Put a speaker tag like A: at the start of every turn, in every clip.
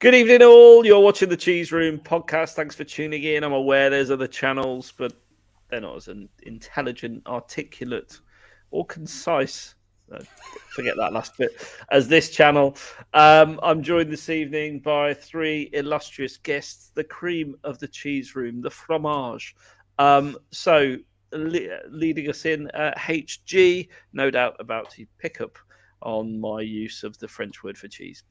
A: Good evening, all. You're watching the Cheese Room podcast. Thanks for tuning in. I'm aware there's other channels, but they're not as intelligent, articulate, or concise. Forget that last bit. As this channel, I'm joined this evening by three illustrious guests, the cream of the Cheese Room, the fromage. Leading us in, HG, no doubt about to pick up on my use of the French word for cheese.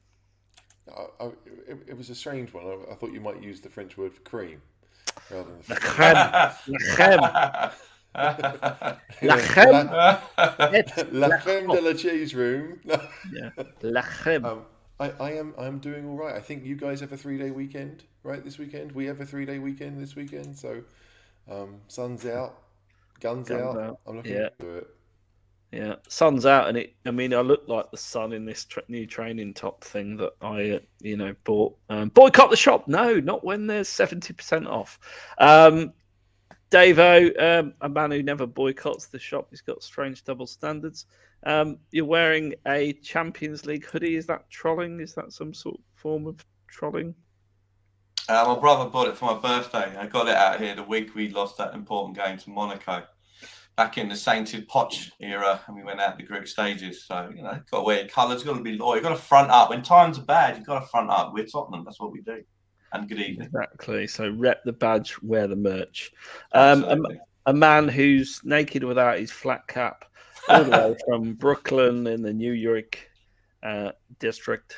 B: It was a strange one. I thought you might use the French word for cream rather than
A: La crème. La crème.
B: La crème de la cheese room.
A: Yeah, la crème.
B: I'm doing all right. I think you guys have a 3-day weekend, right? This weekend we have a 3-day weekend this weekend. So, sun's out, guns out. I'm looking forward to it.
A: Yeah, sun's out, and I look like the sun in this new training top thing that I, bought. Boycott the shop? No, not when there's 70% off. Davo, a man who never boycotts the shop, he's got strange double standards. You're wearing a Champions League hoodie. Is that trolling? Is that some sort of form of trolling?
C: My brother bought it for my birthday. I got it out here the week we lost that important game to Monaco. Back in the Sainted Poch era, and we went out the group stages. So, got to wear your colours, got to be loyal, you've got to front up. When times are bad, you've got to front up. We're Tottenham, that's what we do. And good evening.
A: Exactly. So, rep the badge, wear the merch. A man who's naked without his flat cap, all the way from Brooklyn in the New York district.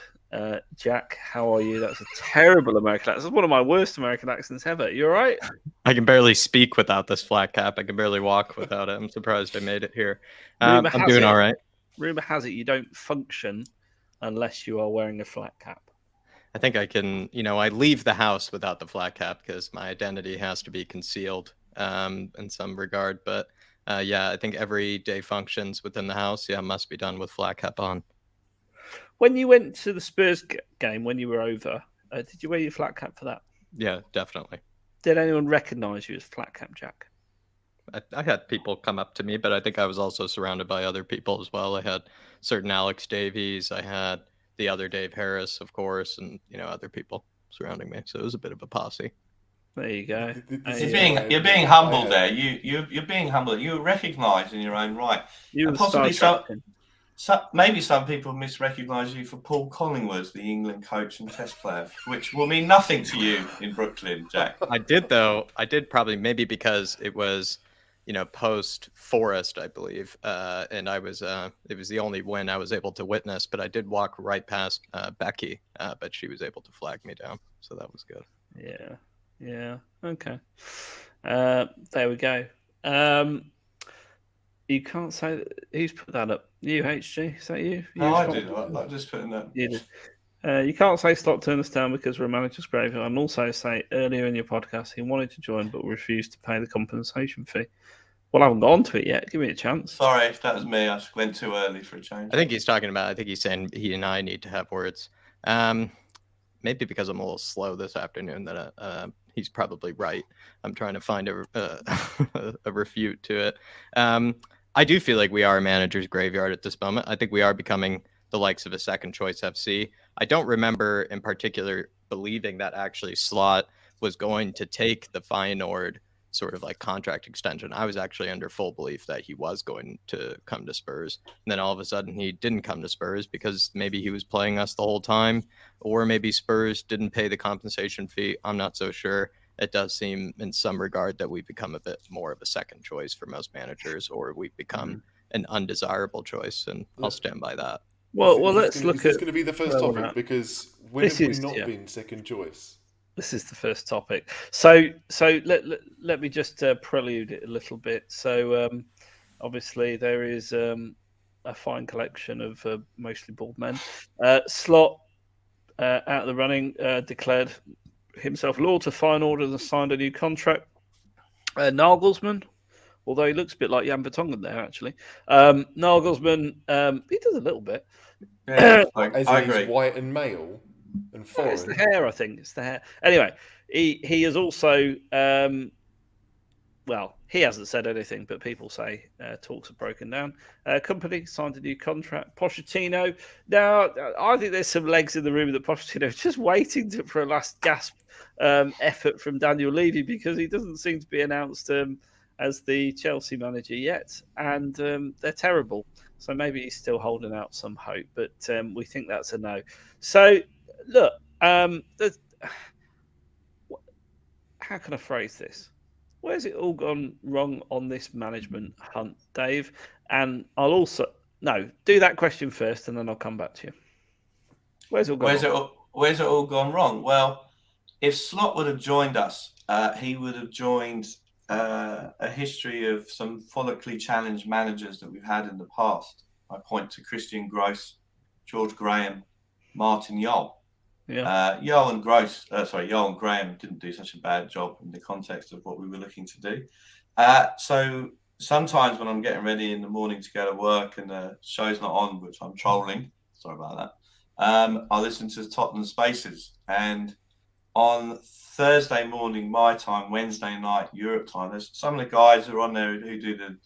A: Jack, how are you? That's a terrible American accent. That's one of my worst American accents ever. You all right?
D: I can barely speak without this flat cap. I can barely walk without it. I'm surprised I made it here. I'm doing all right.
A: Rumor has it you don't function unless you are wearing a flat cap.
D: I think I can, I leave the house without the flat cap because my identity has to be concealed in some regard. But I think everyday functions within the house, must be done with flat cap on.
A: When you went to the Spurs game, when you were over, did you wear your flat cap for that?
D: Yeah, definitely.
A: Did anyone recognise you as flat cap Jack?
D: I had people come up to me, but I think I was also surrounded by other people as well. I had certain Alex Davies. I had the other Dave Harris, of course, and, other people surrounding me. So it was a bit of a posse.
A: There you go.
C: You're being humble there. You're being humble. You're recognised in your own right. Maybe some people misrecognise you for Paul Collingwood, the England coach and Test player, which will mean nothing to you in Brooklyn, Jack.
D: I did, though. I did probably maybe because it was, post Forest, I believe, and I was. It was the only win I was able to witness. But I did walk right past Becky, but she was able to flag me down, so that was good.
A: Yeah. Okay. There we go. You can't say who's put that up. You, HG, is that you?
C: No, I did. I just put in that.
A: You did. You can't say stop turn us down because we're a manager's grave. And also say earlier in your podcast he wanted to join but refused to pay the compensation fee. Well, I haven't got onto it yet. Give me a chance.
C: Sorry, if that was me. I went too early for a change.
D: I think he's saying he and I need to have words. Maybe because I'm a little slow this afternoon that he's probably right. I'm trying to find a refute to it. I do feel like we are a manager's graveyard at this moment. I think we are becoming the likes of a second choice FC. I don't remember in particular believing that actually Slot was going to take the Feyenoord sort of like contract extension. I was actually under full belief that he was going to come to Spurs. And then all of a sudden he didn't come to Spurs because maybe he was playing us the whole time, or maybe Spurs didn't pay the compensation fee. I'm not so sure. It does seem in some regard that we've become a bit more of a second choice for most managers, or we've become an undesirable choice, and I'll stand by that.
A: Well, let's look at...
B: It's going to be the first topic, because when have we not been second choice?
A: This is the first topic. So let me just prelude it a little bit. So obviously there is a fine collection of mostly bald men. Slot out of the running, declared himself loyal to Feyenoord and signed a new contract. Nagelsmann, although he looks a bit like Jan Vertonghen there, actually. Nagelsmann, he does a little bit.
C: Yeah,
B: as
C: I
B: he's
C: agree.
B: white and male and foreign.
A: It's the hair, I think. It's the hair. Anyway, he has also well, he hasn't said anything, but people say talks have broken down. Company signed a new contract. Pochettino. Now, I think there's some legs in the room that Pochettino is just waiting for a last gasp effort from Daniel Levy, because he doesn't seem to be announced as the Chelsea manager yet, and they're terrible. So maybe he's still holding out some hope, but we think that's a no. So, look, how can I phrase this? Where's it all gone wrong on this management hunt, Dave? And I'll also do that question first, and then I'll come back to you. Where's it
C: all gone wrong? Well, if Slot would have joined us, he would have joined a history of some follically challenged managers that we've had in the past. I point to Christian Gross, George Graham, Martin Jol.
A: Yeah.
C: Jol and Graham didn't do such a bad job in the context of what we were looking to do. So sometimes when I'm getting ready in the morning to go to work and the show's not on, which I'm trolling, sorry about that, I listen to Tottenham Spaces. And on Thursday morning, my time, Wednesday night, Europe time, there's some of the guys who are on there who do the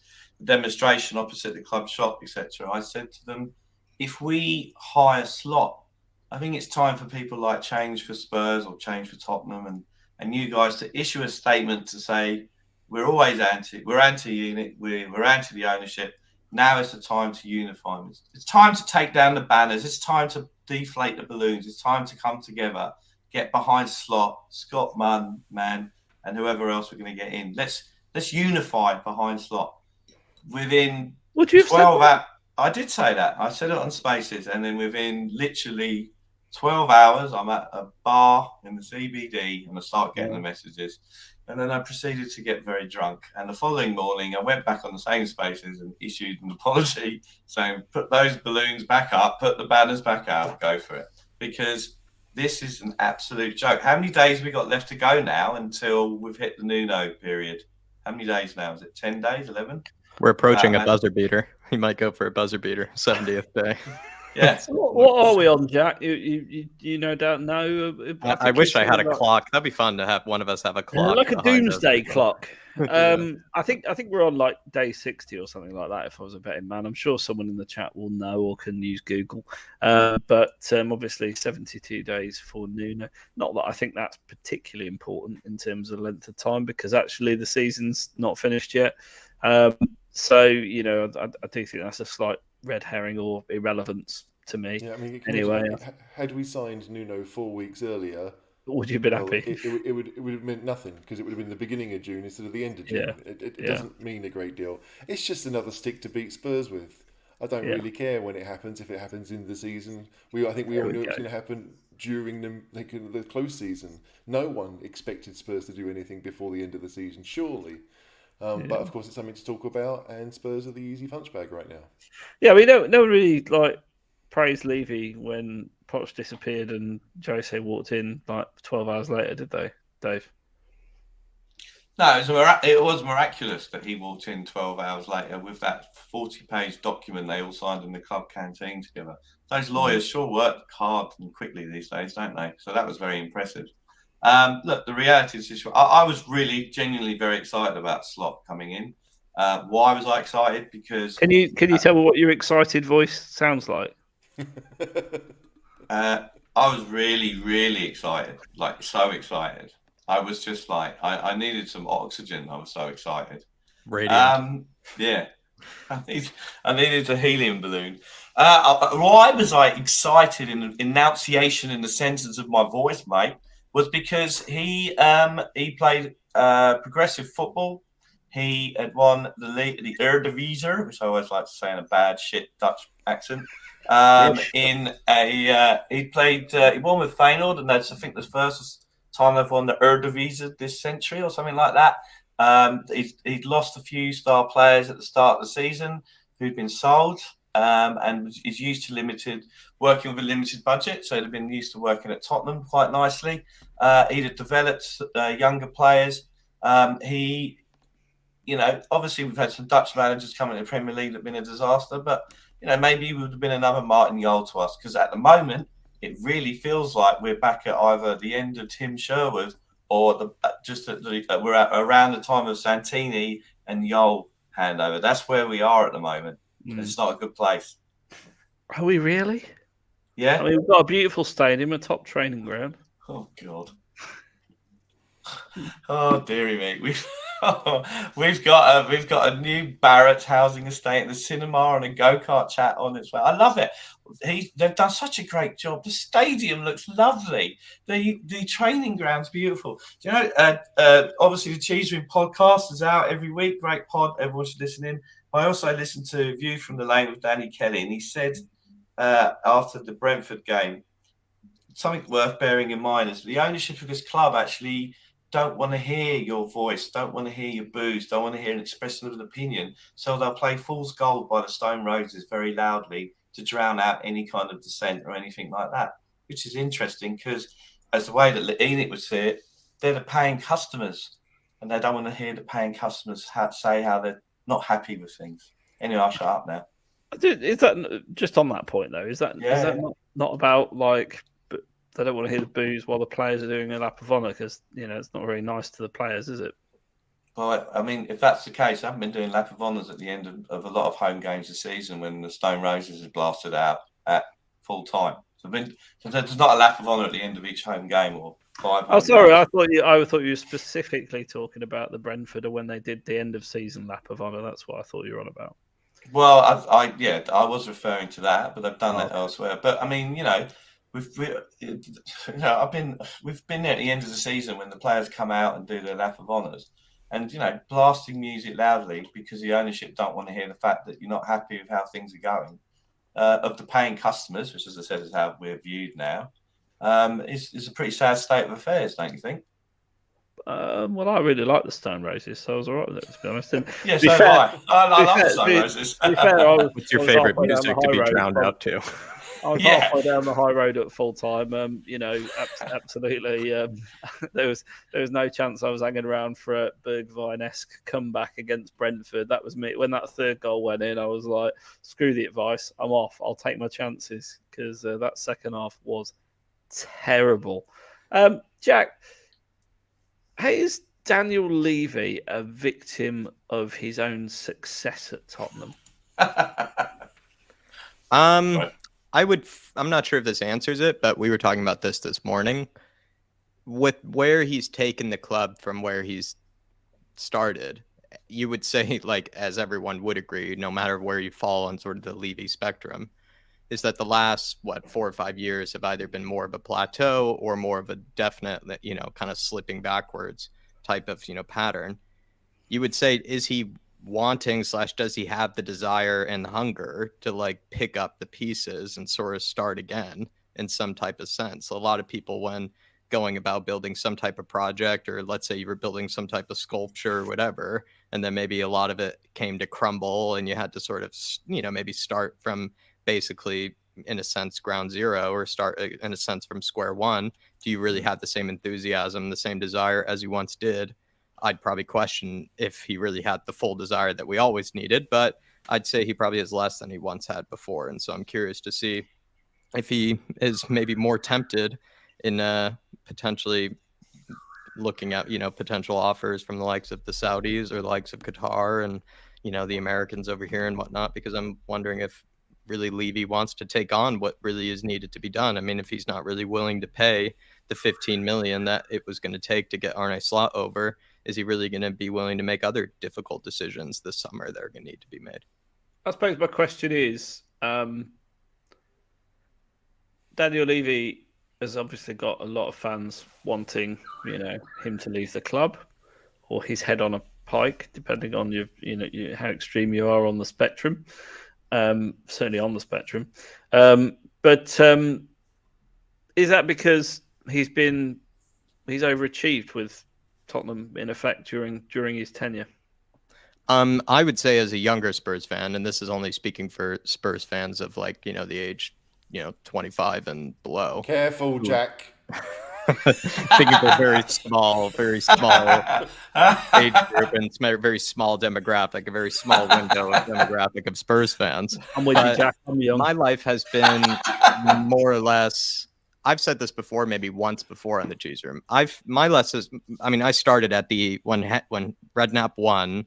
C: demonstration opposite the club shop, etc. I said to them, if we hire Slot, I think it's time for people like Change for Spurs or Change for Tottenham and you guys to issue a statement to say we're always we're anti-unit, we're anti the ownership. Now is the time to unify. It's time to take down the banners. It's time to deflate the balloons. It's time to come together, get behind Slot, Scott Mann, and whoever else we're going to get in. Let's unify behind Slot. Within 12 hours, I did say that. I said it on Spaces, and then within literally 12 hours, I'm at a bar in the CBD and I start getting the messages. And then I proceeded to get very drunk. And the following morning, I went back on the same Spaces and issued an apology saying, put those balloons back up, put the banners back out, go for it. Because this is an absolute joke. How many days have we got left to go now until we've hit the Nuno period? How many days now? Is it 10 days, 11?
D: We're approaching a buzzer beater. He might go for a buzzer beater, 70th day.
C: Yeah.
A: So what are we on, Jack? You no doubt know.
D: I wish I had a clock. That'd be fun to have one of us have a clock.
A: Like a doomsday clock. I think we're on like day 60 or something like that, if I was a betting man. I'm sure someone in the chat will know or can use Google. But obviously 72 days for Nuno. Not that I think that's particularly important in terms of length of time, because actually the season's not finished yet. So, you know, I do think that's a slight red herring or irrelevance to me.
B: Yeah, I mean,
A: anyway,
B: had we signed Nuno 4 weeks earlier,
A: would you have been happy?
B: It would have meant nothing, because it would have been the beginning of June instead of the end of June.
A: Yeah.
B: It doesn't mean a great deal. It's just another stick to beat Spurs with. I don't really care when it happens, if it happens in the season. I think we all knew it was going to happen during the close season. No one expected Spurs to do anything before the end of the season, surely. But of course, it's something to talk about, and Spurs are the easy punch bag right now.
A: Yeah, we don't really praised Levy when Poch disappeared and Jose walked in 12 hours later, did they, Dave?
C: No, it was miraculous that he walked in 12 hours later with that 40-page document they all signed in the club canteen together. Those lawyers sure work hard and quickly these days, don't they? So that was very impressive. Look, the reality is this. I was really genuinely very excited about Slot coming in. Why was I excited? Because
A: can you tell me what your excited voice sounds like?
C: I was really, really excited, like so excited. I was just like, I needed some oxygen. I was so excited.
D: Radiant.
C: Yeah, I needed a helium balloon. Why was I excited in the enunciation in the sentence of my voice, mate? Was because he played progressive football. He had won the Eredivisie, which I always like to say in a bad shit Dutch accent. He won with Feyenoord, and that's I think the first time they've won the Eredivisie this century or something like that. He'd lost a few star players at the start of the season who'd been sold, and is used to working with a limited budget. So he'd been used to working at Tottenham quite nicely. He'd have developed younger players. Obviously we've had some Dutch managers coming to the Premier League that have been a disaster, but maybe he would have been another Martin Jol to us, because at the moment it really feels like we're back at either the end of Tim Sherwood or we're around the time of Santini and Yol handover. That's where we are at the moment. It's not a good place.
A: Are we really?
C: Yeah.
A: I mean, we've got a beautiful stadium, a top training ground.
C: Oh God. Oh dearie me. We've got a new Barrett's housing estate and a cinema and a go-kart chat on its way. I love it. They've done such a great job. The stadium looks lovely. The training ground's beautiful. Do you know? Obviously, the Cheese Room podcast is out every week. Great pod. Everyone should listen in. I also listened to View from the Lane with Danny Kelly, and he said after the Brentford game, something worth bearing in mind is the ownership of this club actually don't want to hear your voice, don't want to hear your boos, don't want to hear an expression of an opinion. So they'll play Fool's Gold by the Stone Roses very loudly to drown out any kind of dissent or anything like that, which is interesting because as the way that Enic would see it, they're the paying customers and they don't want to hear the paying customers say how they're not happy with things. Anyway, I'll shut up now.
A: Is that just on that point though? Is that not about like they don't want to hear the boos while the players are doing a lap of honour because it's not very nice to the players, is it?
C: Well, I mean, if that's the case, I haven't been doing lap of honours at the end of a lot of home games this season when the Stone Roses have blasted out at full time. So there's not a lap of honour at the end of each home game or 5.
A: Oh, sorry, I thought you were specifically talking about the Brentford or when they did the end of season lap of honour. That's what I thought you were on about.
C: Well, I was referring to that, but they've done that elsewhere. But I mean, we've been there at the end of the season when the players come out and do their lap of honours, and blasting music loudly because the ownership don't want to hear the fact that you're not happy with how things are going. Of the paying customers, which, as I said, is how we're viewed now, is a pretty sad state of affairs, don't you think?
A: Well, I really like the Stone Roses, so I was all right with it, to be honest.
C: Yeah, so do I. I love the Stone Roses.
A: To be fair,
D: what's your favourite music to be drowned out to?
A: I was halfway down the high road at full time. Absolutely. There was no chance I was hanging around for a Bergwijn-esque comeback against Brentford. That was me. When that third goal went in, I was like, screw the advice. I'm off. I'll take my chances because that second half was terrible. Jack, is Daniel Levy a victim of his own success at Tottenham?
D: I'm not sure if this answers it, but we were talking about this morning. With where he's taken the club from where he's started, you would say, like, as everyone would agree, no matter where you fall on sort of the Levy spectrum, is that the last, 4 or 5 years have either been more of a plateau or more of a definite, kind of slipping backwards type of, pattern. You would say, is he wanting / does he have the desire and the hunger to like pick up the pieces and sort of start again in some type of sense? A lot of people, when going about building some type of project, or let's say you were building some type of sculpture or whatever, and then maybe a lot of it came to crumble and you had to sort of, maybe start from basically, in a sense, ground zero, or start in a sense from square one. Do you really have the same enthusiasm, the same desire as you once did? I'd probably question if he really had the full desire that we always needed, but I'd say he probably has less than he once had before. And so I'm curious to see if he is maybe more tempted in potentially looking at, potential offers from the likes of the Saudis or the likes of Qatar and, the Americans over here and whatnot, because I'm wondering if really Levy wants to take on what really is needed to be done. I mean, if he's not really willing to pay the 15 million that it was going to take to get Arne Slot over, is he really going to be willing to make other difficult decisions this summer that are going to need to be made?
A: I suppose my question is, Daniel Levy has obviously got a lot of fans wanting, him to leave the club or his head on a pike, depending on how extreme you are on the spectrum. Certainly on the spectrum. But is that because he's overachieved with Tottenham in effect during his tenure?
D: I would say, as a younger Spurs fan, and this is only speaking for Spurs fans of the age 25 and below.
B: Careful, Jack.
D: Thinking of a very small age group and very small demographic, a very small window of demographic of Spurs fans.
A: I'm with you, Jack. I'm young.
D: My life has been more or less I've said this before, maybe once before on the Cheese Room. My lessons. I mean, I started at when Redknapp won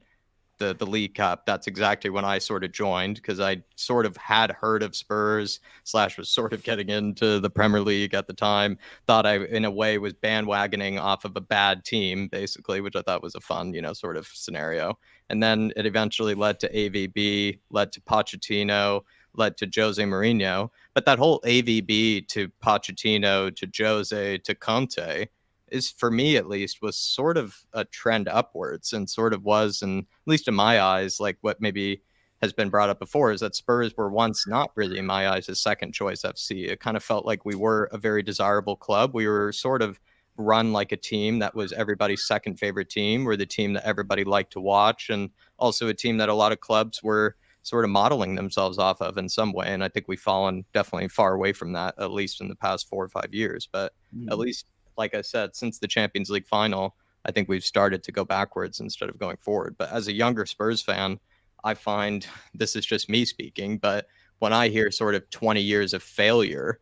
D: the League Cup. That's exactly when I sort of joined, because I sort of had heard of Spurs / was sort of getting into the Premier League at the time. Thought I, in a way, was bandwagoning off of a bad team, basically, which I thought was a fun, sort of scenario. And then it eventually led to AVB, led to Pochettino, led to Jose Mourinho. But that whole AVB to Pochettino to Jose to Conte is, for me at least, was sort of a trend upwards, and sort of was, and at least in my eyes, like what maybe has been brought up before, is that Spurs were once not really, in my eyes, a second choice FC. It kind of felt like we were a very desirable club. We were sort of run like a team that was everybody's second favorite team. We're the team that everybody liked to watch, and also a team that a lot of clubs were sort of modeling themselves off of in some way. And I think we've fallen definitely far away from that, at least in the past 4 or 5 years. But at least, like I said, since the Champions League final, I think we've started to go backwards instead of going forward. But as a younger Spurs fan, I find, this is just me speaking, but when I hear sort of 20 years of failure,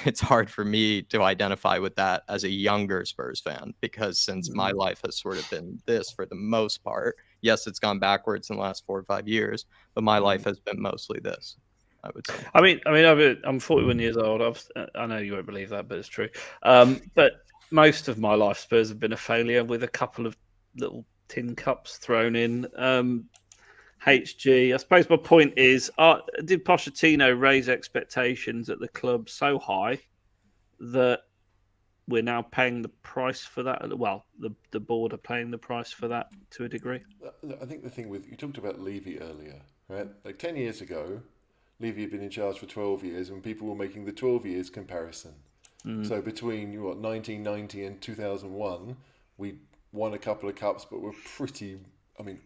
D: it's hard for me to identify with that as a younger Spurs fan, because since my life has sort of been this for the most part, yes, it's gone backwards in the last 4 or 5 years, but my life has been mostly this, I would say.
A: I'm 41 years old. I know you won't believe that, but it's true. But most of my life, Spurs have been a failure, with a couple of little tin cups thrown in. HG, I suppose my point is, did Pochettino raise expectations at the club so high that we're now paying the price for that? Well, the board are paying the price for that to a degree.
B: I think the thing with, you talked about Levy earlier, right? Like 10 years ago, Levy had been in charge for 12 years, and people were making the 12 years comparison. So between 1990 and 2001, we won a couple of cups, but were pretty,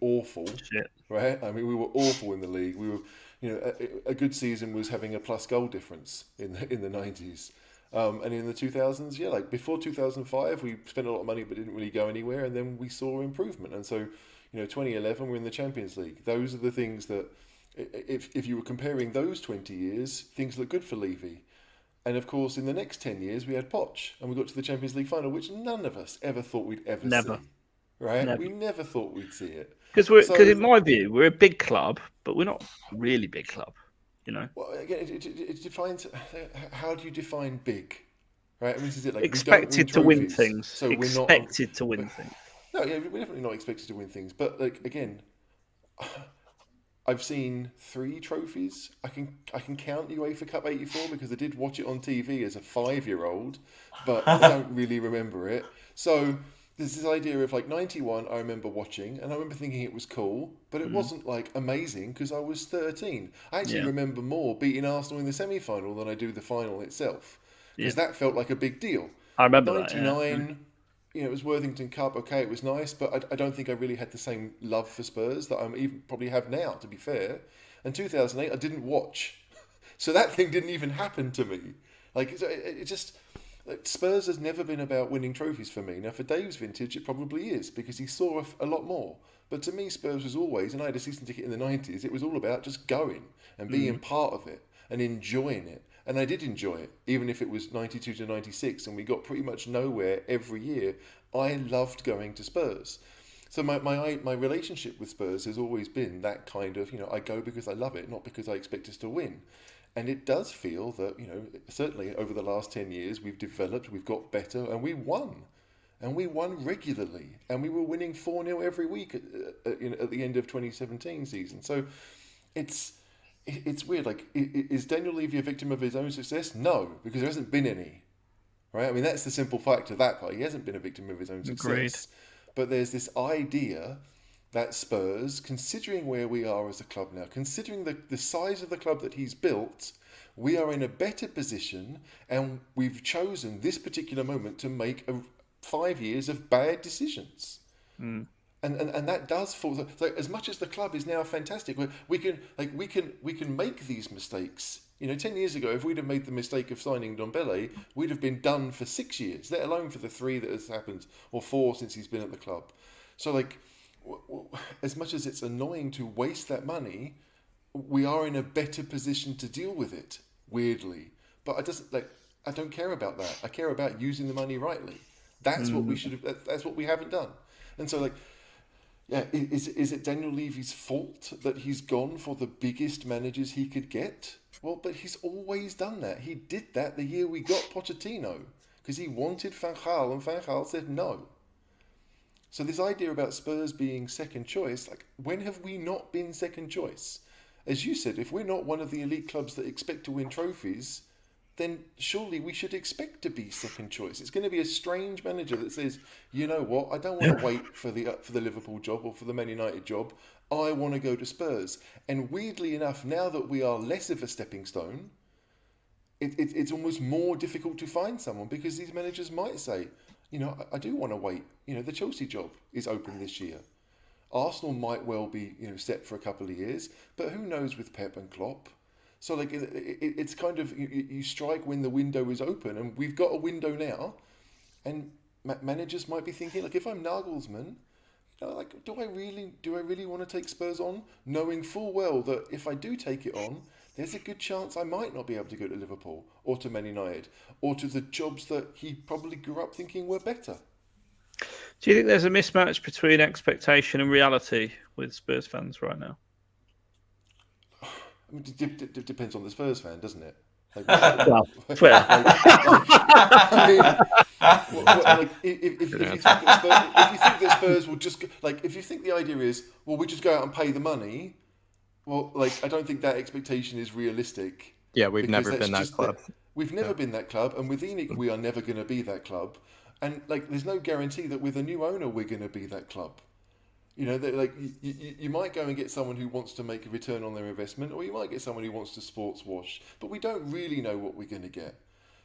B: awful.
A: Shit.
B: Right? We were awful in the league. We were, a good season was having a plus goal difference in the 90s. And in the 2000s, like before 2005, we spent a lot of money but didn't really go anywhere, and then we saw improvement. And so, 2011, we're in the Champions League. Those are the things that, if you were comparing those 20 years, things look good for Levy. And of course, in the next 10 years, we had Poch, and we got to the Champions League final, which none of us ever thought we'd ever see. Right?
A: Never.
B: We never thought we'd see it.
A: Because in my view, we're a big club, but we're not really big club.
B: Well, again, it defines. How do you define big? Right? Is it like
A: expected to win things? So we're not expected to win things.
B: No, yeah, we're definitely not expected to win things. But again, I've seen 3 trophies. I can count UEFA Cup '84 because I did watch it on TV as a 5-year-old, but I don't really remember it. So there's this idea of like 91. I remember watching, and I remember thinking it was cool, but it wasn't like amazing because I was 13. I actually remember more beating Arsenal in the semi-final than I do the final itself, because that felt like a big deal.
A: I remember
B: 99. It was Worthington Cup. Okay, it was nice, but I don't think I really had the same love for Spurs that I even probably have now, to be fair. And 2008, I didn't watch, so that thing didn't even happen to me. Like it just. Spurs has never been about winning trophies for me. Now, for Dave's vintage, it probably is, because he saw a lot more. But to me, Spurs was always, and I had a season ticket in the 90s, it was all about just going and being part of it and enjoying it. And I did enjoy it, even if it was 92 to 96 and we got pretty much nowhere every year. I loved going to Spurs. So my relationship with Spurs has always been that kind of, I go because I love it, not because I expect us to win. And it does feel that, certainly over the last 10 years, we've developed, we've got better, and we won. And we won regularly. And we were winning 4-0 every week at the end of 2017 season. So it's weird. Like, is Daniel Levy a victim of his own success? No, because there hasn't been any. Right? That's the simple fact of that part. He hasn't been a victim of his own success. Agreed. But there's this idea that Spurs, considering where we are as a club now, considering the size of the club that he's built, we are in a better position, and we've chosen this particular moment to make 5 years of bad decisions. And that does fall. So as much as the club is now fantastic, we can make these mistakes. 10 years ago, if we'd have made the mistake of signing Ndombele, we'd have been done for 6 years, let alone for the 3 that has happened, or 4 since he's been at the club. So as much as it's annoying to waste that money, we are in a better position to deal with it, weirdly. But I don't care about that. I care about using the money rightly. That's what we should have. That's what we haven't done. And so, like, yeah, is it Daniel Levy's fault that he's gone for the biggest managers he could get? Well, but he's always done that. He did that the year we got Pochettino because he wanted Van Gaal, and Van Gaal said no. So this idea about Spurs being second choice, like, when have we not been second choice? As you said, if we're not one of the elite clubs that expect to win trophies, then surely we should expect to be second choice. It's going to be a strange manager that says, you know what, I don't want to wait for the Liverpool job or for the Man United job. I want to go to Spurs. And weirdly enough, now that we are less of a stepping stone, it's almost more difficult to find someone because these managers might say, you know, I do want to wait. You know, the Chelsea job is open this year. Arsenal might well be, you know, set for a couple of years, but who knows with Pep and Klopp? So, like, it's kind of, you strike when the window is open, and we've got a window now, and managers might be thinking, like, if I'm Nagelsmann, you know, like, do I really want to take Spurs on, knowing full well that if I do take it on, there's a good chance I might not be able to go to Liverpool or to Man United or to the jobs that he probably grew up thinking were better.
A: Do you think there's a mismatch between expectation and reality with Spurs fans right now?
B: I mean, it depends on the Spurs fan, doesn't it? Like,
A: well, fair.
B: If you think that Spurs will just, like, if you think the idea is, well, we just go out and pay the money, well, like, I don't think that expectation is realistic.
D: Yeah, we've never been that club.
B: We've never been that club, and with Enic, we are never going to be that club. And, like, there's no guarantee that with a new owner, we're going to be that club. You know, like, you might go and get someone who wants to make a return on their investment, or you might get someone who wants to sports wash, but we don't really know what we're going to get.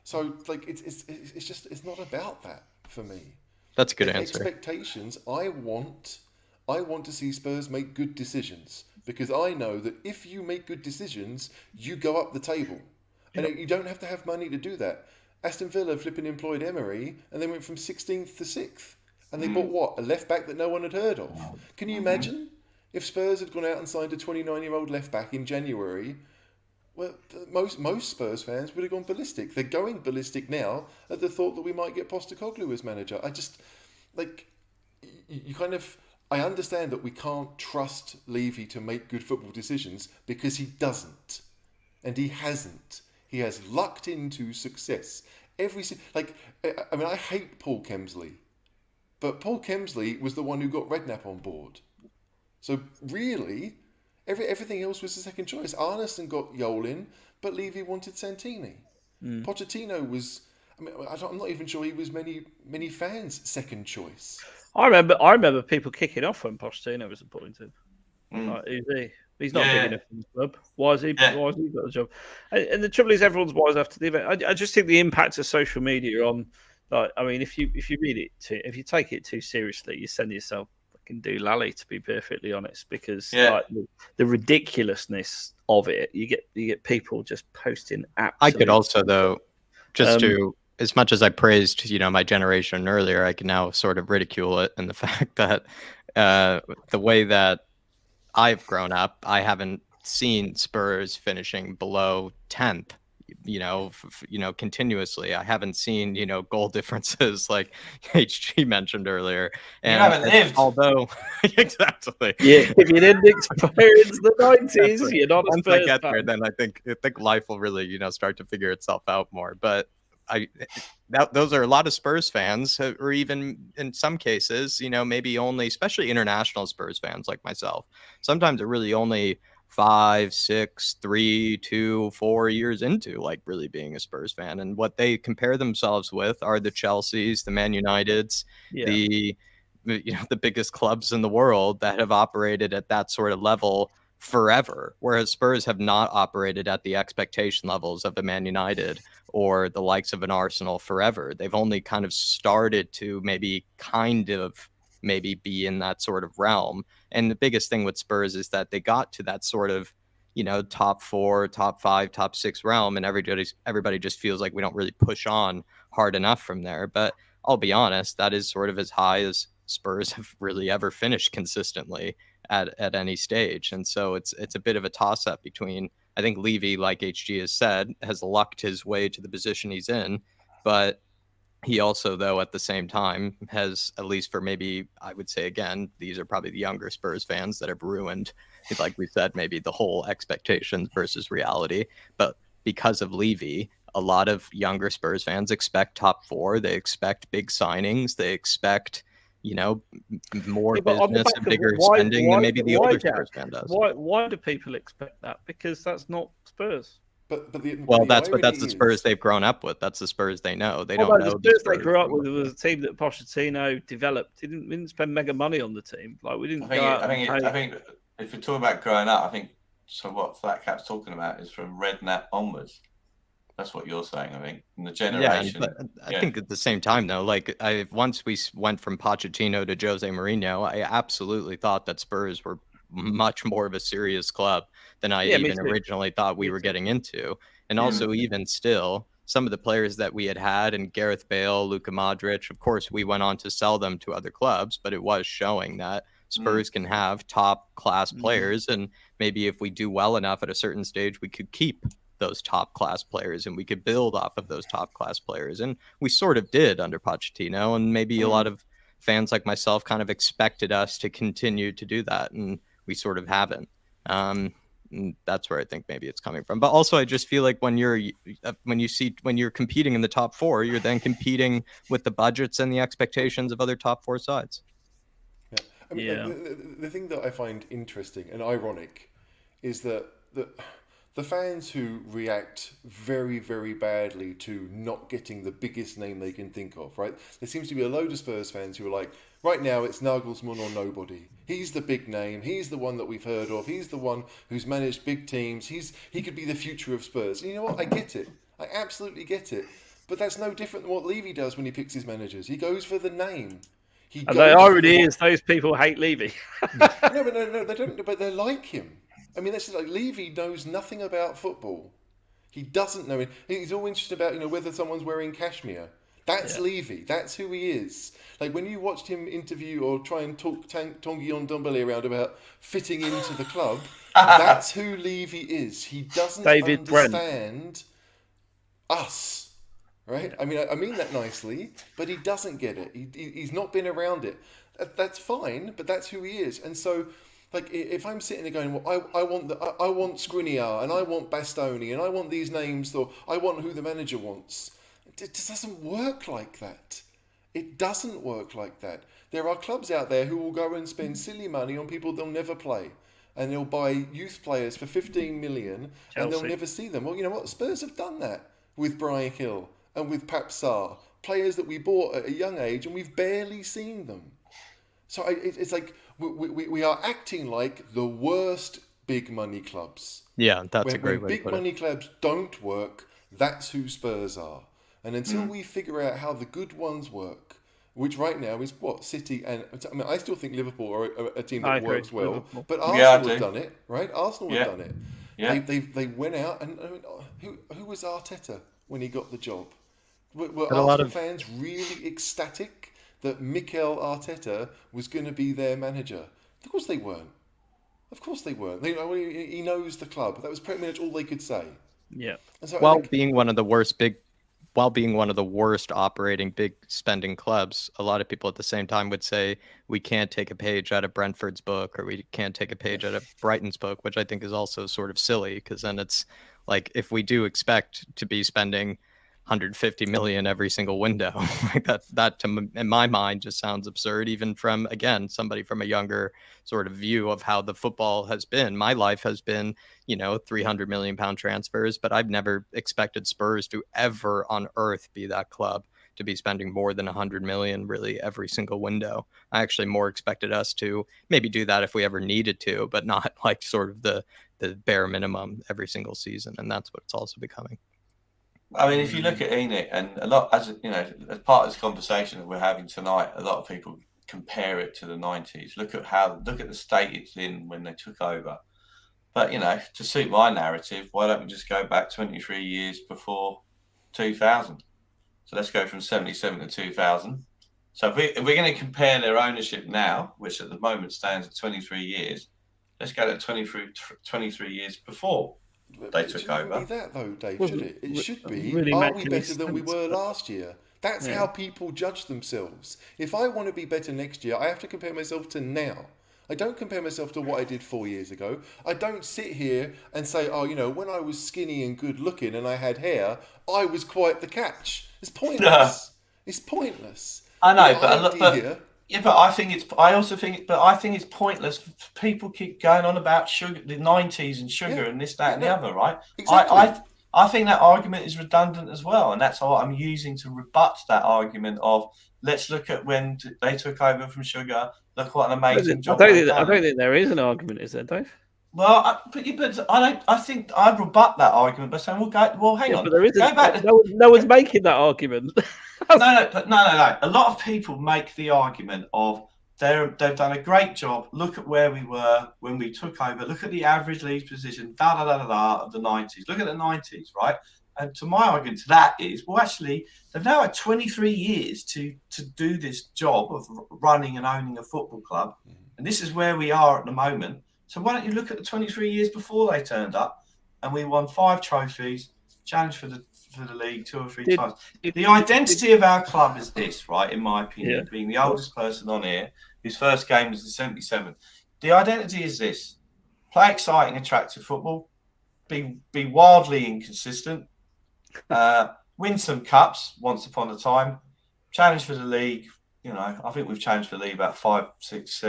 B: So, like, it's not about that for me.
D: That's a good answer.
B: Expectations. I want to see Spurs make good decisions, because I know that if you make good decisions, you go up the table, and you don't have to have money to do that. Aston Villa flipping employed Emery, and they went from 16th to 6th. And they bought what? A left back that no one had heard of. Can you imagine if Spurs had gone out and signed a 29-year-old left back in January? Well, most Spurs fans would have gone ballistic. They're going ballistic now at the thought that we might get Postecoglou as manager. I just, like, you kind of, I understand that we can't trust Levy to make good football decisions because he doesn't. And he hasn't. He has lucked into success. I mean, I hate Paul Kemsley. But Paul Kemsley was the one who got Redknapp on board. So really, everything else was the second choice. Arneson got Yol in, but Levy wanted Santini. Pochettino was, I mean, I'm not even sure he was many fans' second choice.
A: I remember people kicking off when Pochettino was appointed. Like, who's he? He's not big enough for the club. Why has he got the job? And the trouble is, everyone's wise after the event. I just think the impact of social media on, like, I mean, if you if you take it too seriously, you send yourself fucking doolally, to be perfectly honest, because like, the ridiculousness of it, you get people just posting absolutely.
D: I could also, though, just to, as much as I praised, you know, my generation earlier, I can now sort of ridicule it, and the fact that the way that I've grown up, I haven't seen Spurs finishing below 10th. You know, continuously. I haven't seen, you know, goal differences like HG mentioned earlier. And
C: you haven't lived.
D: Although, exactly.
A: Yeah, if you didn't experience the 90s, you're not a
D: Once
A: Spurs
D: I get
A: fan.
D: there, then I think life will really, you know, start to figure itself out more. But those are a lot of Spurs fans, or even in some cases, you know, maybe only, especially international Spurs fans like myself. Sometimes they're really only 5, 6, 3, 2, 4 years into, like, really being a Spurs fan, and what they compare themselves with are the Chelseas, the Man Uniteds, the biggest clubs in the world that have operated at that sort of level forever, whereas Spurs have not operated at the expectation levels of a Man United or the likes of an Arsenal forever. They've only kind of started to maybe be in that sort of realm. And the biggest thing with Spurs is that they got to that sort of, you know, top 4, top 5, top 6 realm, and everybody just feels like we don't really push on hard enough from there. But I'll be honest, that is sort of as high as Spurs have really ever finished consistently at any stage. And so it's a bit of a toss-up between I think Levy, like HG has said, has lucked his way to the position he's in, but he also, though, at the same time, has, at least for maybe, I would say again, these are probably the younger Spurs fans that have ruined, like we said, maybe the whole expectations versus reality. But because of Levy, a lot of younger Spurs fans expect top four. They expect big signings. They expect, more business and bigger spending than maybe the older Spurs fan does.
A: Why do people expect that? Because that's not Spurs.
B: But
D: that's the Spurs they've grown up with. That's the Spurs they know. They don't know
A: the Spurs they grew up with. It was a team that Pochettino developed. We didn't spend mega money on the team. Like we didn't.
C: I think if we're talking about growing up, I think so. What Flatcap's talking about is from Redknapp onwards. That's what you're saying, I think, in the generation.
D: Yeah, but I think at the same time, though, like once we went from Pochettino to Jose Mourinho, I absolutely thought that Spurs were much more of a serious club than I even originally thought we were getting into. And also, even still, some of the players that we had, and Gareth Bale, Luka Modric, of course, we went on to sell them to other clubs, but it was showing that Spurs can have top class players. And maybe if we do well enough at a certain stage, we could keep those top class players and we could build off of those top class players. And we sort of did under Pochettino. And maybe a lot of fans like myself kind of expected us to continue to do that. And we sort of haven't. That's where I think maybe it's coming from. But also, I just feel like when you're competing in the top four, you're then competing with the budgets and the expectations of other top four sides.
B: Yeah, I mean, the thing that I find interesting and ironic is that the fans who react very, very badly to not getting the biggest name they can think of, right? There seems to be a load of Spurs fans who are like, right now it's Nagelsmann or nobody. He's the big name. He's the one that we've heard of. He's the one who's managed big teams. He could be the future of Spurs. And you know what? I get it. I absolutely get it. But that's no different than what Levy does when he picks his managers. He goes for the name.
A: And the irony is those people hate Levy.
B: No, they don't. But they're like him. I mean, that's like Levy knows nothing about football. He doesn't know it. He's all interested about, whether someone's wearing cashmere. That's Levy. That's who he is. Like when you watched him interview or try and talk Tanguy Ndombele around about fitting into the club, that's who Levy is. He doesn't understand us, right? I mean, I mean that nicely, but he doesn't get it. He's not been around it. That's fine, but that's who he is. And so, like, if I'm sitting there going, well, I want Skriniar and I want Bastoni and I want these names, or I want who the manager wants. It just doesn't work like that. It doesn't work like that. There are clubs out there who will go and spend silly money on people they'll never play. And they'll buy youth players for 15 million and they'll never see them. Well, you know what? Spurs have done that with Bryan Hill and with Pape Sarr. Players that we bought at a young age and we've barely seen them. So it's like we are acting like the worst big money clubs.
D: Yeah, that's a great way to put it.
B: When big money clubs don't work, that's who Spurs are. And until we figure out how the good ones work, which right now is what? City and... I mean, I still think Liverpool are a team that works well. Liverpool. But Arsenal have done it, right? Arsenal have done it. Yeah. They went out and... I mean, who was Arteta when he got the job? Were Arsenal fans really ecstatic that Mikel Arteta was going to be their manager? Of course they weren't. Of course they weren't. He knows the club. That was pretty much all they could say.
A: Yeah.
D: So being one of the worst operating big spending clubs, a lot of people at the same time would say we can't take a page out of Brentford's book or we can't take a page out of Brighton's book, which I think is also sort of silly because then it's like if we do expect to be spending 150 million every single window, like that in my mind just sounds absurd, even from, again, somebody from a younger sort of view of how the football has been. My life has been, 300 million pound transfers, but I've never expected Spurs to ever on earth be that club to be spending more than 100 million really every single window. I actually more expected us to maybe do that if we ever needed to, but not like sort of the bare minimum every single season. And that's what it's also becoming.
C: I mean, if you look at Enic, and a lot, as part of this conversation that we're having tonight, a lot of people compare it to the 90s. Look at the state it's in when they took over. But, to suit my narrative, why don't we just go back 23 years before 2000? So let's go from 77 to 2000. So if we're going to compare their ownership now, which at the moment stands at 23 years, let's go to 23 years before they took over.
B: It shouldn't be that though, Dave,
A: Well,
B: should it? It should be,
A: really
B: are we
A: making
B: better
A: any
B: than we
A: sense,
B: were
A: but-
B: last year? That's how people judge themselves. If I want to be better next year, I have to compare myself to now. I don't compare myself to what I did 4 years ago. I don't sit here and say, oh, when I was skinny and good looking and I had hair, I was quite the catch. It's pointless. It's pointless.
C: I know, but I think it's pointless. People keep going on about sugar, the 90s and sugar and this, that, and the other, right?
B: Exactly.
C: I think that argument is redundant as well, and that's what I'm using to rebut that argument of let's look at when they took over from sugar. Look what an amazing job they've done.
A: I don't think there is an argument, is there, Dave?
C: Well, but I don't. I think I rebut that argument by saying, "Well, hang on."
A: But there isn't.
C: Go back
A: No one's making that argument.
C: No. A lot of people make the argument of they've done a great job. Look at where we were when we took over. Look at the average league position, of the 90s. Look at the 90s, right? And to my argument to that is, well, actually, they've now had 23 years to do this job of running and owning a football club, and this is where we are at the moment. So why don't you look at the 23 years before they turned up, and we won 5 trophies, challenged for the league 2 or 3 times. The identity of our club is this, right? In my opinion, being the oldest person on here, whose first game was the 77th. The identity is this: play exciting, attractive football, be wildly inconsistent, win some cups once upon a time, challenge for the league. I think we've challenged for the league about 5, 6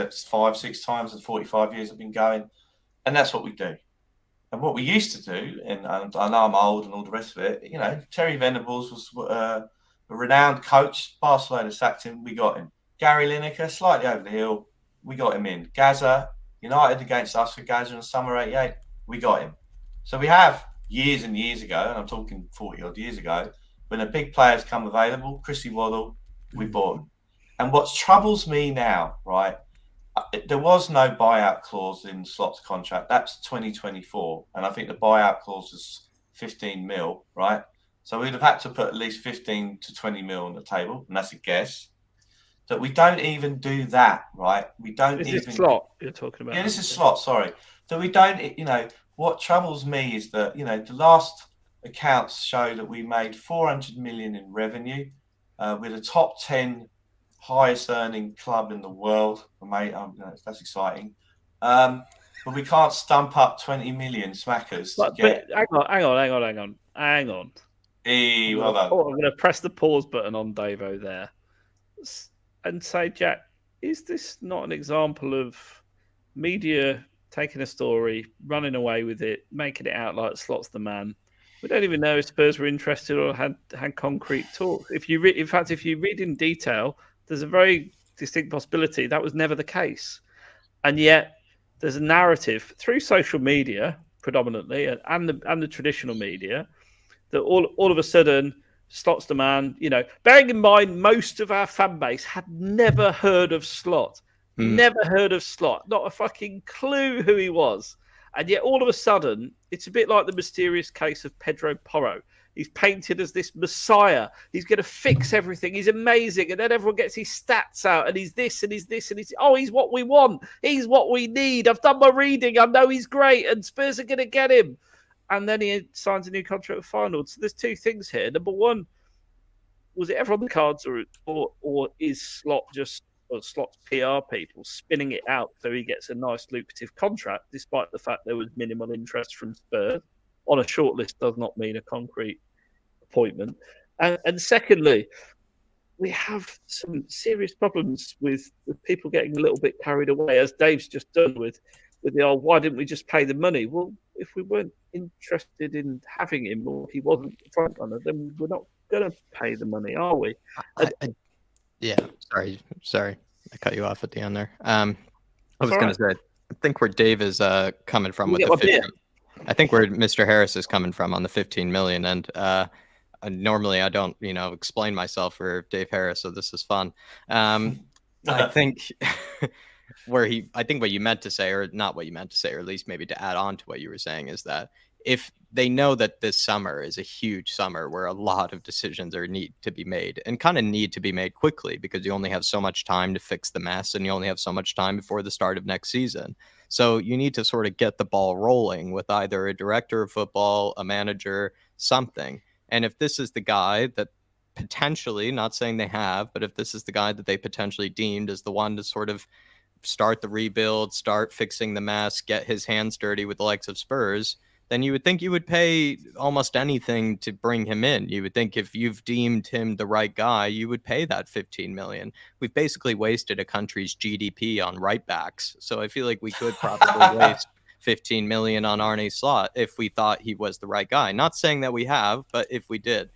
C: times in 45 years I've been going, and that's what we do. And what we used to do, and I know I'm old and all the rest of it, Terry Venables was a renowned coach. Barcelona sacked him, we got him. Gary Lineker, slightly over the hill, we got him in. Gaza, United against us for Gaza in summer '88, we got him. So we have years and years ago, and I'm talking 40 odd years ago, when the big players come available, Chrissy Waddle, we bought him. And what troubles me now, right? There was no buyout clause in Slot's contract. That's 2024. And I think the buyout clause is 15 mil, right? So we'd have had to put at least 15 to 20 mil on the table. And that's a guess. That we don't even do that, right? We don't even...
A: This is Slot you're talking about.
C: Yeah, this is Slot, sorry. So we don't, what troubles me is that, the last accounts show that we made 400 million in revenue with a top 10 highest earning club in the world. Mate, that's exciting. But we can't stump up 20 million smackers.
A: But hang on.
C: Hey, well done.
A: I'm going to press the pause button on Davo there and say, Jack, is this not an example of media taking a story, running away with it, making it out like Slot's the man? We don't even know if Spurs were interested or had concrete talk. If you read in detail, there's a very distinct possibility that was never the case. And yet there's a narrative through social media predominantly and the traditional media that all of a sudden Slot's the man. Bearing in mind most of our fan base had never heard of Slot. Never heard of Slot. Not a fucking clue who he was. And yet all of a sudden, it's a bit like the mysterious case of Pedro Porro. He's painted as this messiah. He's going to fix everything. He's amazing. And then everyone gets his stats out. And he's this and he's this. And he's what we want. He's what we need. I've done my reading. I know he's great. And Spurs are going to get him. And then he signs a new contract with Feyenoord. So there's 2 things here. Number one, was it ever on the cards or is Slot just... or Slot's PR people spinning it out so he gets a nice lucrative contract, despite the fact there was minimal interest from Spurs? On a shortlist does not mean a concrete appointment. And secondly, we have some serious problems with people getting a little bit carried away, as Dave's just done with the old, why didn't we just pay the money? Well, if we weren't interested in having him or he wasn't the front runner, then we're not going to pay the money, are we?
D: Yeah, sorry. I cut you off at the end there. I was going to say, I think where Dave is coming from with the 15, I think where Mr. Harris is coming from on the 15 million. And normally I don't, explain myself for Dave Harris, so this is fun. I think what you meant to say, or not what you meant to say, or at least maybe to add on to what you were saying, is that if they know that this summer is a huge summer where a lot of decisions need to be made quickly, because you only have so much time to fix the mess and you only have so much time before the start of next season. So you need to sort of get the ball rolling with either a director of football, a manager, something. And if this is the guy that potentially, not saying they have, but if this is the guy that they potentially deemed as the one to sort of start the rebuild, start fixing the mess, get his hands dirty with the likes of Spurs, then you would think you would pay almost anything to bring him in. You would think if you've deemed him the right guy, you would pay that 15 million. We've basically wasted a country's GDP on right backs. So I feel like we could probably waste 15 million on Arne Slot if we thought he was the right guy. Not saying that we have, but if we did.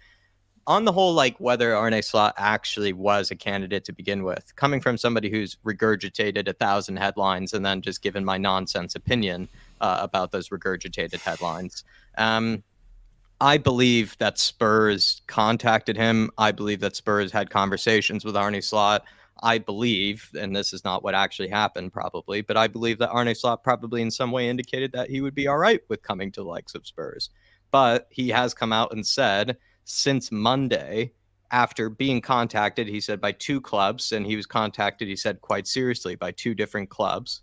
D: On the whole, like whether Arne Slot actually was a candidate to begin with, coming from somebody who's regurgitated 1,000 headlines and then just given my nonsense opinion about those regurgitated headlines, I believe that Spurs contacted him. I believe that Spurs had conversations with Arne Slot. I believe, and this is not what actually happened probably, but I believe that Arne Slot probably in some way indicated that he would be all right with coming to the likes of Spurs. But he has come out and said, since Monday, after being contacted, he said by 2 clubs, and he was contacted, he said quite seriously, by 2 different clubs.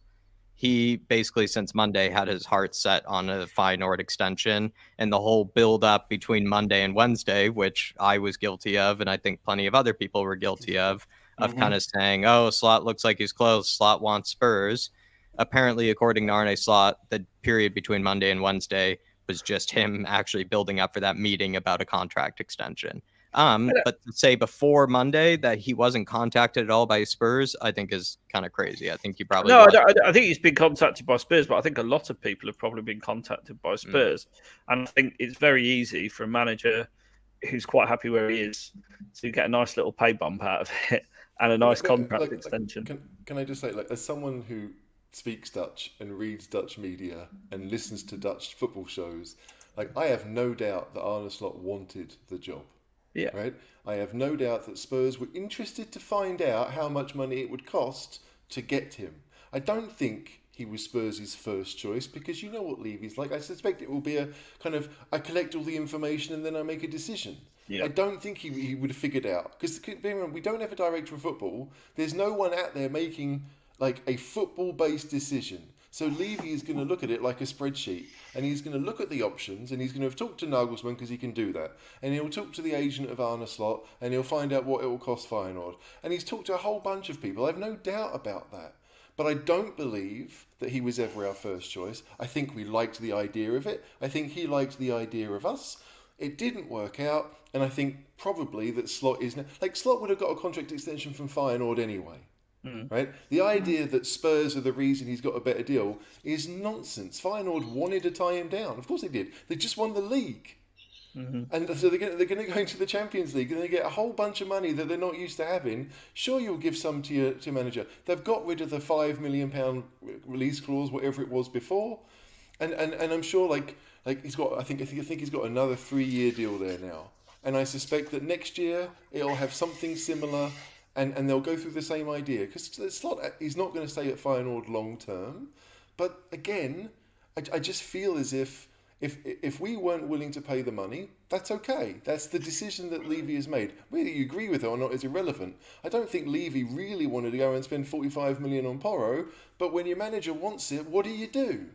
D: He basically, since Monday, had his heart set on a Feyenoord extension, and the whole build up between Monday and Wednesday, which I was guilty of, and I think plenty of other people were guilty of kind of saying, oh, Slot looks like he's close, Slot wants Spurs. Apparently, according to Arne Slot, the period between Monday and Wednesday was just him actually building up for that meeting about a contract extension. But to say before Monday that he wasn't contacted at all by Spurs, I think is kind of crazy. I think you probably...
A: No, I think he's been contacted by Spurs, but I think a lot of people have probably been contacted by Spurs. And I think it's very easy for a manager who's quite happy where he is to get a nice little pay bump out of it and a nice contract extension.
B: Can I just say, like, as someone who speaks Dutch and reads Dutch media and listens to Dutch football shows, like, I have no doubt that Arne Slot wanted the job.
A: Yeah.
B: Right? I have no doubt that Spurs were interested to find out how much money it would cost to get him. I don't think he was Spurs' first choice, because you know what Levy's like. I suspect it will be a kind of, I collect all the information and then I make a decision. Yeah. I don't think he would have figured out, because we don't have a director of football. There's no one out there making like a football-based decision. So Levy is going to look at it like a spreadsheet, and he's going to look at the options, and he's going to have talked to Nagelsmann, because he can do that, and he'll talk to the agent of Arne Slot, and he'll find out what it will cost Feyenoord, and he's talked to a whole bunch of people. I have no doubt about that, but I don't believe that he was ever our first choice. I think we liked the idea of it. I think he liked the idea of us. It didn't work out, and I think probably that Slot is... Like, Slot would have got a contract extension from Feyenoord anyway. Right? The idea that Spurs are the reason he's got a better deal is nonsense. Feyenoord wanted to tie him down. Of course they did. They just won the league. And so they're going to go into the Champions League, and they get a whole bunch of money that they're not used to having. Sure, you'll give some to your manager. They've got rid of the £5 million release clause, whatever it was before, and I'm sure like he's got. I think he's got another 3-year deal there now, and I suspect that next year it'll have something similar. And they'll go through the same idea, because Slot is not going to stay at Feyenoord long term. But again, I just feel as if we weren't willing to pay the money, that's okay. That's the decision that Levy has made. Whether you agree with it or not is irrelevant. I don't think Levy really wanted to go and spend 45 million on Porro, but when your manager wants it, what do?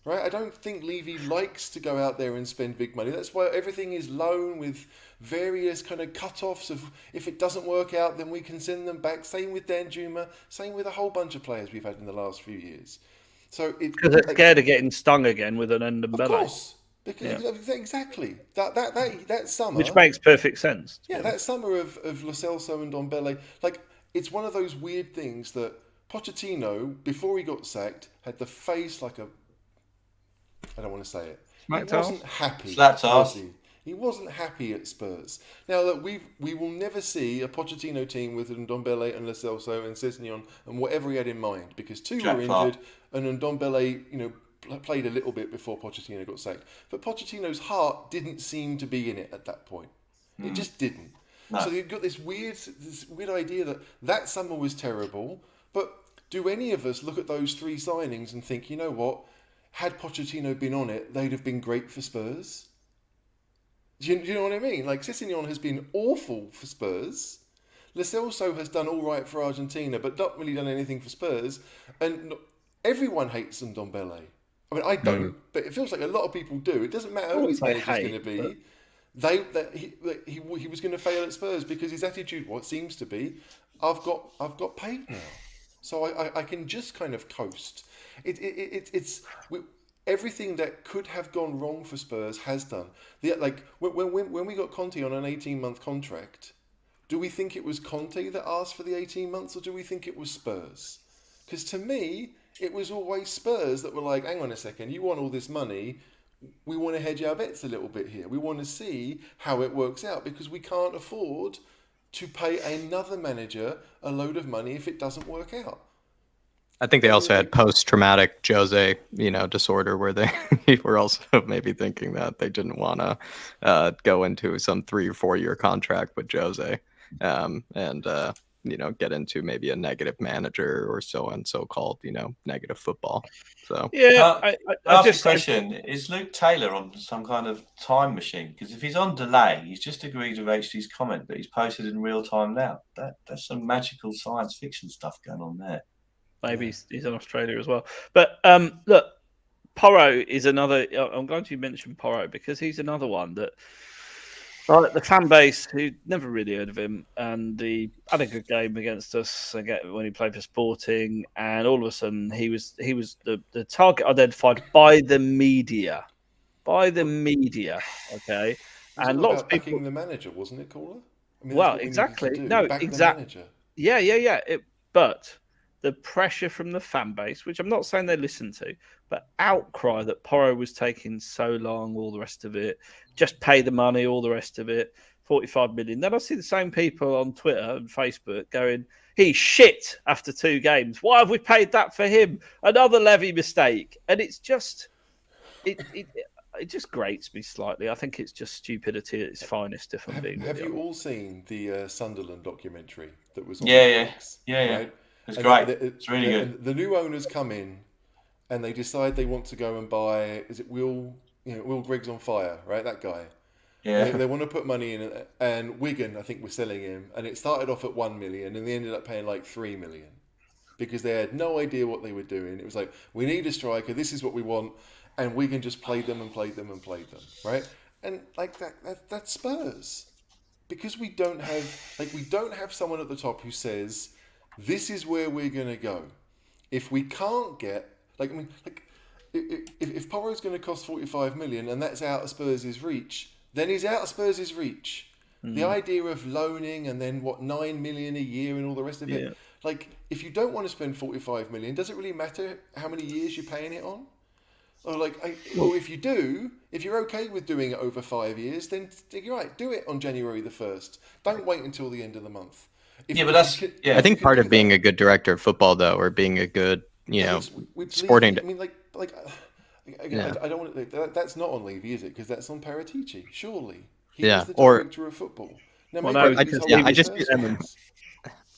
B: Right? I don't think Levy likes to go out there and spend big money. That's why everything is loan with various kind of cut-offs of, if it doesn't work out, then we can send them back. Same with Danjuma. Same with a whole bunch of players we've had in the last few years. So because
A: they're scared of getting stung again with an Ndombele.
B: Of course. Exactly. That summer...
A: Which makes perfect sense.
B: Yeah, that summer of Lo Celso and Ndombele, like, it's one of those weird things that Pochettino, before he got sacked, had the face like a... I don't want to say it. He wasn't happy. He wasn't happy at Spurs. Now, look, we will never see a Pochettino team with Ndombele and Lo Celso and Sessegnon and whatever he had in mind, because 2 were injured and Ndombele, played a little bit before Pochettino got sacked. But Pochettino's heart didn't seem to be in it at that point. It just didn't. No. So you've got this weird idea that summer was terrible. But do any of us look at those 3 signings and think, you know what? Had Pochettino been on it, they'd have been great for Spurs. Do you know what I mean? Like, Sessegnon has been awful for Spurs. Lo Celso has done all right for Argentina, but not really done anything for Spurs. And everyone hates Ndombele. I mean, I don't, but it feels like a lot of people do. It doesn't matter who his manager's going to be. He was going to fail at Spurs because his attitude, what seems to be, I've got paid now, so I can just kind of coast. Everything that could have gone wrong for Spurs has done. When we got Conte on an 18-month contract, do we think it was Conte that asked for the 18 months, or do we think it was Spurs? Because to me, it was always Spurs that were like, hang on a second, you want all this money, we want to hedge our bets a little bit here. We want to see how it works out, because we can't afford to pay another manager a load of money if it doesn't work out.
D: I think they also had post-traumatic Jose, disorder, where they were also maybe thinking that they didn't want to go into some 3 or 4 year contract with Jose, and get into maybe a negative manager or so-called, negative football. So
A: yeah,
C: I just question: is Luke Taylor on some kind of time machine? Because if he's on delay, he's just agreed with HD's comment that he's posted in real time now. That's some magical science fiction stuff going on there.
A: Maybe he's in Australia as well. But look, Porro is another. I'm glad you mentioned Porro, because he's another one that, like, the fan base who never really heard of him, and he had a good game against us when he played for Sporting, and all of a sudden he was the target identified by the media. Okay,
B: and lots of people backing the manager, wasn't it, Caller? I mean,
A: exactly. No, exactly. Yeah. But the pressure from the fan base, which I'm not saying they listen to, but outcry that Porro was taking so long, all the rest of it, just pay the money, all the rest of it, 45 million. Then I see the same people on Twitter and Facebook going, he's shit after 2 games. Why have we paid that for him? Another Levy mistake. And it's just, it just grates me slightly. I think it's just stupidity at its finest, if I'm being
B: Have you all seen the Sunderland documentary that was on
C: Netflix? Yeah.
B: Right?
C: It's great. It's really good.
B: The new owners come in and they decide they want to go and buy, is it Will Griggs on Fire, right? That guy.
C: Yeah.
B: They want to put money in, and Wigan, I think, was selling him, and it started off at 1 million and they ended up paying like 3 million because they had no idea what they were doing. It was like, we need a striker, this is what we want, and Wigan just played them, right? And like that's Spurs. Because we don't have someone at the top who says, this is where we're going to go. If we can't get, if Porro's going to cost 45 million and that's out of Spurs' reach, then he's out of Spurs' reach. The idea of loaning and then 9 million a year and all the rest of it, if you don't want to spend 45 million, does it really matter how many years you're paying it on? Or if you do, if you're okay with doing it over 5 years, then you're right, do it on January the 1st. Don't wait until the end of the month.
D: I think part of being a good director of football, though, or being a good, sporting.
B: I mean, I don't want to. That's not on Levy, is it? Because that's on Paratici. Surely, he is the director of football.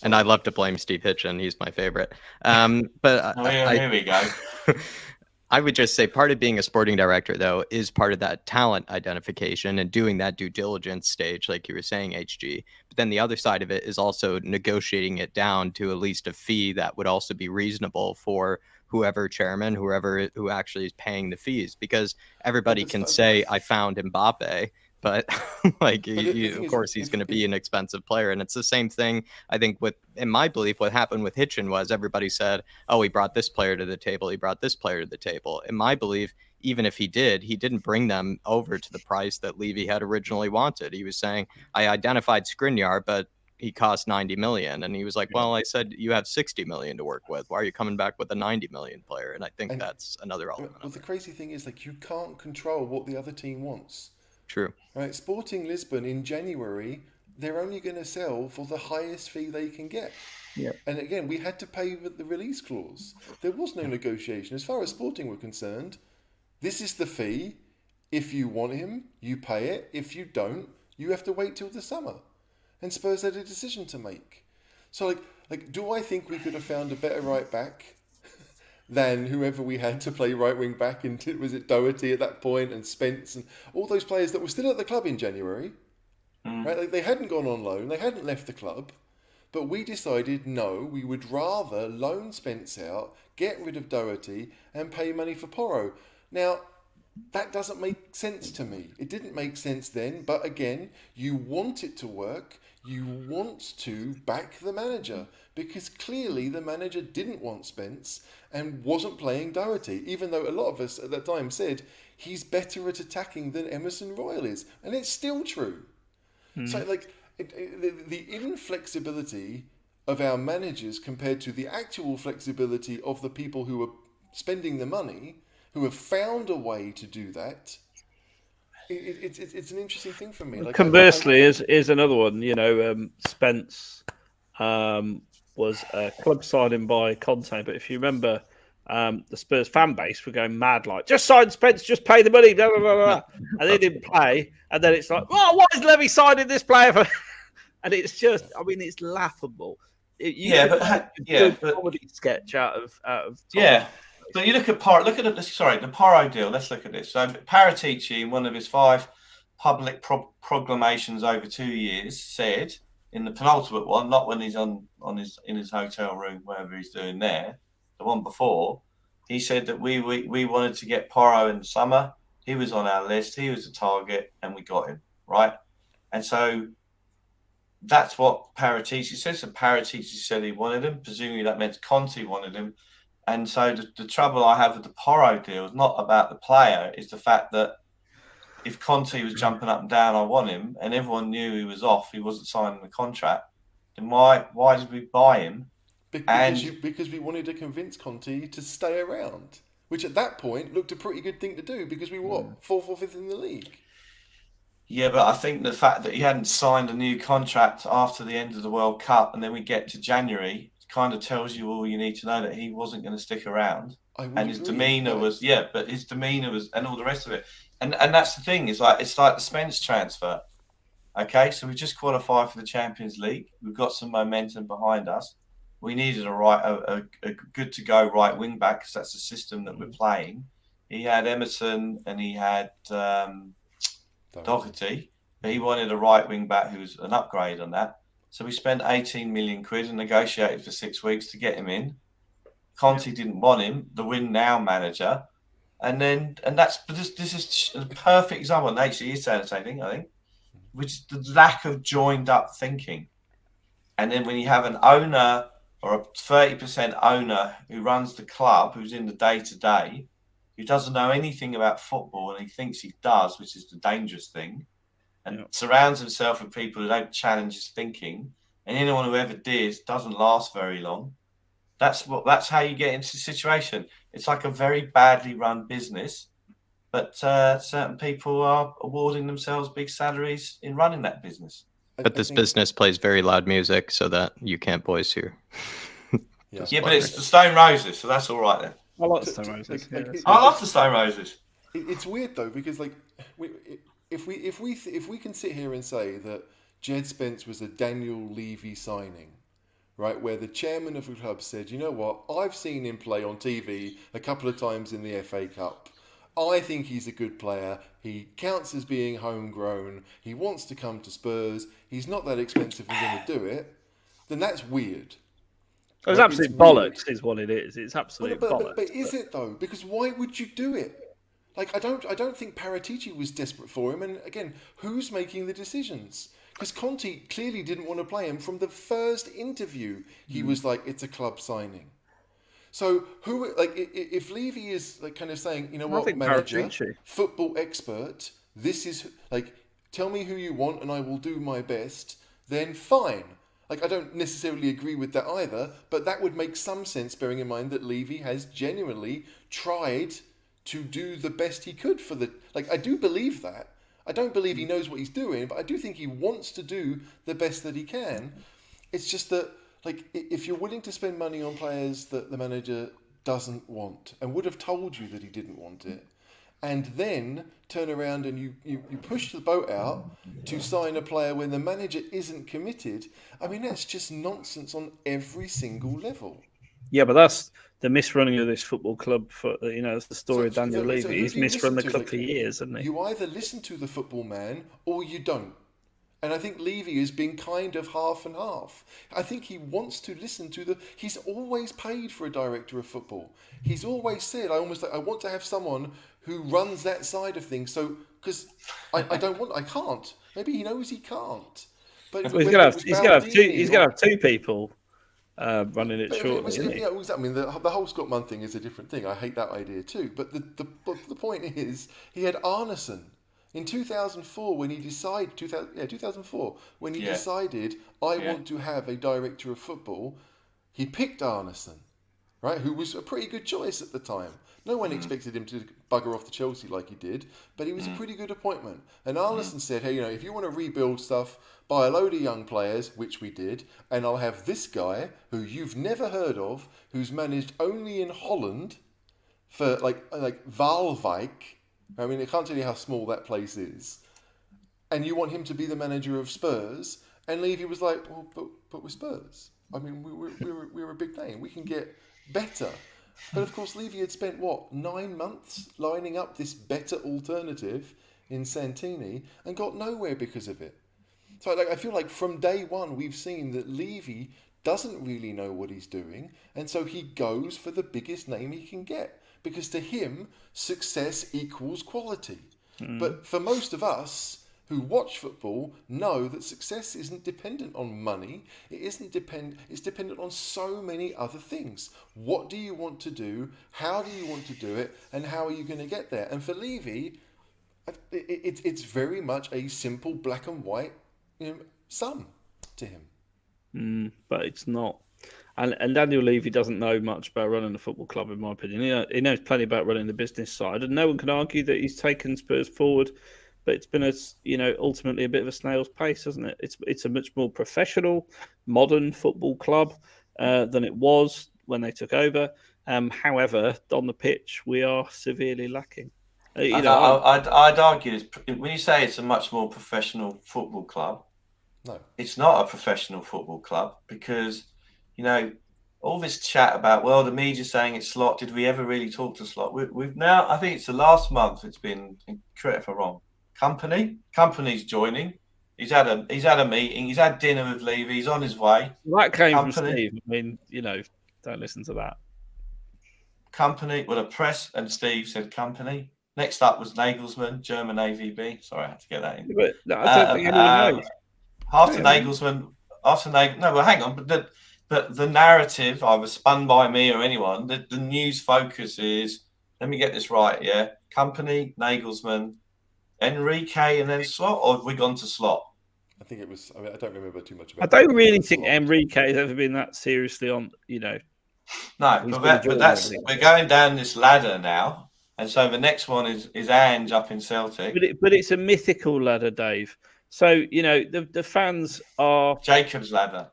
D: And I love to blame Steve Hitchen. He's my favorite. But
C: here we go.
D: I would just say part of being a sporting director, though, is part of that talent identification and doing that due diligence stage, like you were saying, HG. But then the other side of it is also negotiating it down to at least a fee that would also be reasonable for whoever chairman, who actually is paying the fees, because everybody can say, I found Mbappe. But of course, he's going to be an expensive player. And it's the same thing, I think, in my belief, what happened with Hitchen was everybody said, oh, he brought this player to the table. He brought this player to the table. In my belief, even if he didn't bring them over to the price that Levy had originally wanted. He was saying, I identified Skriniar, but he cost 90 million. And he was like, well, I said, you have 60 million to work with. Why are you coming back with a 90 million player? And I think that's another element.
B: Well, the crazy thing is, you can't control what the other team wants.
D: True.
B: Right, Sporting Lisbon in January, they're only going to sell for the highest fee they can get.
A: Yeah.
B: And again, we had to pay with the release clause. There was no negotiation. As far as Sporting were concerned, this is the fee. If you want him, you pay it. If you don't, you have to wait till the summer. And Spurs had a decision to make. So, do I think we could have found a better right back than whoever we had to play right wing back? And was it Doherty at that point, and Spence and all those players that were still at the club in January, right? They hadn't gone on loan, they hadn't left the club, But we decided, no, we would rather loan Spence out, get rid of Doherty, and pay money for Porro. Now, that doesn't make sense to me. It didn't make sense then, but again, you want it to work. You want to back the manager, because clearly the manager didn't want Spence and wasn't playing Doherty, even though a lot of us at that time said he's better at attacking than Emerson Royal is. And it's still true. So, like, the inflexibility of our managers compared to the actual flexibility of the people who are spending the money, who have found a way to do that, it's an interesting thing for me. Like,
A: conversely, is another one. You know, Spence was a club signing by Conte, but if you remember, the Spurs fan base were going mad, like, just sign Spence, just pay the money, blah, blah, blah, blah. And they didn't play. And then it's like, oh, why is Levy signing this player for? And it's just, I mean, it's laughable.
C: But
A: comedy sketch out of
C: yeah. But you look at the Porro deal. Let's look at this. So Paratici, in one of his 5 public proclamations over 2 years, said in the penultimate one, not when he's in his hotel room, wherever he's doing there, the one before, he said that we wanted to get Porro in the summer. He was on our list. He was the target, and we got him, right? And so that's what Paratici said. So Paratici said he wanted him. Presumably that meant Conte wanted him. And so the trouble I have with the Porro deal is not about the player. It's the fact that if Conte was jumping up and down, I want him, and everyone knew he was off, he wasn't signing the contract, then why did we buy him?
B: Because we wanted to convince Conte to stay around, which at that point looked a pretty good thing to do, because we were, 4th or 5th in the league.
C: Yeah, but I think the fact that he hadn't signed a new contract after the end of the World Cup, and then we get to January, kind of tells you all you need to know, that he wasn't going to stick around. And his demeanour was, and all the rest of it. And that's the thing, it's like the Spence transfer. Okay, so we just qualified for the Champions League. We've got some momentum behind us. We needed a good to go right wing back, because that's the system that we're playing. He had Emerson and he had Doherty. He wanted a right wing back who was an upgrade on that. So we spent 18 million quid and negotiated for 6 weeks to get him in. Conte didn't want him, the win now manager. And this is a perfect example. And actually, he's saying the same thing, I think, which is the lack of joined up thinking. And then when you have an owner or a 30% owner who runs the club, who's in the day-to-day, who doesn't know anything about football and he thinks he does, which is the dangerous thing, and surrounds himself with people who don't challenge his thinking, and anyone who ever did doesn't last very long. That's how you get into the situation. It's like a very badly run business, but certain people are awarding themselves big salaries in running that business.
D: But this business plays very loud music so that you can't voice here.
C: Yeah, but it's the Stone Roses, so that's all right then.
A: I like the Stone Roses.
C: I love the Stone Roses.
B: It's weird though, because like if we can sit here and say that Jed Spence was a Daniel Levy signing, right, where the chairman of the club said, you know what, I've seen him play on TV a couple of times in the FA Cup. I think he's a good player. He counts as being homegrown. He wants to come to Spurs. He's not that expensive and going to do it. Then that's weird.
A: It's absolute bollocks, is what it is. It's absolute bollocks.
B: But is it though? Because why would you do it? Like I don't think Paratici was desperate for him. And again, who's making the decisions? Because Conte clearly didn't want to play him from the first interview. He was like, "It's a club signing." So who, like, if Levy is like kind of saying, you know what, manager, football expert, this is like, tell me who you want and I will do my best, then fine. Like, I don't necessarily agree with that either, but that would make some sense, bearing in mind that Levy has genuinely tried to do the best he could for the, like, I do believe that. I don't believe he knows what he's doing, but I do think he wants to do the best that he can. It's just that, like, if you're willing to spend money on players that the manager doesn't want and would have told you that he didn't want it, and then turn around and you push the boat out to sign a player when the manager isn't committed, I mean, that's just nonsense on every single level.
A: Yeah, but that's the misrunning of this football club. For it's the story of Daniel Levy. He's misrun the club for years, hasn't he?
B: You either listen to the football man or you don't. And I think Levy has been kind of half and half. I think he wants to listen to He's always paid for a director of football. He's always said, I want to have someone who runs that side of things. So, because I can't. Maybe he knows he can't. But
A: well, he's going to have two people running it shortly, isn't he?
B: Yeah, I mean, the whole Scott Munn thing is a different thing. I hate that idea too. But the point is, he had Arneson. In 2004, when he decided, 2004, when he decided, I want to have a director of football, he picked Arneson, right? Who was a pretty good choice at the time. No one expected him to bugger off to Chelsea like he did, but he was a pretty good appointment. And Arneson said, hey, if you want to rebuild stuff, buy a load of young players, which we did, and I'll have this guy who you've never heard of, who's managed only in Holland for like Waalwijk. I mean, I can't tell you how small that place is. And you want him to be the manager of Spurs? And Levy was like, well, but we're Spurs. I mean, we're a big name. We can get better. But of course, Levy had spent, 9 months lining up this better alternative in Santini and got nowhere because of it. So I feel like from day one, we've seen that Levy doesn't really know what he's doing. And so he goes for the biggest name he can get. Because to him, success equals quality. But for most of us who watch football, know that success isn't dependent on money. It's dependent on so many other things. What do you want to do? How do you want to do it? And how are you going to get there? And for Levy, it's very much a simple black and white sum to him.
A: But it's not. And Daniel Levy doesn't know much about running a football club, in my opinion. He knows plenty about running the business side, and no one can argue that he's taken Spurs forward. But it's been ultimately a bit of a snail's pace, hasn't it? It's a much more professional, modern football club than it was when they took over. However, on the pitch, we are severely lacking.
C: I'd argue when you say it's a much more professional football club,
B: no, it's
C: not a professional football club because. All this chat about, the media saying it's Slot. Did we ever really talk to Slot? We've now, I think it's the last month, it's been, correct if I'm wrong, Company's joining. He's had a meeting. He's had dinner with Levy. He's on his way.
A: That came from Steve. I mean, don't listen to that.
C: Company, the press and Steve said Company. Next up was Nagelsmann, German AVB. Sorry, I had to get that in.
A: But no, I don't think anyone knows.
C: After Nagelsmann, hang on, but the narrative, either spun by me or anyone, the news focus is, let me get this right, yeah? Company, Nagelsmann, Enrique, and then Slot, or have we gone to Slot?
B: I think it was, I don't remember too much about
A: it. I don't really think Enrique has ever been that seriously on,
C: No, but we're going down this ladder now, and so the next one is Ange up in Celtic.
A: But it's a mythical ladder, Dave. So, the fans are...
C: Jacob's ladder.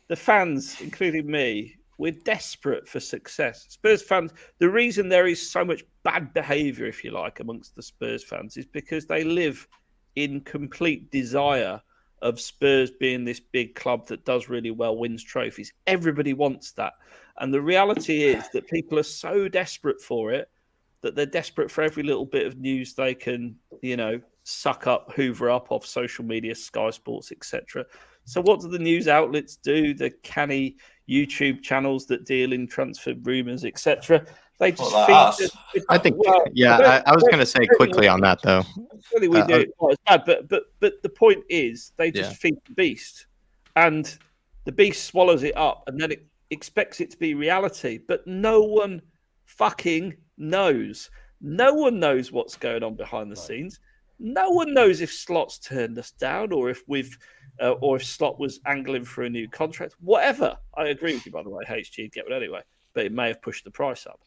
A: The fans, including me, we're desperate for success. Spurs fans, the reason there is so much bad behaviour, if you like, amongst the Spurs fans is because they live in complete desire of Spurs being this big club that does really well, wins trophies. Everybody wants that. And the reality is that people are so desperate for it that they're desperate for every little bit of news they can, suck up, hoover up off social media, Sky Sports, etc. So what do the news outlets do? The canny YouTube channels that deal in transfer rumours, etc. They just feed.
D: I think, I was going to say quickly on that though.
A: Really, we do it quite as bad, but the point is, they just feed the beast, and the beast swallows it up, and then it expects it to be reality. But no one fucking knows. No one knows what's going on behind the scenes. No one knows if Slot's turned us down, or if if Slot was angling for a new contract. Whatever. I agree with you, by the way. HG get one anyway, but it may have pushed the price up.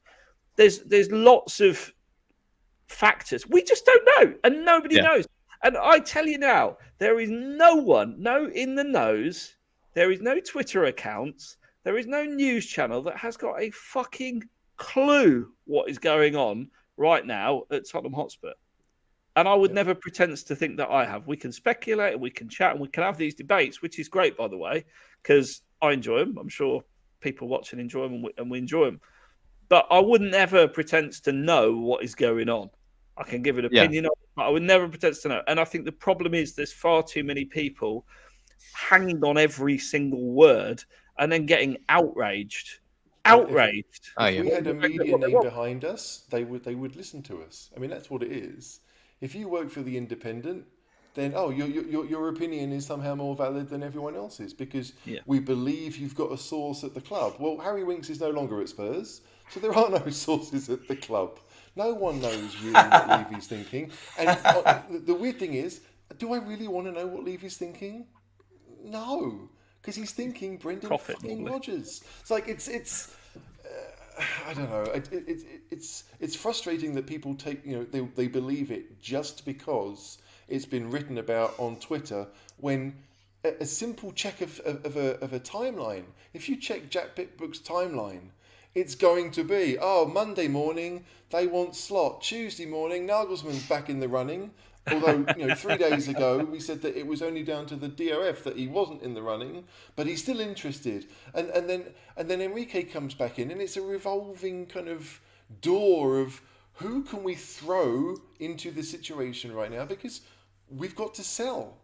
A: There's lots of factors we just don't know, and nobody knows. And I tell you now, there is no one, no in the knows. There is no Twitter accounts. There is no news channel that has got a fucking clue what is going on right now at Tottenham Hotspur. And I would never pretend to think that I have. We can speculate and we can chat and we can have these debates, which is great, by the way, because I enjoy them. I'm sure people watching enjoy them and we enjoy them. But I wouldn't ever pretend to know what is going on. I can give an opinion on it. But I would never pretend to know. And I think the problem is there's far too many people hanging on every single word and then getting outraged. Outraged.
B: If we had a media name behind us, they would listen to us. I mean, that's what it is. If you work for the Independent, then your opinion is somehow more valid than everyone else's because we believe you've got a source at the club. Well, Harry Winks is no longer at Spurs, so there are no sources at the club. No one knows really what Levy's thinking. And the weird thing is, do I really want to know what Levy's thinking? No, because he's thinking Brendan fucking Rodgers. It's like it's I don't know. It's frustrating that people take they believe it just because it's been written about on Twitter. When a simple check of a timeline, if you check Jack Pickbrook's timeline, it's going to be Monday morning they want Slot, Tuesday morning Nagelsmann's back in the running. Although 3 days ago we said that it was only down to the DOF that he wasn't in the running, but he's still interested. And then Enrique comes back in, and it's a revolving kind of door of who can we throw into the situation right now because we've got to sell.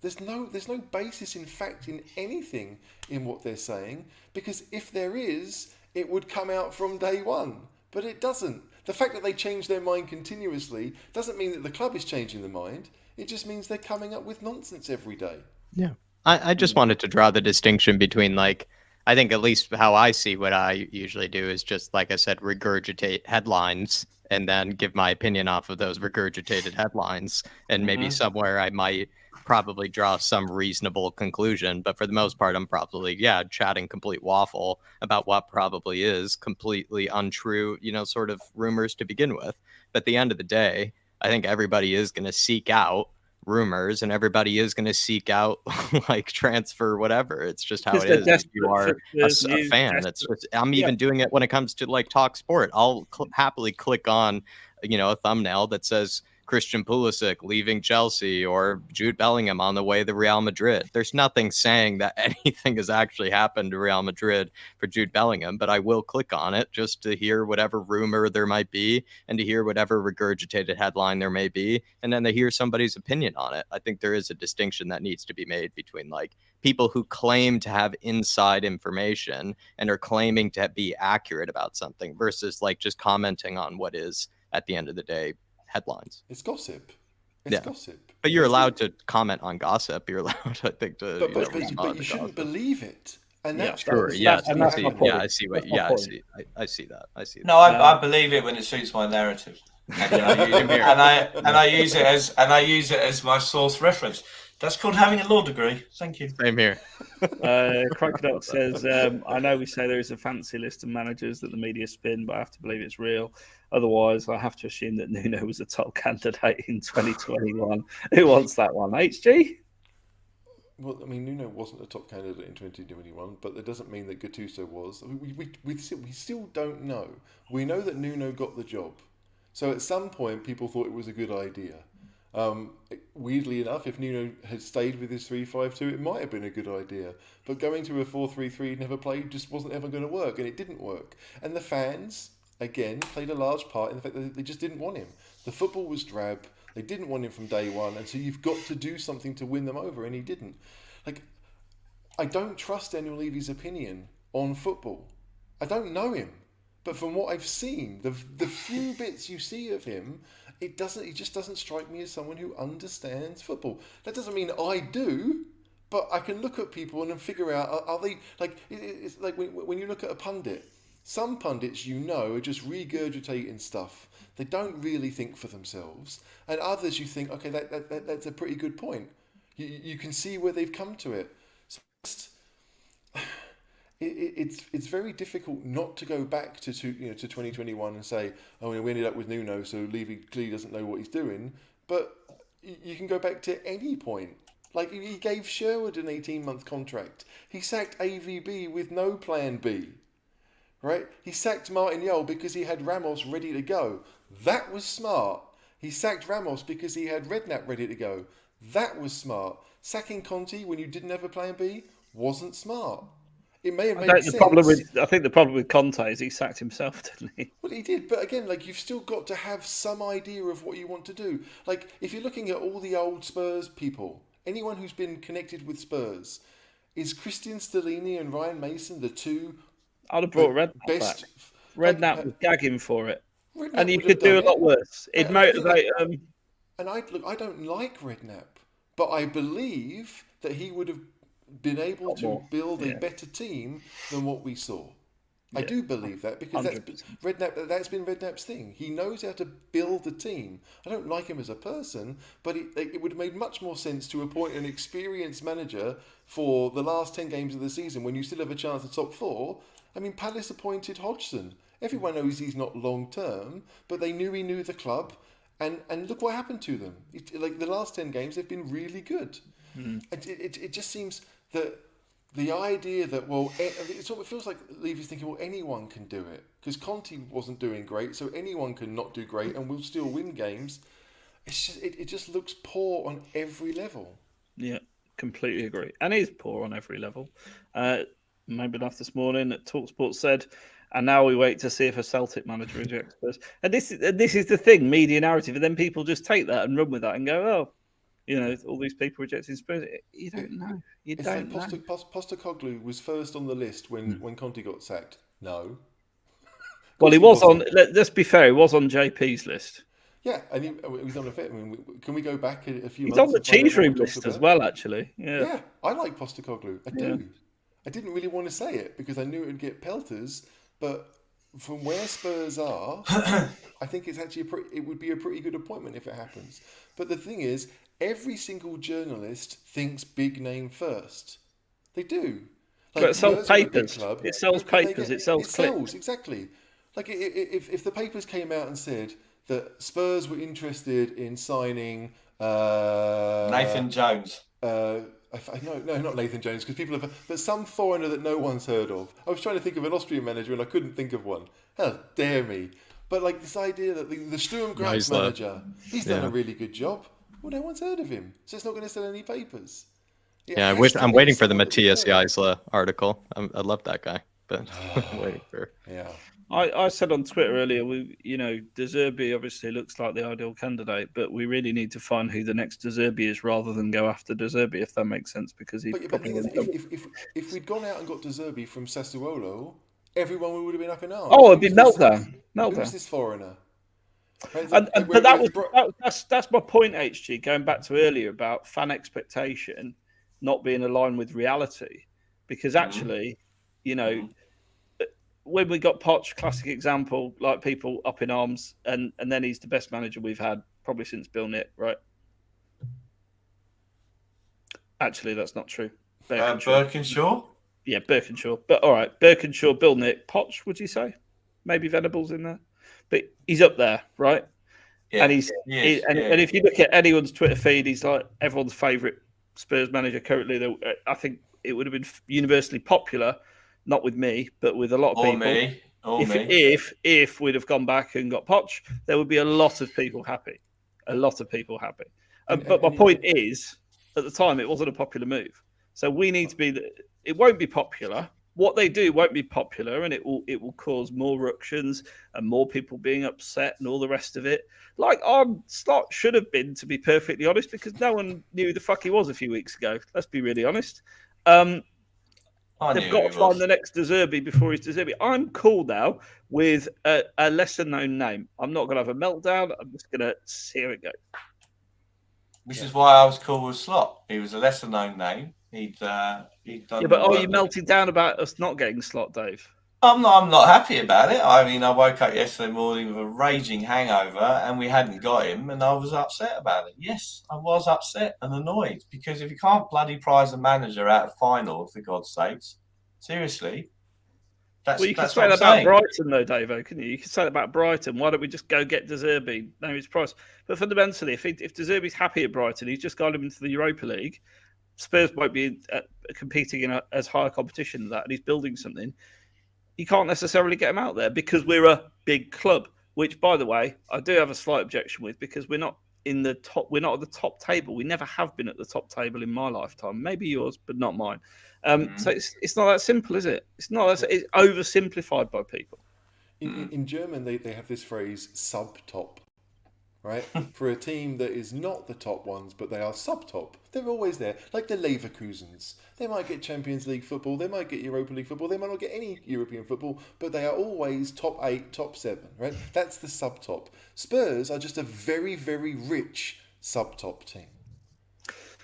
B: There's no basis in fact in anything in what they're saying because if there is, it would come out from day one, but it doesn't. The fact that they change their mind continuously doesn't mean that the club is changing their mind. It just means they're coming up with nonsense every day.
D: Yeah. I just wanted to draw the distinction between, like, I think at least how I see what I usually do is just, like I said, regurgitate headlines and then give my opinion off of those regurgitated headlines. And maybe somewhere I might probably draw some reasonable conclusion, but for the most part I'm probably chatting complete waffle about what probably is completely untrue sort of rumors to begin with. But at the end of the day, I think everybody is going to seek out rumors and everybody is going to seek out like transfer whatever. It's just how it is. If you are a fan, I'm even doing it when it comes to like Talk Sport. I'll happily click on a thumbnail that says Christian Pulisic leaving Chelsea or Jude Bellingham on the way to Real Madrid. There's nothing saying that anything has actually happened to Real Madrid for Jude Bellingham, but I will click on it just to hear whatever rumor there might be and to hear whatever regurgitated headline there may be, and then to hear somebody's opinion on it. I think there is a distinction that needs to be made between like people who claim to have inside information and are claiming to be accurate about something versus like just commenting on what is at the end of the day headlines.
B: It's gossip. It's gossip.
D: But you're allowed to comment on gossip. You're allowed, I think, to
B: but you shouldn't believe it. And that's
D: sure. I see what. Yeah, I see that.
C: No, I believe it when it suits my narrative, and I use it as my source reference. That's called having a law degree. Thank you.
D: Same here.
A: Crocodile says, I know we say there is a fancy list of managers that the media spin, but I have to believe it's real. Otherwise, I have to assume that Nuno was a top candidate in 2021. Who wants that one? HG?
B: Well, I mean, Nuno wasn't a top candidate in 2021, but that doesn't mean that Gattuso was. We still don't know. We know that Nuno got the job. So at some point, people thought it was a good idea. Weirdly enough, if Nuno had stayed with his 3-5-2, it might have been a good idea. But going to a 4-3-3 never played just wasn't ever going to work, and it didn't work. And the fans, again, played a large part in the fact that they just didn't want him. The football was drab. They didn't want him from day one, and so you've got to do something to win them over, and he didn't. Like, I don't trust Daniel Levy's opinion on football. I don't know him, but from what I've seen, the few bits you see of him, he just doesn't strike me as someone who understands football. That doesn't mean I do, but I can look at people and then figure out, are they, like, it's like when you look at a pundit, some pundits are just regurgitating stuff. They don't really think for themselves. And others you think, okay, that's a pretty good point. You can see where they've come to it. So it's very difficult not to go back to 2021 and say, oh, we ended up with Nuno, so Levy clearly doesn't know what he's doing. But you can go back to any point. Like, he gave Sherwood an 18-month contract. He sacked AVB with no plan B. Right? He sacked Martin Jol because he had Ramos ready to go. That was smart. He sacked Ramos because he had Redknapp ready to go. That was smart. Sacking Conte when you didn't have a plan B wasn't smart. it may have made sense.
A: I think the problem with Conte is he sacked himself, didn't he?
B: Well, he did, but again, like, you've still got to have some idea of what you want to do. Like, if you're looking at all the old Spurs people, anyone who's been connected with Spurs, is Christian Stellini and Ryan Mason the two?
A: I'd have brought Redknapp back. Redknapp was gagging for it, and you could do a lot worse. It'd motivate them.
B: And I don't like Redknapp, but I believe that he would have been able to build a better team than what we saw. I do believe that, because that's been Redknapp's thing. He knows how to build a team. I don't like him as a person, but it would have made much more sense to appoint an experienced manager for the last 10 games of the season when you still have a chance at top 4. I mean, Palace appointed Hodgson. Everyone knows he's not long term, but they knew he knew the club, and look what happened to them. Like, the last 10 games, they've been really good. It just seems that the idea that, well, it sort of feels like Levy's thinking, well, anyone can do it, because Conte wasn't doing great, so anyone can not do great and we'll still win games. It just looks poor on every level. Yeah,
A: completely agree. And he's poor on every level. Maybe enough this morning that TalkSport said, and now we wait to see if a Celtic manager rejects Spurs. And this is the thing, media narrative, and then people just take that and run with that and go, oh, you know, all these people rejecting Spurs. You don't know.
B: Postecoglou was first on the list when Conte got sacked. No.
A: Well, he was on. Let's be fair. He was on JP's list.
B: Yeah, and he was on a fit. I mean, can we go back a few
A: He's
B: months?
A: He's on the cheese room list as well, actually. Yeah,
B: I like Postecoglou. I do. Yeah. I didn't really want to say it because I knew it would get pelters, but from where Spurs are, I think it's actually it would be a pretty good appointment if it happens. But the thing is, every single journalist thinks big name first. They do. Like,
A: but it sells papers. It sells papers. It sells clicks.
B: Exactly. Like, if the papers came out and said that Spurs were interested in signing
C: Nathan Jones.
B: No, not Nathan Jones, because people have. But some foreigner that no one's heard of. I was trying to think of an Austrian manager and I couldn't think of one. How dare me! But like, this idea that the Sturm Graz manager, he's done a really good job. Well, no one's heard of him, so it's not going to sell any papers.
D: I'm waiting for the Matthias Geisler article. I love that guy, but I'm waiting for.
B: Yeah.
A: I said on Twitter earlier, De Zerbi obviously looks like the ideal candidate, but we really need to find who the next De Zerbi is rather than go after De Zerbi, if that makes sense, because
B: if we'd gone out and got De Zerbi from Sassuolo, everyone would have been up in arms.
A: Oh, it'd be meltdown.
B: Who's this foreigner?
A: But that's my point, HG, going back to earlier about fan expectation not being aligned with reality, because actually, when we got Poch, classic example, like people up in arms, and then he's the best manager we've had probably since Bill Nick, right? Actually, that's not true.
C: Birkinshaw?
A: Yeah, Birkinshaw. But all right, Birkinshaw, Bill Nick, Poch, would you say? Maybe Venables in there. But he's up there, right? Yeah. And and if you look at anyone's Twitter feed, he's like everyone's favourite Spurs manager currently. I think it would have been universally popular. Not with me, but with a lot of people. If we'd have gone back and got Poch, there would be a lot of people happy. But my point is, at the time, it wasn't a popular move. So we need to be. It won't be popular. What they do won't be popular, and it will cause more ructions and more people being upset and all the rest of it. Like Slot should have been, to be perfectly honest, because no one knew who the fuck he was a few weeks ago. Let's be really honest. They've got to find the next De Zerbi before he's De Zerbi. I'm cool now with a lesser-known name. I'm not going to have a meltdown. I'm just going to see how it goes.
C: This is why I was cool with Slot. He was a lesser-known name. He'd done.
A: Yeah, but are you melting down about us not getting Slot, Dave?
C: I'm not happy about it. I mean, I woke up yesterday morning with a raging hangover and we hadn't got him, and I was upset about it. Yes, I was upset and annoyed, because if you can't bloody prize a manager out of final, for God's sakes, seriously, that's
A: well, you can
C: say
A: that about Brighton, though, Dave, couldn't you? You can say that about Brighton. Why don't we just go get De Zerbi? Name his price. But fundamentally, if De Zerbi's happy at Brighton, he's just got him into the Europa League. Spurs won't be competing in as high a competition as that, and he's building something. You can't necessarily get him out there because we're a big club, which, by the way, I do have a slight objection with, because we're not in the top. We're not at the top table. We never have been at the top table in my lifetime. Maybe yours, but not mine. So it's not that simple, is it? It's not. It's oversimplified by people.
B: In German, they have this phrase "sub-top," right? For a team that is not the top ones, but they are sub-top. They're always there, like the Leverkusens. They might get Champions League football, they might get Europa League football, they might not get any European football, but they are always top 8, top 7, right? That's the sub-top. Spurs are just a very, very rich sub-top team.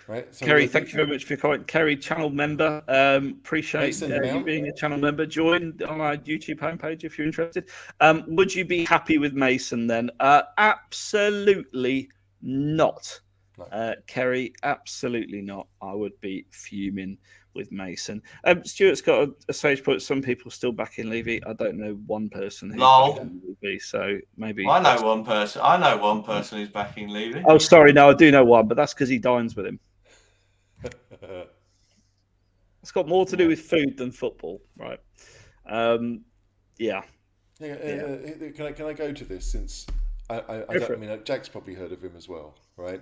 B: Right? So
A: Kerry, thank you very much for your comment. Kerry, channel member. Appreciate you being a channel member. Join on our YouTube homepage if you're interested. Would you be happy with Mason then? Absolutely not. No. Kerry, absolutely not. I would be fuming with Mason. Stuart's got a sage point. Some people still back in Levy. I don't know one person who's backing Levy, so maybe
C: I know one person. I know one person who's backing Levy.
A: Oh, sorry, no, I do know one, but that's because he dines with him. It's got more to do with food than football, right? Yeah.
B: Can I go to this since I mean Jack's probably heard of him as well, right?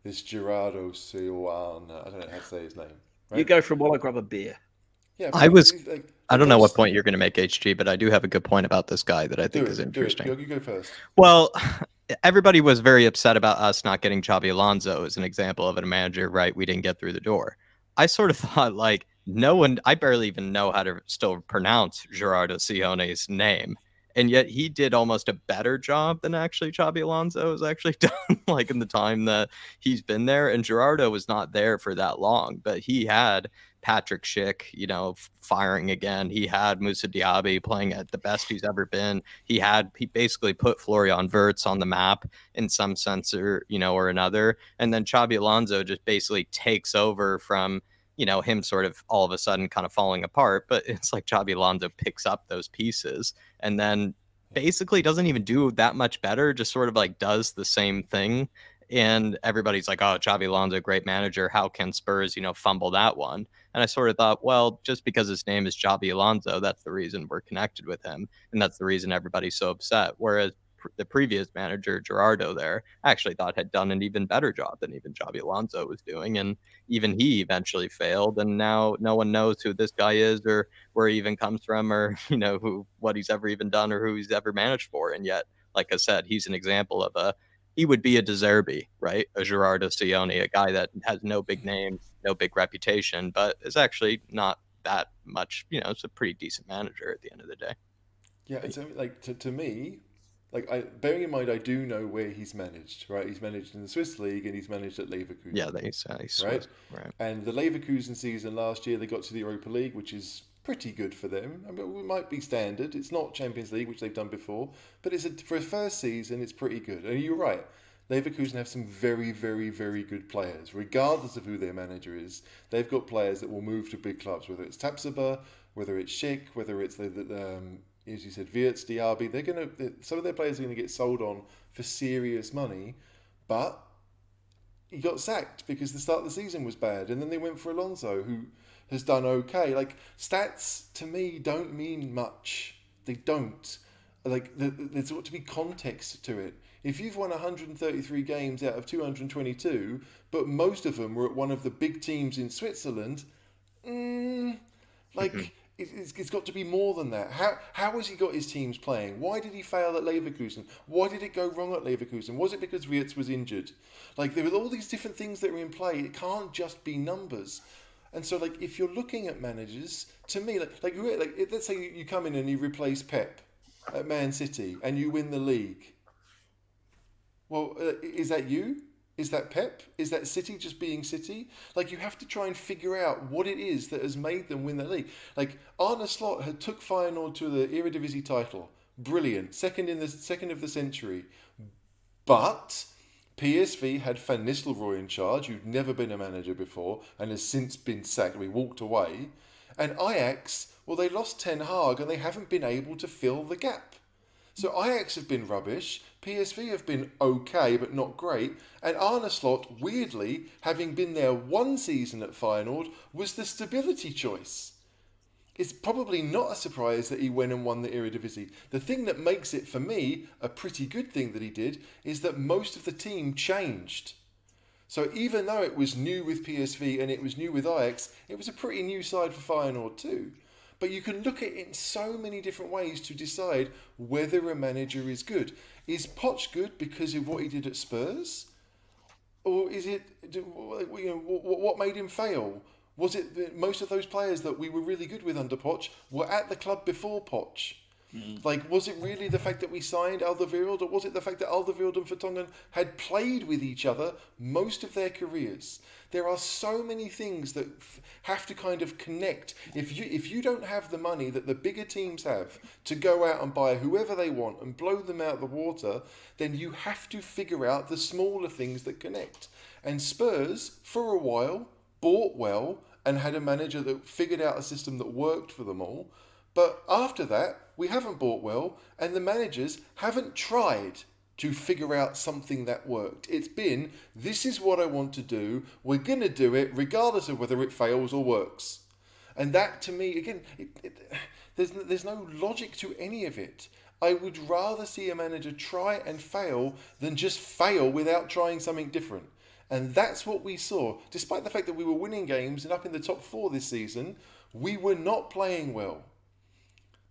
B: This Gerardo Silvana, I don't know how to say his name. Right?
A: You go for while I grab a beer.
B: Yeah,
D: I don't know what point you're going to make, HG, but I do have a good point about this guy that I think is interesting.
B: You go first.
D: Well, everybody was very upset about us not getting Xabi Alonso as an example of a manager, right? We didn't get through the door. I sort of thought, like, I barely even know how to still pronounce Gerardo Sione's name. And yet he did almost a better job than actually Xabi Alonso has actually done, like in the time that he's been there. And Gerardo was not there for that long, but he had Patrick Schick, firing again. He had Moussa Diaby playing at the best he's ever been. He basically put Florian Wirtz on the map in some sense or another. And then Xabi Alonso just basically takes over from, him sort of all of a sudden kind of falling apart. But it's like Xabi Alonso picks up those pieces and then basically doesn't even do that much better, just sort of like does the same thing. And everybody's like, oh, Xabi Alonso, great manager. How can Spurs, fumble that one? And I sort of thought, well, just because his name is Xabi Alonso, that's the reason we're connected with him. And that's the reason everybody's so upset. Whereas the previous manager, Gerardo, there, I actually thought had done an even better job than even Xabi Alonso was doing. And even he eventually failed. And now no one knows who this guy is or where he even comes from or, what he's ever even done or who he's ever managed for. And yet, like I said, he's an example of he would be a De Zerbi, right? A Gerardo Sione, a guy that has no big name, no big reputation, but is actually not that much, it's a pretty decent manager at the end of the day.
B: Yeah, it's like to me, bearing in mind I do know where he's managed, right? He's managed in the Swiss League and he's managed at Leverkusen.
D: Yeah, he's
B: right? And the Leverkusen season last year, they got to the Europa League, which is pretty good for them. I mean, it might be standard. It's not Champions League, which they've done before, but for a first season, it's pretty good. And you're right. Leverkusen have some very, very, very good players. Regardless of who their manager is, they've got players that will move to big clubs, whether it's Tapsoba, whether it's Schick, whether it's, as you said, Wirtz, Diaby. Some of their players are going to get sold on for serious money, but he got sacked because the start of the season was bad. And then they went for Alonso, who has done okay. Like, stats to me don't mean much. They don't. Like, there's got to be context to it. If you've won 133 games out of 222, but most of them were at one of the big teams in Switzerland, it's got to be more than that. How has he got his teams playing? Why did he fail at Leverkusen? Why did it go wrong at Leverkusen? Was it because Wirtz was injured? Like, there were all these different things that were in play. It can't just be numbers. And so, like, if you're looking at managers, to me, let's say you come in and you replace Pep at Man City and you win the league. Well, is that you? Is that Pep? Is that City just being City? Like, you have to try and figure out what it is that has made them win that league. Like, Arne Slot had took Feyenoord to the Eredivisie title. Brilliant. Second of the century. But PSV had Van Nistelrooy in charge, who'd never been a manager before and has since been sacked. We walked away. And Ajax, well, they lost Ten Hag and they haven't been able to fill the gap. So Ajax have been rubbish, PSV have been okay but not great, and Arne Slot, weirdly, having been there one season at Feyenoord, was the stability choice. it's probably not a surprise that he went and won the Eredivisie. The thing that makes it, for me, a pretty good thing that he did is that most of the team changed. So even though it was new with PSV and it was new with Ajax, it was a pretty new side for Feyenoord too. But you can look at it in so many different ways to decide whether a manager is good. Is Poch good because of what he did at Spurs? Or is it, what made him fail? Was it that most of those players that we were really good with under Poch were at the club before Poch? Like, was it really the fact that we signed Alderweireld, or was it the fact that Alderweireld and Vertonghen had played with each other most of their careers? There are so many things that have to kind of connect. If you don't have the money that the bigger teams have to go out and buy whoever they want and blow them out of the water, then you have to figure out the smaller things that connect. And Spurs, for a while, bought well and had a manager that figured out a system that worked for them all. But after that, we haven't bought well, and the managers haven't tried to figure out something that worked. It's been, this is what I want to do, we're going to do it regardless of whether it fails or works. And that, to me, again, there's no logic to any of it. I would rather see a manager try and fail than just fail without trying something different. And that's what we saw. Despite the fact that we were winning games and up in the top 4 this season, we were not playing well.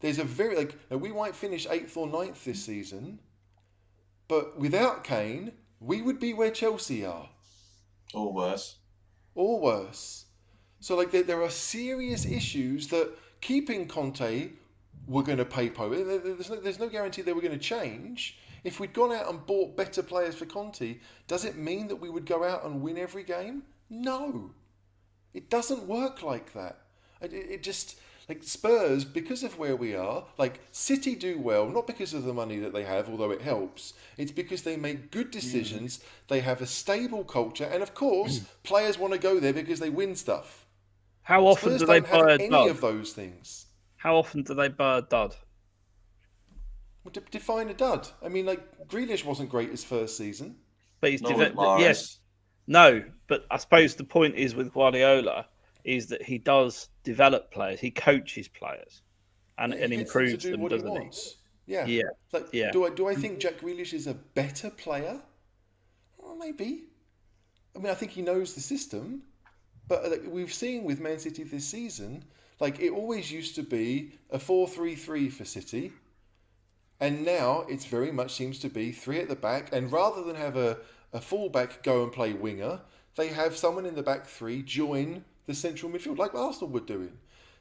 B: There's a very, we might finish 8th or 9th this season, but without Kane, we would be where Chelsea are.
C: Or worse.
B: Or worse. So there are serious issues that keeping Conte, we're going to pay Pope. There's no guarantee they were going to change. If we'd gone out and bought better players for Conte, does it mean that we would go out and win every game? No. It doesn't work like that. It just... Spurs, because of where we are, City do well, not because of the money that they have, although it helps. It's because they make good decisions, they have a stable culture, and of course, players want to go there because they win stuff.
A: How often
B: Spurs
A: do they
B: don't
A: buy
B: have
A: a
B: any
A: dud?
B: of those things.
A: How often do they buy a dud?
B: Well, define a dud. I mean, Grealish wasn't great his first season.
A: But he's
C: Lloris.
A: yes. No, but I suppose the point is with Guardiola is that he does develop players, he coaches players, and improves them, doesn't he?
B: Yeah.
A: Yeah.
B: Do I think Jack Grealish is a better player? Well, maybe. I mean, I think he knows the system, but we've seen with Man City this season, it always used to be a 4-3-3 for City, and now it's very much seems to be 3 at the back, and rather than have a fullback go and play winger, they have someone in the back 3 join the central midfield, like Arsenal were doing.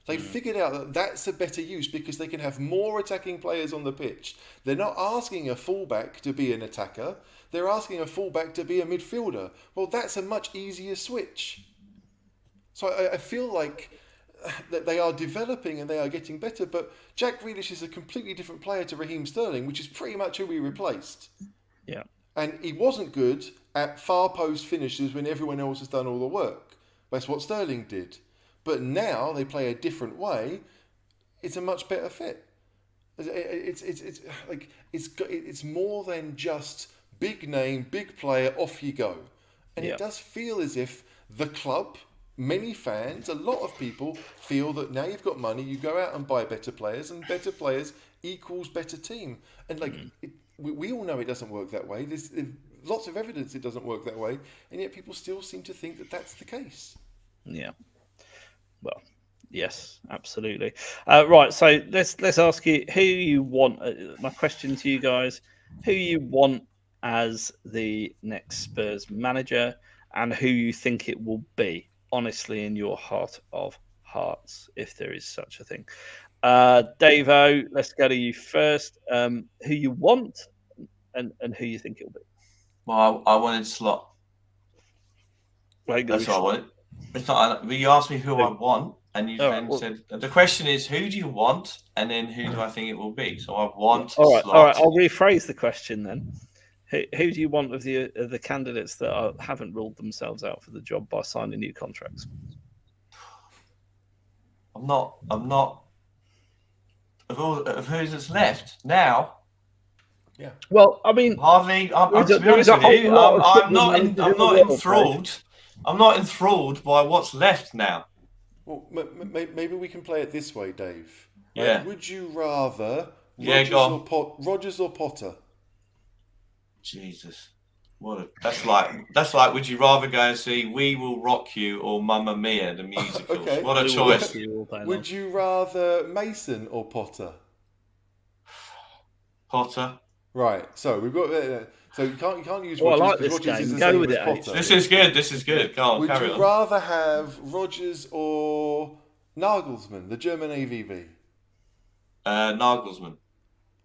B: They figured out that that's a better use because they can have more attacking players on the pitch. They're not asking a fullback to be an attacker. They're asking a fullback to be a midfielder. Well, that's a much easier switch. So I feel like that they are developing and they are getting better, but Jack Grealish is a completely different player to Raheem Sterling, which is pretty much who we replaced.
A: Yeah.
B: And he wasn't good at far post finishes when everyone else has done all the work. That's what Sterling did. But now they play a different way. It's a much better fit. It's more than just big name, big player, off you go. And it does feel as if the club, many fans, a lot of people feel that now you've got money, you go out and buy better players, and better players equals better team. And we all know it doesn't work that way. There's lots of evidence it doesn't work that way, and yet people still seem to think that that's the case.
A: Yeah. Well, yes, absolutely. Right, so let's ask you who you want. My question to you guys: who you want as the next Spurs manager, and who you think it will be? Honestly, in your heart of hearts, if there is such a thing. Davo, let's go to you first. Who you want and who you think it'll be?
C: Well, I wanted Slot. That's what I wanted. It's not. You asked me who I want, and you said the question is who do you want, and then who do I think it will be? So I want. Slot.
A: All right. I'll rephrase the question then. Who do you want of the candidates that haven't ruled themselves out for the job by signing new contracts?
C: I'm not. Of who's that's left now.
B: Yeah.
A: Well, I mean,
C: hardly. To be honest with you, I'm not enthralled. I'm not enthralled by what's left now.
B: Well, maybe we can play it this way, Dave. Right?
C: Yeah.
B: Would you rather
C: Go on.
B: Rodgers or Potter?
C: Jesus. That's like would you rather go and see We Will Rock You or Mamma Mia, the musicals?
B: Okay.
C: What a
A: We
C: choice.
B: Would you rather Mason or Potter?
C: Potter.
B: Right. So we've got so you can't use Rodgers.
A: Well, I like
B: because
A: this
B: Rodgers
A: game.
B: is the
A: Go
B: same
A: with
B: as
A: it,
B: Potter.
C: This is good. Go on,
B: Would
C: carry
B: you
C: on.
B: rather have Rodgers or Nagelsmann, the German AVB?
C: Nagelsmann.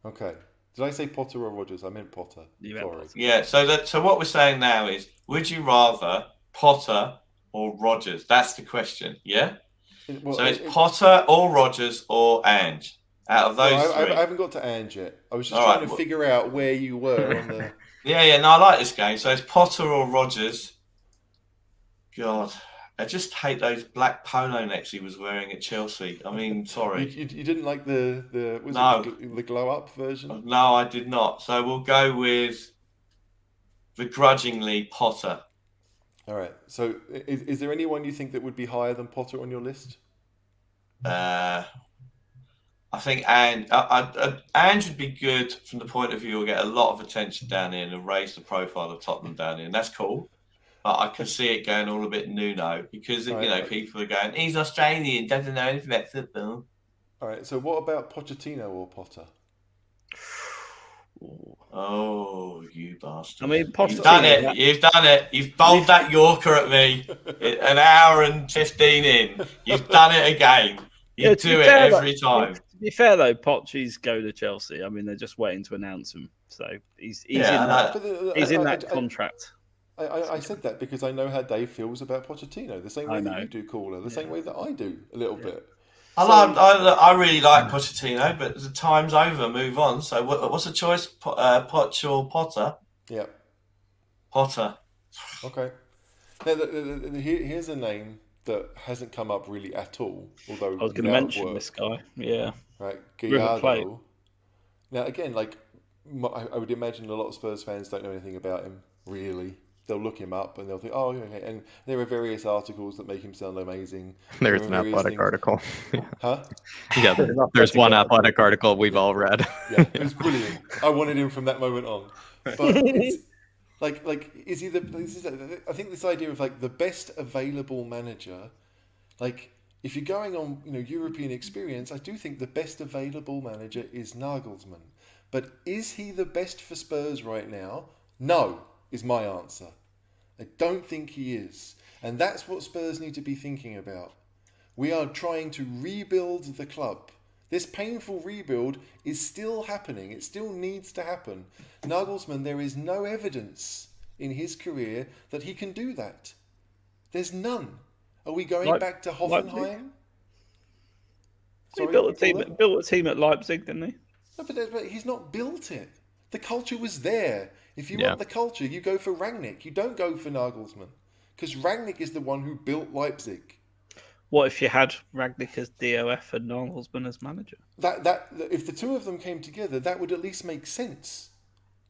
B: Okay. Did I say Potter or Rodgers? I meant Potter. Sorry.
C: Yeah. So what we're saying now is, would you rather Potter or Rodgers? That's the question. Yeah. So it's Potter or Rodgers or Ange. Out of those three.
B: I haven't got to Ange yet. I was just trying to figure out where you were on the.
C: Yeah. No, I like this game. So it's Potter or Rodgers. God, I just hate those black polo necks he was wearing at Chelsea. I mean, sorry.
B: You didn't like the the glow up version?
C: No, I did not. So we'll go with begrudgingly Potter.
B: All right. So is there anyone you think that would be higher than Potter on your list?
C: I think Ange would be good from the point of view he'll get a lot of attention down here and raise the profile of Tottenham down here, and that's cool. But I can see it going all a bit Nuno because people are going, he's Australian, doesn't know anything about football.
B: All right. So what about Pochettino or Potter?
C: Oh, you bastard!
A: I mean,
C: You've done it. You've bowled that Yorker at me an hour and 15 in. You've done it again. You do it every time.
A: To be fair though, Poch's go to Chelsea. I mean, they're just waiting to announce him, so he's in that contract.
B: I said that because I know how Dave feels about Pochettino, the same way that you do, Caller, the same way that I do a little bit.
C: I really like Pochettino, but the time's over. Move on. So what's the choice? Poch or Potter?
B: Yeah.
C: Potter.
B: Okay. Now, here's a name that hasn't come up really at all. Although
A: I was going to mention this guy. Yeah.
B: Right. Gallardo. Now again, I would imagine a lot of Spurs fans don't know anything about him really. They'll look him up and they'll think, oh, okay. And there are various articles that make him sound amazing.
D: There's an athletic article.
B: Huh?
D: Yeah, there's one athletic article we've all read.
B: Yeah, it was brilliant. I wanted him from that moment on. But it's is he I think this idea of the best available manager, if you're going on European experience, I do think the best available manager is Nagelsmann. But is he the best for Spurs right now? No. Is my answer. I don't think he is. And that's what Spurs need to be thinking about. We are trying to rebuild the club. This painful rebuild is still happening. It still needs to happen. Nagelsmann, there is no evidence in his career that he can do that. There's none. Are we going back to Hoffenheim?
A: He built a team at Leipzig, didn't he?
B: No, but he's not built it. The culture was there. If you want the culture, you go for Rangnick. You don't go for Nagelsmann. Because Rangnick is the one who built Leipzig.
A: What if you had Rangnick as DOF and Nagelsmann as manager?
B: That if the two of them came together, that would at least make sense.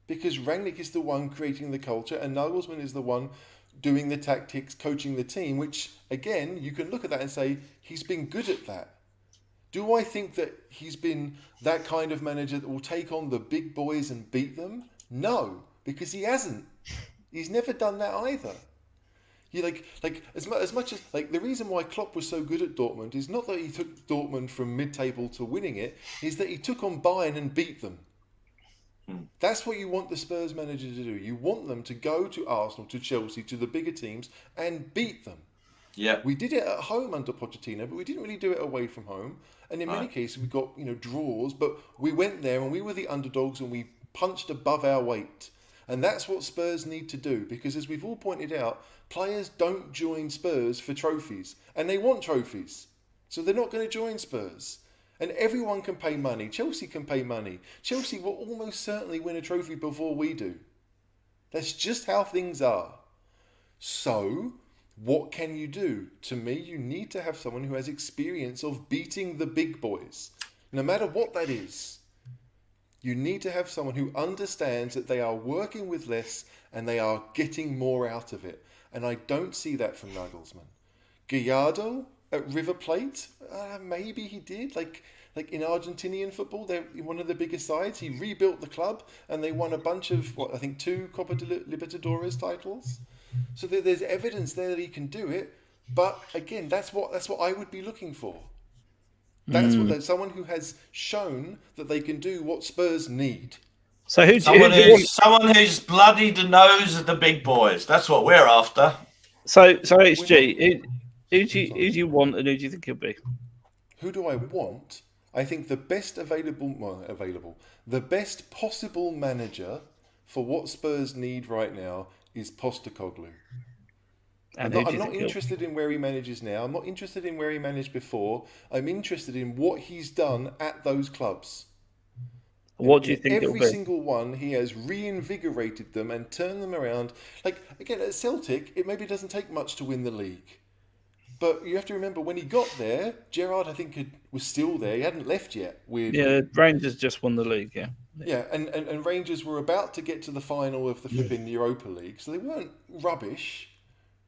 B: Because Rangnick is the one creating the culture and Nagelsmann is the one doing the tactics, coaching the team, which, again, you can look at that and say, he's been good at that. Do I think that he's been that kind of manager that will take on the big boys and beat them? No. Because he hasn't. He's never done that either. You as much as the reason why Klopp was so good at Dortmund is not that he took Dortmund from mid-table to winning it, is that he took on Bayern and beat them. That's what you want the Spurs manager to do. You want them to go to Arsenal, to Chelsea, to the bigger teams and beat them.
C: Yeah.
B: We did it at home under Pochettino, but we didn't really do it away from home. And in many cases we got draws, but we went there and we were the underdogs and we punched above our weight. And that's what Spurs need to do, because as we've all pointed out, players don't join Spurs for trophies, and they want trophies. So they're not going to join Spurs. And everyone can pay money. Chelsea can pay money. Chelsea will almost certainly win a trophy before we do. That's just how things are. So, what can you do? To me, you need to have someone who has experience of beating the big boys, no matter what that is. You need to have someone who understands that they are working with less and they are getting more out of it. And I don't see that from Nagelsmann. Gallardo, at River Plate? Maybe he did. Like in Argentinian football, they're one of the biggest sides. He rebuilt the club, and they won a bunch of 2 Copa Libertadores titles. So there's evidence there that he can do it. But again, that's what I would be looking for. That's someone who has shown that they can do what Spurs need.
A: So
C: someone who's bloodied the nose of the big boys. That's what we're after.
A: So HG, who do you want, and who do you think he'll be?
B: Who do I want? I think the best the best possible manager for what Spurs need right now is Postecoglou. I'm not interested in where he manages now. I'm not interested in where he managed before. I'm interested in what he's done at those clubs.
A: What do you think
B: every single one, he has reinvigorated them and turned them around. Like, again, at Celtic, it maybe doesn't take much to win the league. But you have to remember, when he got there, Gerrard, I think, was still there. He hadn't left yet, weirdly.
A: Yeah, Rangers just won the league, yeah.
B: Yeah, and Rangers were about to get to the final of the flipping Europa League, so they weren't rubbish,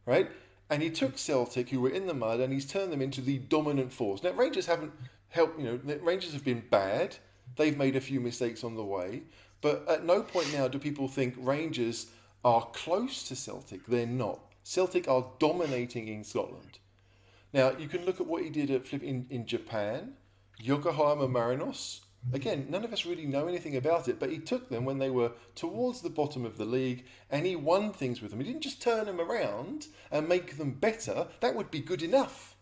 B: right? And he took Celtic, who were in the mud, and he's turned them into the dominant force. Now, Rangers haven't helped, Rangers have been bad. They've made a few mistakes on the way. But at no point now do people think Rangers are close to Celtic. They're not. Celtic are dominating in Scotland. Now, you can look at what he did in Japan, Yokohama Marinos. Again, none of us really know anything about it, but he took them when they were towards the bottom of the league, and he won things with them. He didn't just turn them around and make them better. That would be good enough.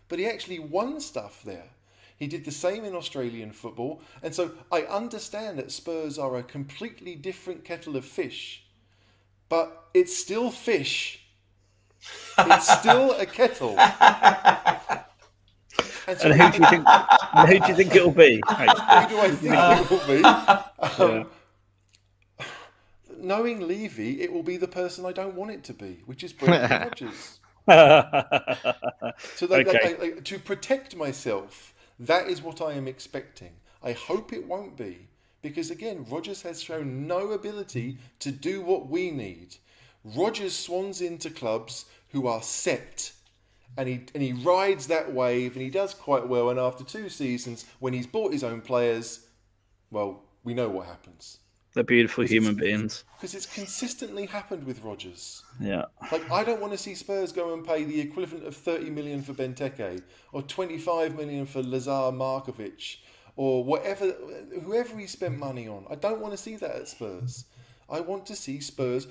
B: But he actually won stuff there. He did the same in Australian football. And so I understand that Spurs are a completely different kettle of fish, but it's still fish. It's still a kettle.
A: And who do you think it'll be?
B: Who do I think it will be? Knowing Levy, it will be the person I don't want it to be, which is Brendan Rodgers. So to protect myself, that is what I am expecting. I hope it won't be, because again, Rodgers has shown no ability to do what we need. Rodgers swans into clubs who are set, and he rides that wave, and he does quite well. And after 2 seasons, when he's bought his own players, well, we know what happens.
A: They're beautiful human beings.
B: Because it's consistently happened with Rodgers.
A: Yeah.
B: Like, I don't want to see Spurs go and pay the equivalent of 30 million for Benteke, or 25 million for Lazar Markovic, or whoever he spent money on. I don't want to see that at Spurs. I want to see Spurs,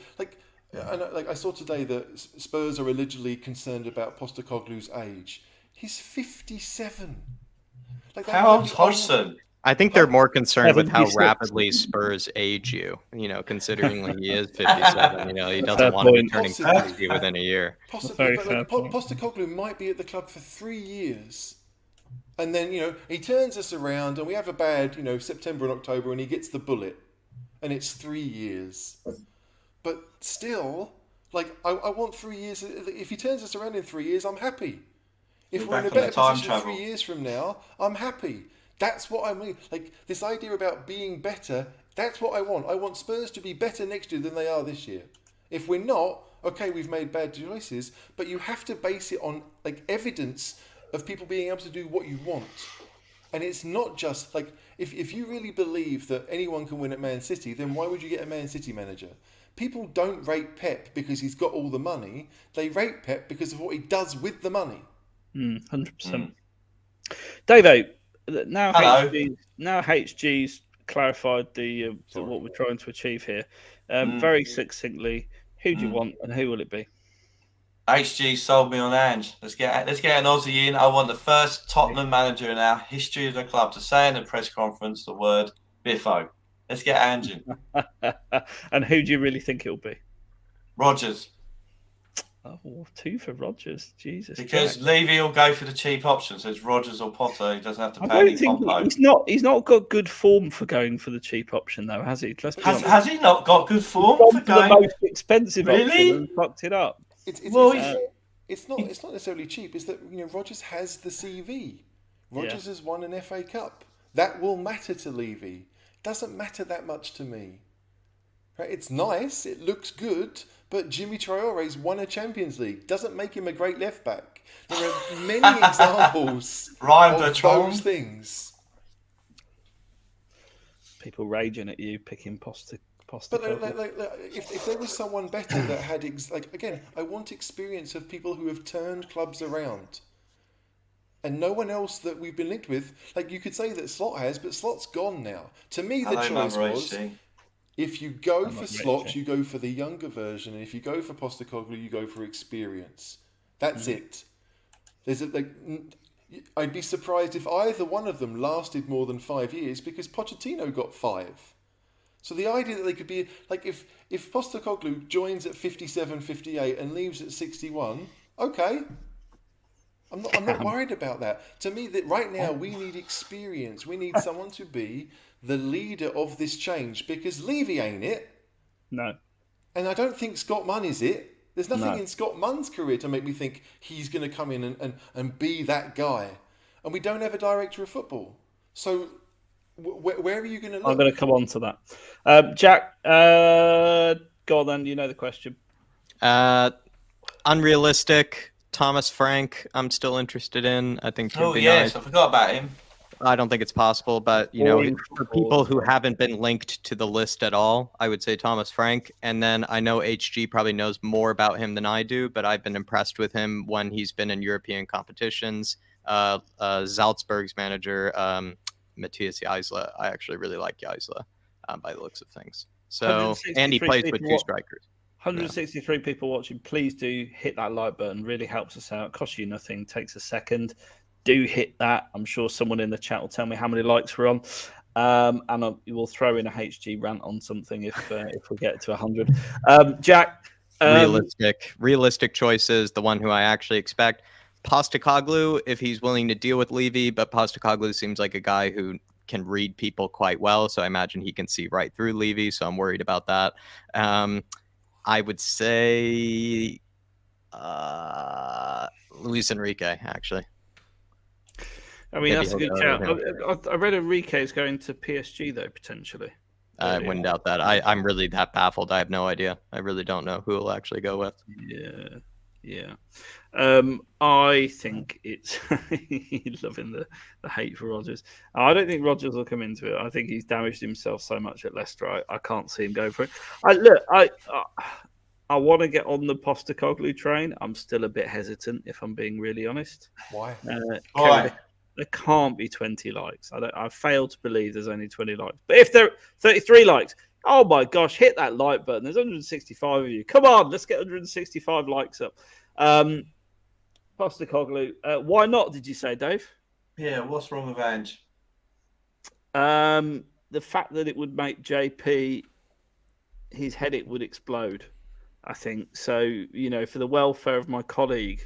B: I saw today that Spurs are allegedly concerned about Postecoglou's age. He's 57.
C: How old's Hodgson?
D: I think they're more concerned with how rapidly Spurs age you. Considering he is 57, he doesn't want to be turning 60 within a year.
B: Possibly, but Postecoglou might be at the club for 3 years. And then, he turns us around and we have a bad, September and October, and he gets the bullet. And it's 3 years. But still, I want 3 years. If he turns us around in 3 years, I'm happy. If we're in a better position 3 years from now, I'm happy. That's what I mean. This idea about being better, that's what I want. I want Spurs to be better next year than they are this year. If we're not, okay, we've made bad choices, but you have to base it on evidence of people being able to do what you want. And it's not just if you really believe that anyone can win at Man City, then why would you get a Man City manager? People don't rate Pep because he's got all the money. They rate Pep because of what he does with the money.
A: 100%. Davo, now HG's clarified the what we're trying to achieve here. Very succinctly, who do you want and who will it be?
C: HG sold me on Ange. Let's get an Aussie in. I want the first Tottenham manager in our history of the club to say in a press conference the word Biffo. Let's get Ange in.
A: And who do you really think it'll be?
C: Rodgers.
A: Oh, 2 for Rodgers. Jesus.
C: Because Levy will go for the cheap option. So it's Rodgers or Potter. He doesn't have to pay any compo.
A: He's not got good form for going for the cheap option, though, has he?
C: Has he not got good form for going
A: the most expensive option and fucked it up?
B: It's not necessarily cheap. It's that Rodgers has the CV. Rodgers has won an FA Cup. That will matter to Levy. Doesn't matter that much to me. Right? It's nice, it looks good, but Jimmy Traore's won a Champions League. Doesn't make him a great left back. There are many examples of those things.
A: People raging at you picking Posta.
B: But if there was someone better that had again, I want experience of people who have turned clubs around, and no one else that we've been linked with. Like you could say that Slot has, but Slot's gone now. To me, the choice was if you go for Slot, you go for the younger version, and if you go for Postecoglou, you go for experience. That's it. I'd be surprised if either one of them lasted more than 5 years because Pochettino got 5. So the idea that they could be like if Postecoglou joins at 57, 58 and leaves at 61, okay. I'm not worried about that. To me, that right now we need experience. We need someone to be the leader of this change because Levy ain't it.
A: No.
B: And I don't think Scott Munn is it. There's nothing in Scott Munn's career to make me think he's going to come in and be that guy. And we don't have a director of football. So where are you going to look?
A: I'm going to come on to that. Jack, go on then. You know the question.
D: Unrealistic. Thomas Frank, I'm still interested in. I think.
C: Oh, yes. Nice. I forgot about him.
D: I don't think it's possible, but for people who haven't been linked to the list at all, I would say Thomas Frank. And then I know HG probably knows more about him than I do, but I've been impressed with him when he's been in European competitions. Salzburg's manager, Matthias Geisler, I actually really like Geisler by the looks of things. So, and he plays with 2 strikers.
A: 163 people watching. Please do hit that like button. Really helps us out. Costs you nothing. Takes a second. Do hit that. I'm sure someone in the chat will tell me how many likes we're on. And we'll throw in a HG rant on something if we get to 100. Jack.
D: Realistic choices. The one who I actually expect. Postecoglou, if he's willing to deal with Levy, but Postecoglou seems like a guy who can read people quite well. So I imagine he can see right through Levy. So I'm worried about that. I would say Luis Enrique, actually.
A: I mean, that's a good shout. I read Enrique is going to PSG, though, potentially.
D: I wouldn't doubt that. I'm really that baffled. I have no idea. I really don't know who will actually go with.
A: Yeah. I think it's loving the hate for Rodgers. I don't think Rodgers will come into it. I think he's damaged himself so much at Leicester. I can't see him go for it. I want to get on the Postecoglou train. I'm still a bit hesitant, if I'm being really honest.
B: Why?
A: There can't be 20 likes. I fail to believe there's only 20 likes. But if there are 33 likes, oh my gosh, hit that like button. There's 165 of you. Come on, let's get 165 likes up. Postecoglou. Why not, did you say, Dave?
C: Yeah, what's wrong with Ange?
A: The fact that it would make JP, his headache would explode, I think. So, for the welfare of my colleague,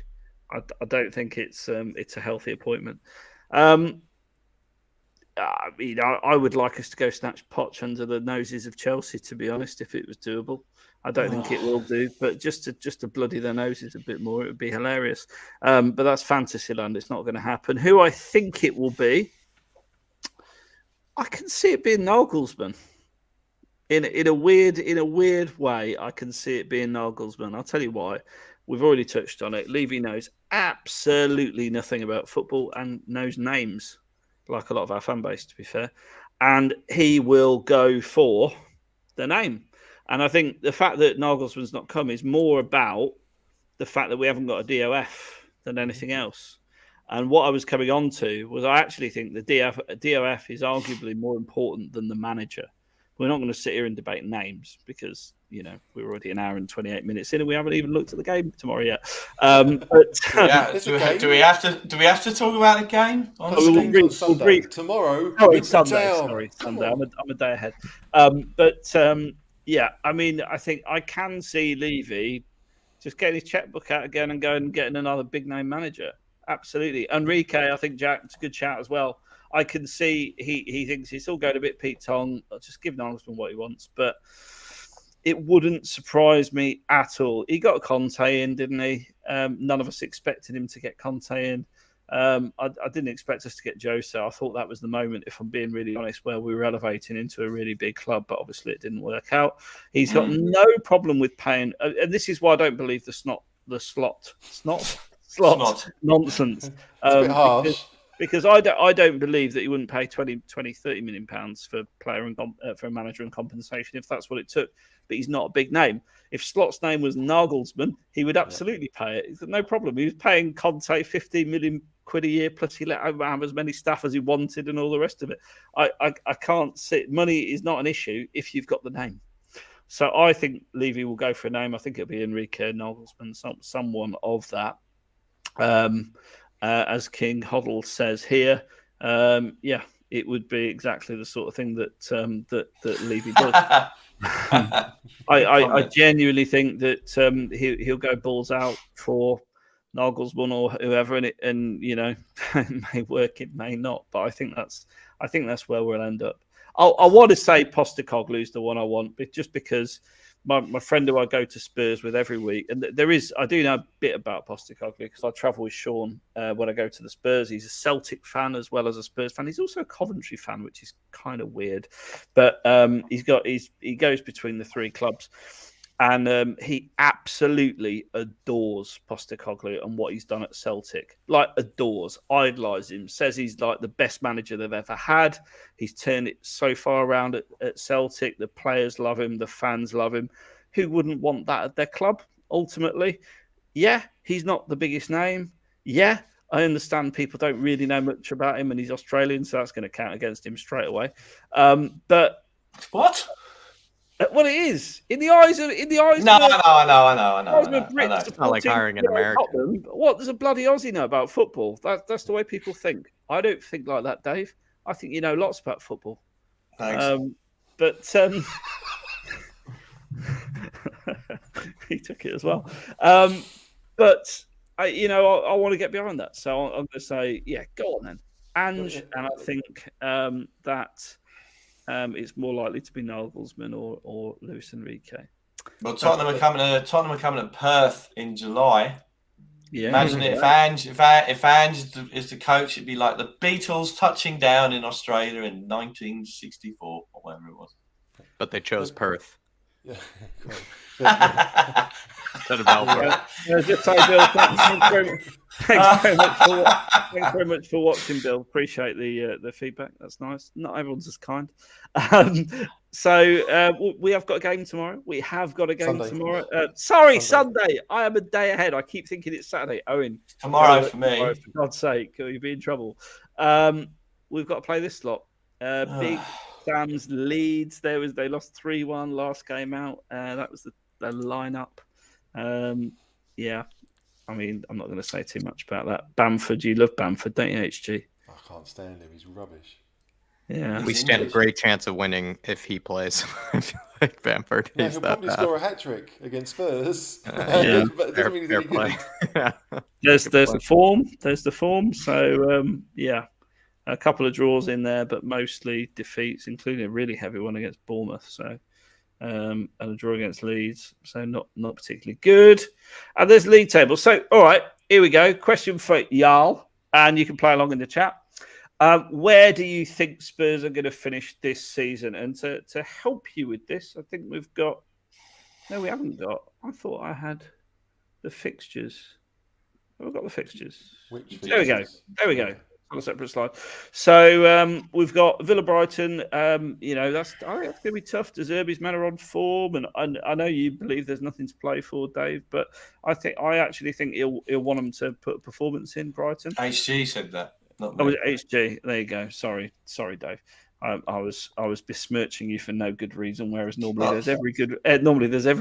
A: I don't think it's a healthy appointment. I would like us to go snatch Poch under the noses of Chelsea, to be honest, if it was doable. I don't think it will do, but just to bloody their noses a bit more, it would be hilarious. But that's fantasy land. It's not going to happen. Who I think it will be, I can see it being Nagelsmann. In a weird way, I can see it being Nagelsmann. I'll tell you why. We've already touched on it. Levy knows absolutely nothing about football and knows names, like a lot of our fan base, to be fair. And he will go for the name. And I think the fact that Nagelsmann's not come is more about the fact that we haven't got a DOF than anything else. And what I was coming on to was I actually think the DOF is arguably more important than the manager. We're not going to sit here and debate names because, we're already an hour and 28 minutes in and we haven't even looked at the game tomorrow yet.
C: Do we have to talk about the game?
B: Sunday. Tomorrow.
A: Oh, it's Sunday. Sorry, Sunday. I'm a day ahead. I think I can see Levy just getting his checkbook out again and going and getting another big name manager. Absolutely. Enrique, I think Jack, it's a good shout as well. I can see he thinks he's still going a bit Pete Tong. I'll just give Nagelsmann what he wants, but it wouldn't surprise me at all. He got Conte in, didn't he? None of us expected him to get Conte in. I didn't expect us to get Jose. I thought that was the moment, if I'm being really honest, where we were elevating into a really big club, but obviously it didn't work out. He's got no problem with paying, and this is why I don't believe the slot nonsense.
B: It's a bit harsh.
A: Because I don't believe that he wouldn't pay 20, 30 million pounds for player and for a manager and compensation if that's what it took. But he's not a big name. If Slot's name was Nagelsmann, he would absolutely pay it. He's no problem. He was paying Conte 15 million quid a year, plus he let him have as many staff as he wanted and all the rest of it. I can't see. Money is not an issue if you've got the name. So I think Levy will go for a name. I think it'll be Enrique Nagelsmann, someone of that. As King Hoddle says here, it would be exactly the sort of thing that Levy does. I genuinely think that he'll go balls out for Nagelsmann or whoever, and you know, it may work, it may not, but I think that's where we'll end up. I want to say Postecoglou's the one I want, but just because my friend who I go to Spurs with every week, and I do know a bit about Postecoglou because I travel with Sean when I go to the Spurs. He's a Celtic fan as well as a Spurs fan. He's also a Coventry fan, which is kind of weird, but he goes between the three clubs. And he absolutely adores Postecoglou and what he's done at Celtic. Like, adores, idolises him, says he's like the best manager they've ever had. He's turned it so far around at Celtic. The players love him. The fans love him. Who wouldn't want that at their club, ultimately? Yeah, he's not the biggest name. Yeah, I understand people don't really know much about him and he's Australian, so that's going to count against him straight away. But...
C: What?
A: Well, it is in the eyes of.
C: No, I know.
D: It's not like hiring an American.
A: What does a bloody Aussie know about football? That's the way people think. I don't think like that, Dave. I think you know lots about football.
C: Thanks.
A: But he took it as well. But I want to get behind that. So I'm going to say, yeah, go on then, and I think that. It's more likely to be Nagelsmann or Luis Enrique.
C: Well, Tottenham are coming to Perth in July.
A: Yeah.
C: Imagine if Ange is the coach, it'd be like the Beatles touching down in Australia in 1964 or whatever it was.
D: But they chose Perth.
B: Yeah.
D: Instead of Melbourne.
A: Just say, Bill, thanks very much for watching, Bill. Appreciate the feedback. That's nice. Not everyone's as kind. So we have got a game tomorrow. We have got a game tomorrow. Sunday. I am a day ahead. I keep thinking it's Saturday. Owen.
C: Tomorrow for me.
A: For God's sake, you'll be in trouble. We've got to play this slot. Big Sam's Leeds. They lost 3-1 last game out. That was the lineup. Yeah. I mean, I'm not going to say too much about that. Bamford, you love Bamford, don't you, HG?
B: I can't stand him. He's rubbish.
A: Yeah,
D: we stand a great chance of winning if he plays. I feel like Bamford.
B: No, he'll probably score a hat trick against Spurs.
A: Yeah.
B: But it doesn't mean he's any good.
A: There's the form. There's the form. So yeah, a couple of draws in there, but mostly defeats, including a really heavy one against Bournemouth. So and a draw against Leeds. So not particularly good. And there's league table. So all right, here we go. Question for Jarl, and you can play along in the chat. Where do you think Spurs are going to finish this season? And to help you with this, I think we've got... No, we haven't got. I thought I had the fixtures. We've got the fixtures. There we go. On a separate slide. So we've got Villa Brighton. That's going to be tough. De Zerbi's men are on form, and I know you believe there's nothing to play for, Dave, but I actually think he'll want them to put a performance in Brighton.
C: HG said that.
A: HG. There you go. Sorry, Dave. I was besmirching you for no good reason, whereas normally there's every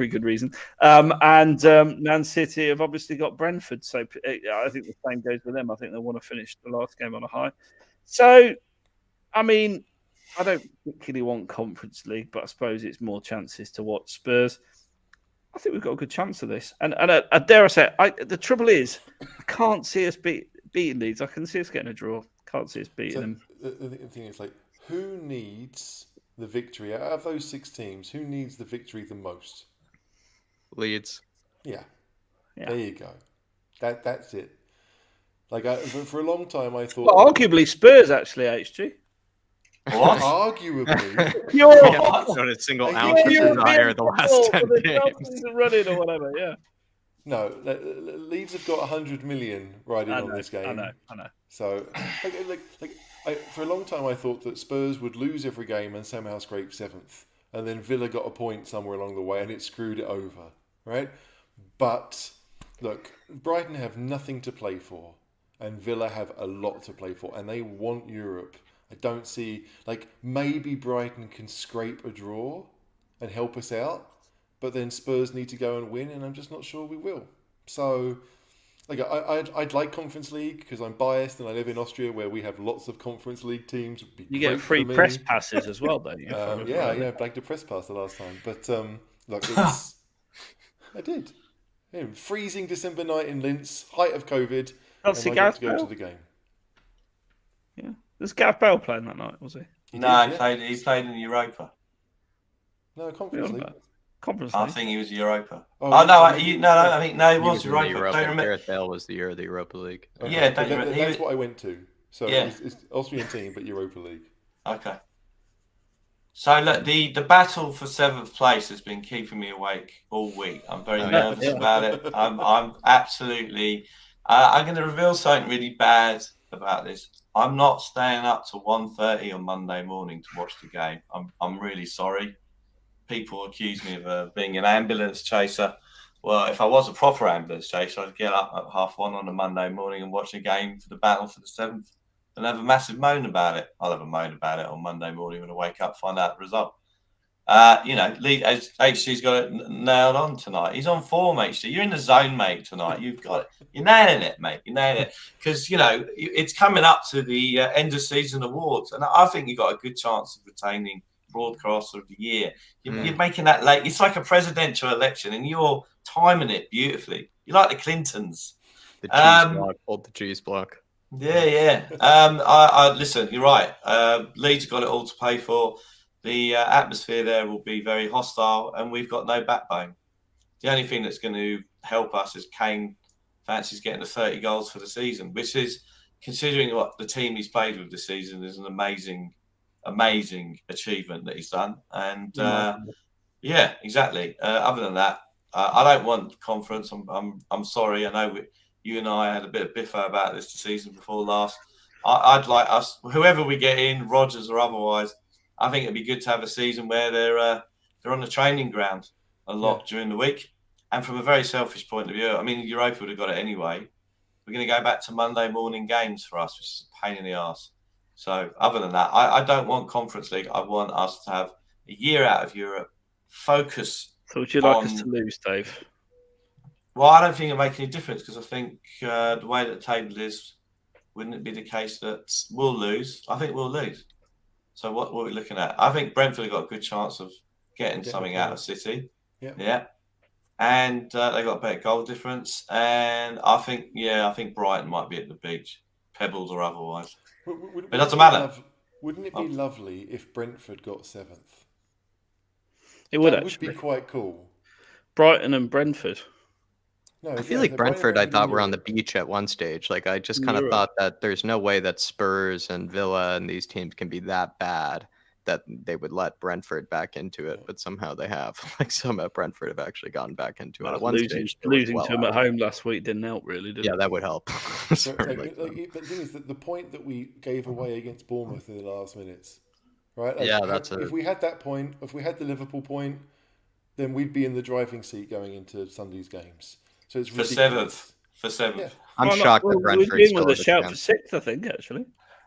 A: good reason. And Man City have obviously got Brentford, so I think the same goes with them. I think they want to finish the last game on a high. So, I mean, I don't particularly want Conference League, but I suppose it's more chances to watch Spurs. I think we've got a good chance of this, and I dare I say, the trouble is I can't see us beating Leeds. I can see us getting a draw. Can't see us beating them.
B: The thing is, like, who needs the victory out of those 6 teams? Who needs the victory the most?
D: Leeds.
B: Yeah. There you go. That's it. Like for a long time, I thought.
A: Well, arguably Spurs actually, HG.
C: What?
B: Arguably.
A: You're
D: Not a single ounce of desire the last 10 games.
A: running or whatever. Yeah.
B: No, Leeds have got 100 million riding on this game.
A: I know.
B: So, for a long time, I thought that Spurs would lose every game and somehow scrape 7th, and then Villa got a point somewhere along the way, and it screwed it over, right? But look, Brighton have nothing to play for, and Villa have a lot to play for, and they want Europe. I don't see, maybe Brighton can scrape a draw and help us out, but then Spurs need to go and win, and I'm just not sure we will. So, I'd like Conference League because I'm biased and I live in Austria where we have lots of Conference League teams.
A: You get free press passes as well, don't you?
B: Yeah, blagged a press pass the last time. But look, it's I did. Yeah, freezing December night in Linz, height of COVID, and I got to go to the game.
A: Yeah, was Gareth Bale playing that night? Was he?
C: He played in the Europa.
B: No, Conference League.
A: Conference
C: I
A: League.
C: think he was Europa.
A: Oh,
C: he was Europa. Don't remember.
D: Gareth Bale was the year of the Europa League.
B: Okay.
C: Yeah,
B: that's what I went to. So
C: yeah.
B: It's Austrian team, but Europa League.
C: Okay. So look, the battle for 7th place has been keeping me awake all week. I'm very nervous about it. I'm absolutely. I'm going to reveal something really bad about this. I'm not staying up to 1:30 on Monday morning to watch the game. I'm really sorry. People accuse me of being an ambulance chaser. Well, if I was a proper ambulance chaser, I'd get up at 1:30 on a Monday morning and watch a game for the battle for the 7th and have a massive moan about it. I'll have a moan about it on Monday morning when I wake up, find out the result. HG's got it nailed on tonight. He's on form, HG. You're in the zone, mate, tonight. You've got it. You're nailing it, mate. You're nailing it. Because, it's coming up to the end of season awards. And I think you've got a good chance of retaining Broadcaster of the Year. You're making that late. It's like a presidential election, and you're timing it beautifully. You're like the Clintons.
D: The cheese block. Hold the cheese block.
C: Yeah. I listen. You're right. Leeds got it all to pay for. The atmosphere there will be very hostile, and we've got no backbone. The only thing that's going to help us is Kane fancies getting the 30 goals for the season, which is, considering what the team he's played with this season, is an amazing achievement that he's done. And yeah, exactly. Other than that, I don't want conference. I'm sorry. I know you and I had a bit of biffo about this the season before last. I'd like us, whoever we get in, Rodgers or otherwise, I think it'd be good to have a season where they're on the training ground a lot during the week. And from a very selfish point of view, I mean, Europa would have got it anyway. We're going to go back to Monday morning games for us, which is a pain in the arse. So other than that, I don't want Conference League. I want us to have a year out of Europe, focus.
A: So would you like us to lose, Dave?
C: Well, I don't think it'll make any difference because I think the way that the table is, wouldn't it be the case that we'll lose? I think we'll lose. So what are we looking at? I think Brentford have got a good chance of getting something out of City. Yeah. And they got a better goal difference. And I think Brighton might be at the beach, Pebbles or otherwise. It doesn't matter.
B: Wouldn't it be lovely if Brentford got 7th?
A: It would
B: That
A: actually.
B: would be quite cool.
A: Brighton and Brentford.
B: No,
D: I feel like Brentford, I thought, were on the beach at one stage. Like, I just kind of thought that there's no way that Spurs and Villa and these teams can be that bad that they would let Brentford back into it, but somehow they have. Like, somehow Brentford have actually gotten back into it. At one stage,
A: losing to them at home last week didn't help, really, did it?
D: Yeah, that would help.
B: But the thing is that the point that we gave away against Bournemouth in the last minutes, right? If we had that point, if we had the Liverpool point, then we'd be in the driving seat going into Sunday's games. So it's ridiculous.
C: For 7th.
B: Yeah.
D: I'm shocked that Brentford
A: we'd with a shout for 6th, I think, actually.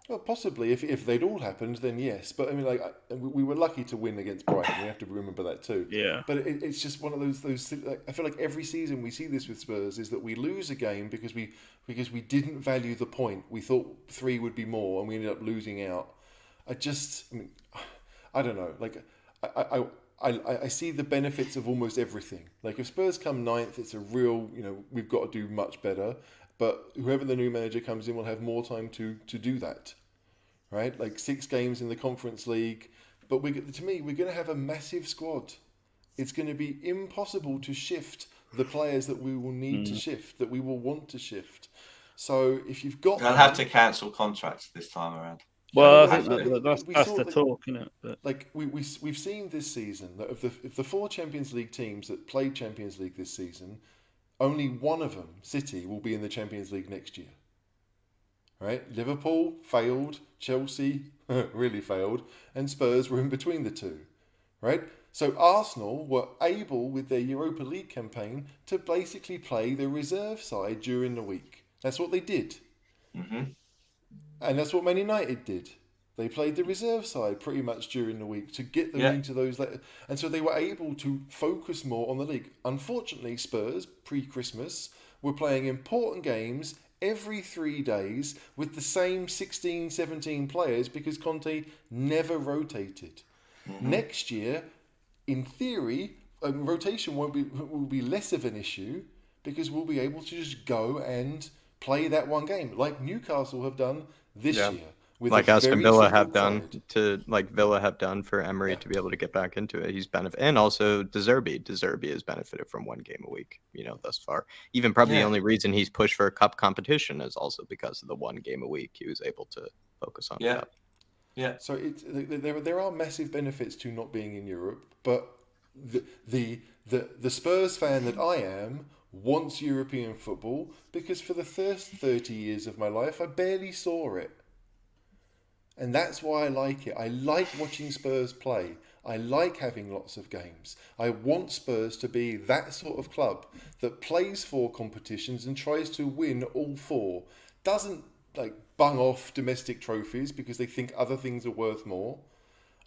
B: Well, possibly. If they'd all happened, then yes. But I mean, we were lucky to win against Brighton. We have to remember that too.
A: Yeah.
B: But it's just one of those. I feel like every season we see this with Spurs is that we lose a game because we didn't value the point. We thought 3 would be more, and we ended up losing out. I don't know. Like I see the benefits of almost everything. Like if Spurs come 9th, it's a real, we've got to do much better. But whoever the new manager comes in will have more time to do that, right? Like 6 games in the Conference League. But to me, we're going to have a massive squad. It's going to be impossible to shift the players that we will need to shift, that we will want to shift. So if you've got,
C: I'll have to cancel contracts this time around.
A: Well, I
B: Well,
A: think that's the talk, isn't it? But
B: like we've seen this season that of the 4 Champions League teams that played Champions League this season, only one of them, City, will be in the Champions League next year. Right? Liverpool failed, Chelsea really failed, and Spurs were in between the two. Right? So Arsenal were able, with their Europa League campaign, to basically play the reserve side during the week. That's what they did.
C: Mm-hmm.
B: And that's what Man United did. They played the reserve side pretty much during the week to get them into those... And so they were able to focus more on the league. Unfortunately, Spurs, pre-Christmas, were playing important games every 3 days with the same 16, 17 players because Conte never rotated. Mm-hmm. Next year, in theory, rotation will be less of an issue because we'll be able to just go and play that one game like Newcastle have done this year. With
D: like Aston Villa have done Villa have done for Emery to be able to get back into it. He's benefited, and also De Zerbi has benefited from 1 game a week, thus far. Even probably the only reason he's pushed for a cup competition is also because of the 1 game a week he was able to focus on.
C: Yeah.
B: So there are massive benefits to not being in Europe, but the Spurs fan that I am wants European football because for the first 30 years of my life I barely saw it. And that's why I like it. I like watching Spurs play. I like having lots of games. I want Spurs to be that sort of club that plays 4 competitions and tries to win all 4. Doesn't bung off domestic trophies because they think other things are worth more.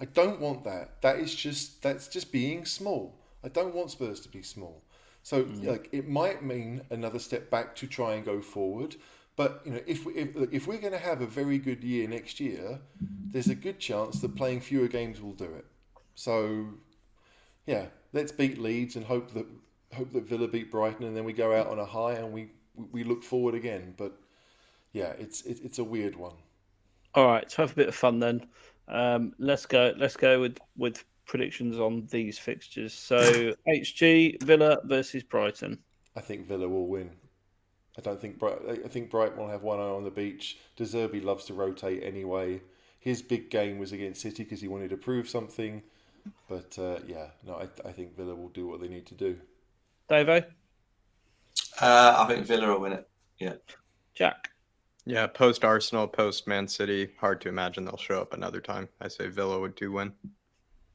B: I don't want that. That's just being small. I don't want Spurs to be small. So it might mean another step back to try and go forward. But if we're going to have a very good year next year, there's a good chance that playing fewer games will do it. So, let's beat Leeds and hope that Villa beat Brighton, and then we go out on a high and we look forward again. But it's a weird one.
A: All right, to have a bit of fun then. Let's go with predictions on these fixtures. So HG Villa versus Brighton.
B: I think Villa will win. I think Brighton will have one eye on the beach. De Zerbi loves to rotate anyway. His big game was against City because he wanted to prove something. But I think Villa will do what they need to do.
A: Davo?
C: I think Villa will win it. Yeah.
A: Jack?
D: Yeah, post Arsenal, post Man City. Hard to imagine they'll show up another time. I say Villa would do win.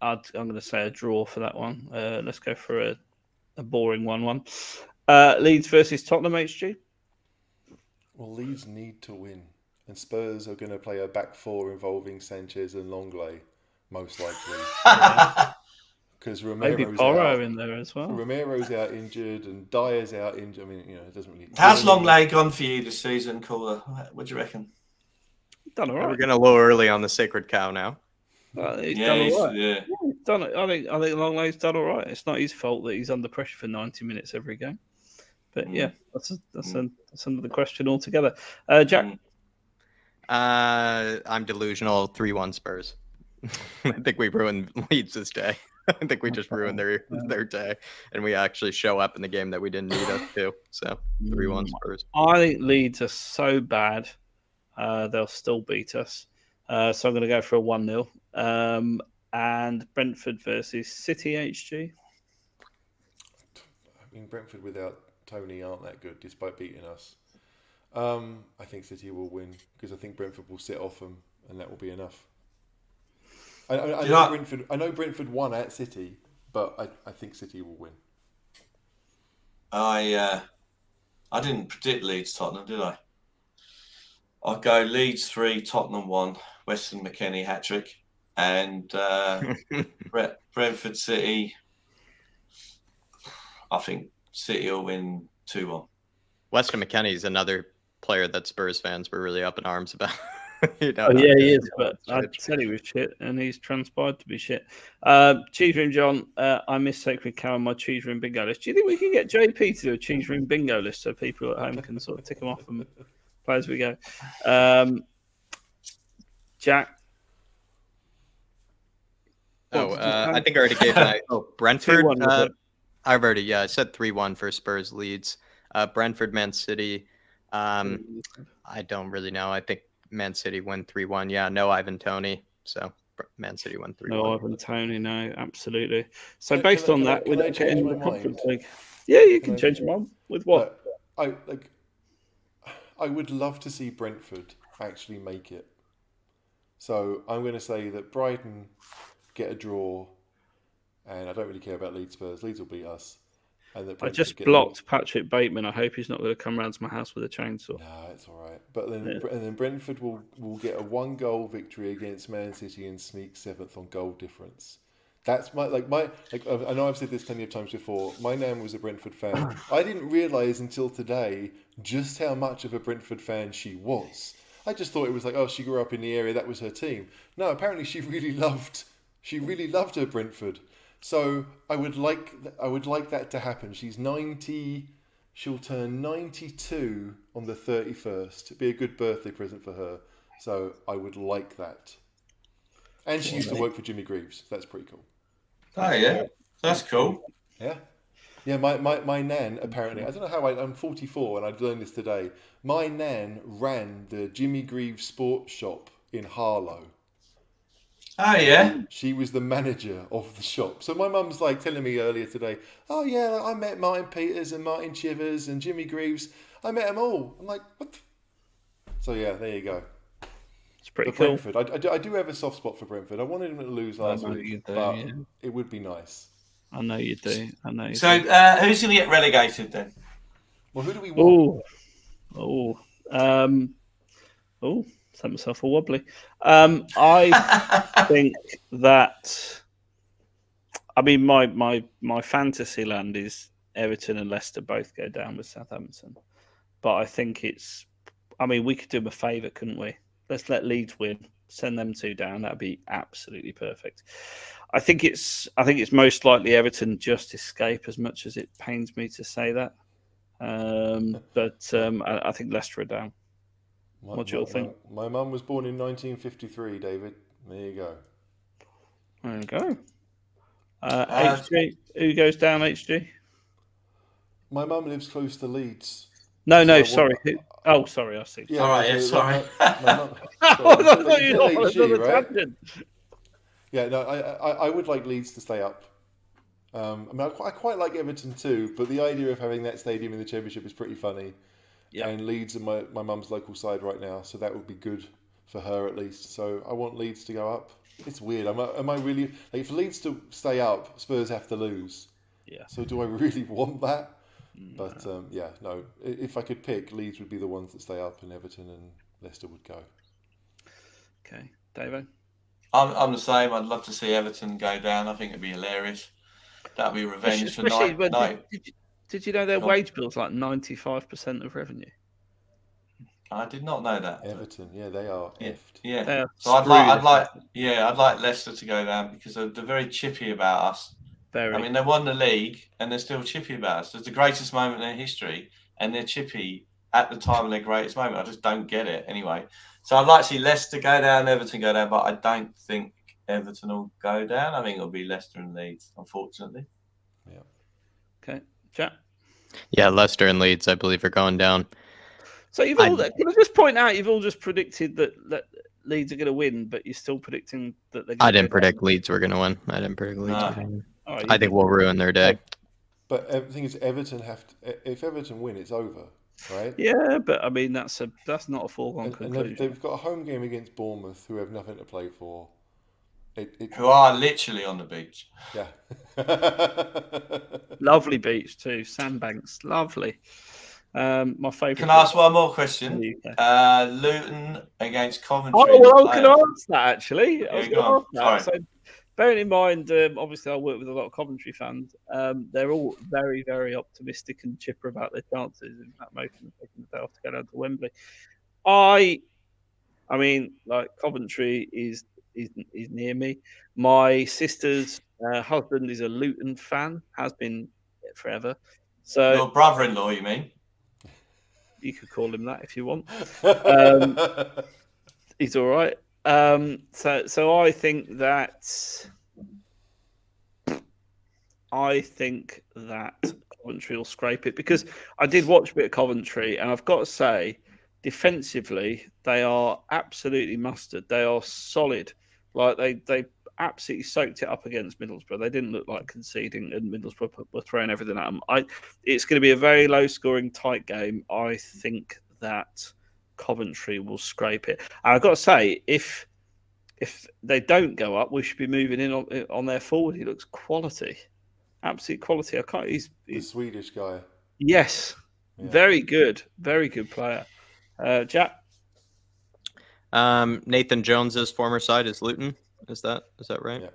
A: I'm going to say a draw for that one. Let's go for a boring 1-1. Leeds versus Tottenham, HG?
B: Well, Leeds need to win. And Spurs are going to play a back 4 involving Sanchez and Longley, most likely. Because
A: maybe Porro in there as well.
B: Romero's out injured and Dier's out injured. I mean, it doesn't really...
C: How's Longley gone for you this season, Caller? What do you reckon?
A: Done all right.
D: We're going to low early on the sacred cow now.
A: He's done all right. Yeah, he's done it. I think Longley's done all right. It's not his fault that he's under pressure for 90 minutes every game. But that's another question altogether. Jack?
D: I'm delusional. 3-1 Spurs. I think we ruined Leeds this day. I think we just ruined their day, and we actually show up in the game that we didn't need us to. So 3-1 Spurs.
A: I think Leeds are so bad, they'll still beat us. So I'm going to go for a 1-0. And Brentford versus City, HG.
B: I mean, Brentford without Tony aren't that good, despite beating us. I think City will win because I think Brentford will sit off them, and that will be enough. I know Brentford won at City, but I think City will win.
C: I didn't predict Leeds Tottenham, did I? I'll go Leeds 3, Tottenham 1, Weston McKennie hat-trick, and Brentford City. I think City will win 2-1.
D: Weston McKennie is another player that Spurs fans were really up in arms about.
A: He is, but I said he was shit, and he's transpired to be shit. Cheese Room John, I miss Sacred Cow on my Cheese Room bingo list. Do you think we can get JP to do a Cheese Room bingo list so people at home can sort of tick them off and play as we go? Jack?
D: I think I already gave my Brentford. I said 3-1 for Spurs Leeds. Brentford Man City. I don't really know. I think Man City win 3-1. Yeah, no Ivan Toney. So Man City win 3-1.
A: No Ivan Toney, no, absolutely. So
B: Can-
A: based
B: can I-
A: on
B: can I-
A: that,
B: can
A: we're
B: I
A: not
B: change
A: getting
B: my
A: the Conference
B: mind?
A: League. Yeah, you
B: Can
A: can
B: I-
A: change your mind. With what?
B: I would love to see Brentford actually make it. So I'm going to say that Brighton get a draw, and I don't really care about Leeds Spurs. Leeds will beat us. And that
A: I
B: Brentford
A: just
B: get
A: blocked Patrick Bateman. I hope he's not going to come round to my house with a chainsaw.
B: No, it's all right. But then, and then Brentford will get a 1-goal victory against Man City and sneak 7th on goal difference. That's I know I've said this plenty of times before. My nan was a Brentford fan. I didn't realise until today just how much of a Brentford fan she was. I just thought it was like, oh, she grew up in the area, that was her team. No, apparently she really loved her Brentford. So I would like that to happen. She's 90. She'll turn 92 on the 31st. It'd be a good birthday present for her. So I would like that. And she used to work for Jimmy Greaves. That's pretty cool.
C: Oh yeah, that's cool.
B: Yeah. Yeah, my nan, apparently, I don't know how I'm 44 and I learned this today. My nan ran the Jimmy Greaves sports shop in Harlow.
C: Oh yeah.
B: She was the manager of the shop. So my mum's like telling me earlier today, oh yeah, I met Martin Peters and Martin Chivers and Jimmy Greaves. I met them all. I'm like, what? So yeah, there you go.
A: It's pretty
B: But
A: cool.
B: Brentford, I do have a soft spot for Brentford. I wanted them to lose last week, but it would be nice.
A: I know you do.
C: So who's going to get relegated then?
B: Well, who do we want?
A: Set myself a wobbly. I think that. I mean, my fantasy land is Everton and Leicester both go down with Southampton, but I think it's. I mean, we could do them a favour, couldn't we? Let's let Leeds win. Send them 2 down. That'd be absolutely perfect. I think it's most likely Everton just escape, as much as it pains me to say that. But I think Leicester are down. What do you all think?
B: My mum was born in 1953, David. There you go.
A: There you go. HG, who goes down, HG?
B: My mum lives close to Leeds.
A: No, sorry. Sorry, I see.
C: Yeah, all right, yeah, sorry.
B: My mum,
A: tangent.
B: Yeah, no, I would like Leeds to stay up. I mean, I quite like Everton too, but the idea of having that stadium in the Championship is pretty funny. Yep. And Leeds are my mum's local side right now, so that would be good for her at least. So I want Leeds to go up. It's weird. Am I really like, if Leeds to stay up, Spurs have to lose.
A: Yeah.
B: So do I really want that? But no. If I could pick, Leeds would be the ones that stay up, and Everton and Leicester would go.
A: Okay, David.
C: I'm the same. I'd love to see Everton go down. I think it'd be hilarious. That'd be revenge for night.
A: Did you know their wage bill's like 95% of revenue?
C: I did not know that.
B: Everton, yeah, they are effed.
C: Yeah. So I'd like Leicester to go down because they're very chippy about us.
A: Very.
C: I mean, they won the league and they're still chippy about us. It's the greatest moment in their history, and they're chippy at the time of their greatest moment. I just don't get it anyway. So I'd like to see Leicester go down, Everton go down, but I don't think Everton will go down. I think it'll be Leicester and Leeds, unfortunately.
B: Yeah.
A: Okay, Jack.
D: Yeah, Leicester and Leeds, I believe, are going down.
A: So can I just point out, you've all just predicted that Leeds are going to win, but you're still predicting that they're going to
D: I didn't predict Leeds were going to win. I didn't predict Leeds were going to win. I think we'll ruin their day.
B: But the thing is, Everton if Everton win, it's over, right?
A: Yeah, but I mean that's not a foregone conclusion.
B: And they've got a home game against Bournemouth, who have nothing to play for.
C: Who are literally on the beach.
B: Yeah.
A: Lovely beach too, sandbanks, lovely. My favourite.
C: Can I ask one more question? Luton against Coventry.
A: Oh, well, I was going to ask that actually.
C: Sorry.
A: So, bearing in mind, obviously, I work with a lot of Coventry fans. They're all very, very optimistic and chipper about their chances in that motion of taking the day off to go down to Wembley. I mean, like Coventry is near me. My sister's husband is a Luton fan, has been forever. So
C: your brother-in-law, you mean?
A: You could call him that if you want. He's all right. So I think that Coventry will scrape it, because I did watch a bit of Coventry, and I've got to say, defensively, they are absolutely mustard. They are solid. Like they absolutely soaked it up against Middlesbrough. They didn't look like conceding, and Middlesbrough were throwing everything at them. It's going to be a very low-scoring, tight game. I think that Coventry will scrape it. And I've got to say, if they don't go up, we should be moving in on their forward. He looks quality, absolute quality. I can't. He's
B: the Swedish guy.
A: Yes, yeah. Very good player. Jack.
D: Nathan Jones's former side is Luton. Is that right?
B: Yeah.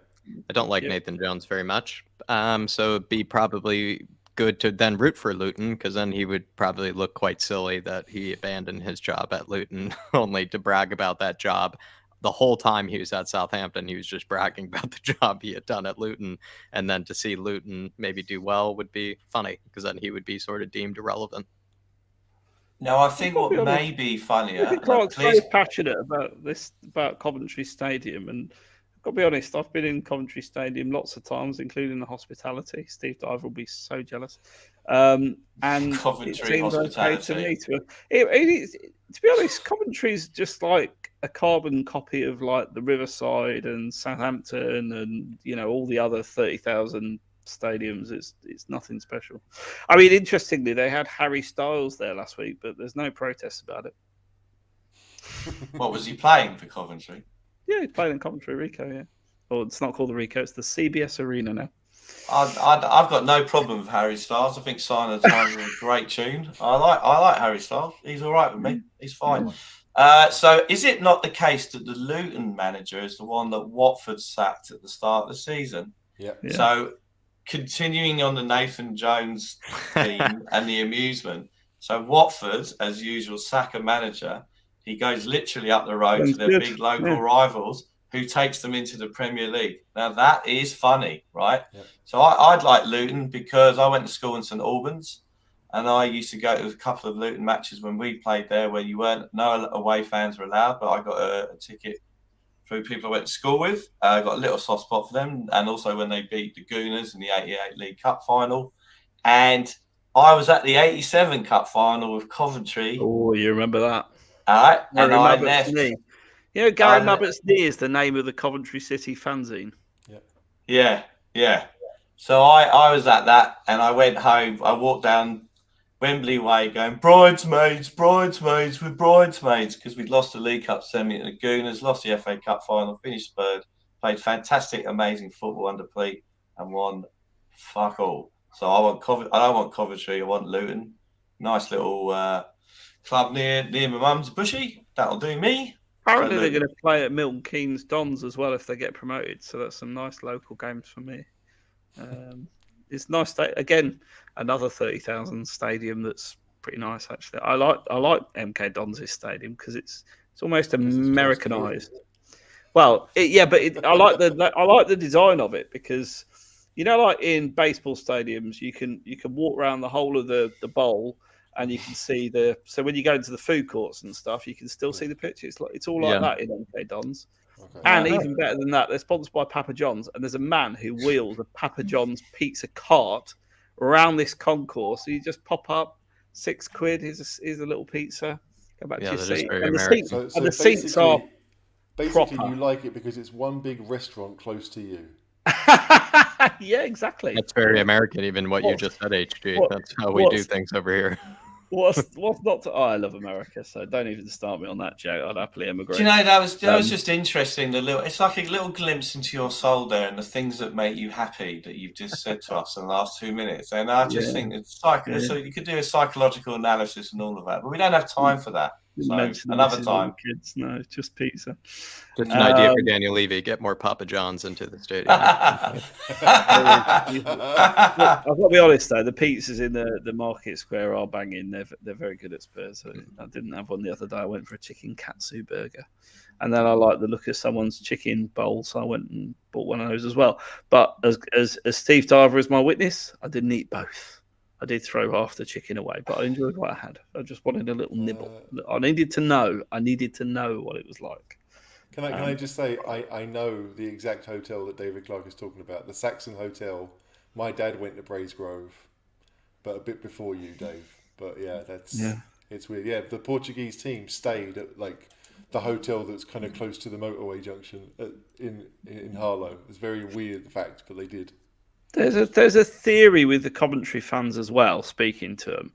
D: I don't like Nathan Jones very much. So it'd be probably good to then root for Luton, because then he would probably look quite silly that he abandoned his job at Luton only to brag about that job. The whole time he was at Southampton, he was just bragging about the job he had done at Luton. And then to see Luton maybe do well would be funny, because then he would be sort of deemed irrelevant.
C: No, I think what may be funnier.
A: Clark's very passionate about Coventry Stadium, and I've got to be honest, I've been in Coventry Stadium lots of times, including the hospitality. Steve Diver will be so jealous. And
C: Coventry hospitality.
A: To be honest, Coventry's just like a carbon copy of like the Riverside and Southampton and all the other 30,000 stadiums. It's nothing special. I mean, interestingly, they had Harry Styles there last week, but there's no protests about it.
C: What was he playing for Coventry?
A: Yeah, he's playing in Coventry, Rico. Yeah, well, it's not called the Rico; it's the CBS Arena now.
C: I've got no problem with Harry Styles. I think Sign of the Times is a great tune. I like Harry Styles. He's all right with me. He's fine. So is it not the case that the Luton manager is the one that Watford sacked at the start of the season?
B: Yeah.
C: So continuing on the Nathan Jones theme and the amusement. So Watford, as usual, sack a manager. He goes literally up the road to their big local rivals, who takes them into the Premier League. Now, that is funny, right? Yep. So I'd like Luton, because I went to school in St Albans, and I used to go to a couple of Luton matches when we played there where no away fans were allowed, but I got a ticket through people I went to school with. I got a little soft spot for them, and also when they beat the Gooners in the 88 League Cup final. And I was at the 87 Cup final with Coventry.
A: Oh, you remember that?
C: All right, and I left.
A: Gary Mabbutt's Knee is the name of the Coventry City fanzine.
C: Yeah. So I was at that, and I went home. I walked down Wembley Way going, bridesmaids, with bridesmaids, because we'd lost the League Cup semi to the Gooners, lost the FA Cup final, finished third, played fantastic, amazing football under Pleat, and won fuck all. So I don't want Coventry, I want Luton. Nice little club near my mum's bushy. That'll do me.
A: Apparently they're going to play at Milton Keynes Dons as well if they get promoted. So that's some nice local games for me. It's nice. Again, another 30,000 stadium that's pretty nice actually. I like MK Dons' stadium because it's almost Americanized. Well, I like the design of it because like in baseball stadiums, you can walk around the whole of the bowl. And you can see so when you go into the food courts and stuff, you can still see the pitch. It's all like that in MK Dons. Okay. And even better than that, they're sponsored by Papa John's, and there's a man who wheels a Papa John's pizza cart around this concourse. So you just pop up, £6. Here's a little pizza. Go back to your seat. And the seats are
B: basically
A: proper.
B: You like it because it's one big restaurant close to you.
A: Yeah, exactly.
D: That's very American, even what you just said, HG. That's how we do things over here.
A: What's not to? I love America, so don't even start me on that joke. I'd happily emigrate.
C: Do you know that was just interesting. It's like a little glimpse into your soul there, and the things that make you happy that you've just said to us in the last 2 minutes. And I just think it's so you could do a psychological analysis and all of that, but we don't have time for that. So another time.
A: Kids, no, just pizza.
D: Just an idea for Daniel Levy: get more Papa John's into the stadium.
A: I've got to be honest though, the pizzas in the Market Square are banging. They're very good at Spurs. I didn't have one the other day. I went for a chicken katsu burger, and then I like the look of someone's chicken bowl, so I went and bought one of those as well. But as Steve Diver is my witness, I didn't eat both. I did throw half the chicken away, but I enjoyed what I had. I just wanted a little nibble. I needed to know what it was like.
B: Can I just say, I know the exact hotel that David Clark is talking about, the Saxon Hotel. My dad went to Braesgrove. but a bit before you, Dave. But yeah,
A: Yeah.
B: it's weird. Yeah, the Portuguese team stayed at like the hotel that's kind of close to the motorway junction in Harlow. It's very weird, the fact, but they did.
A: There's a theory with the Coventry fans as well. Speaking to them,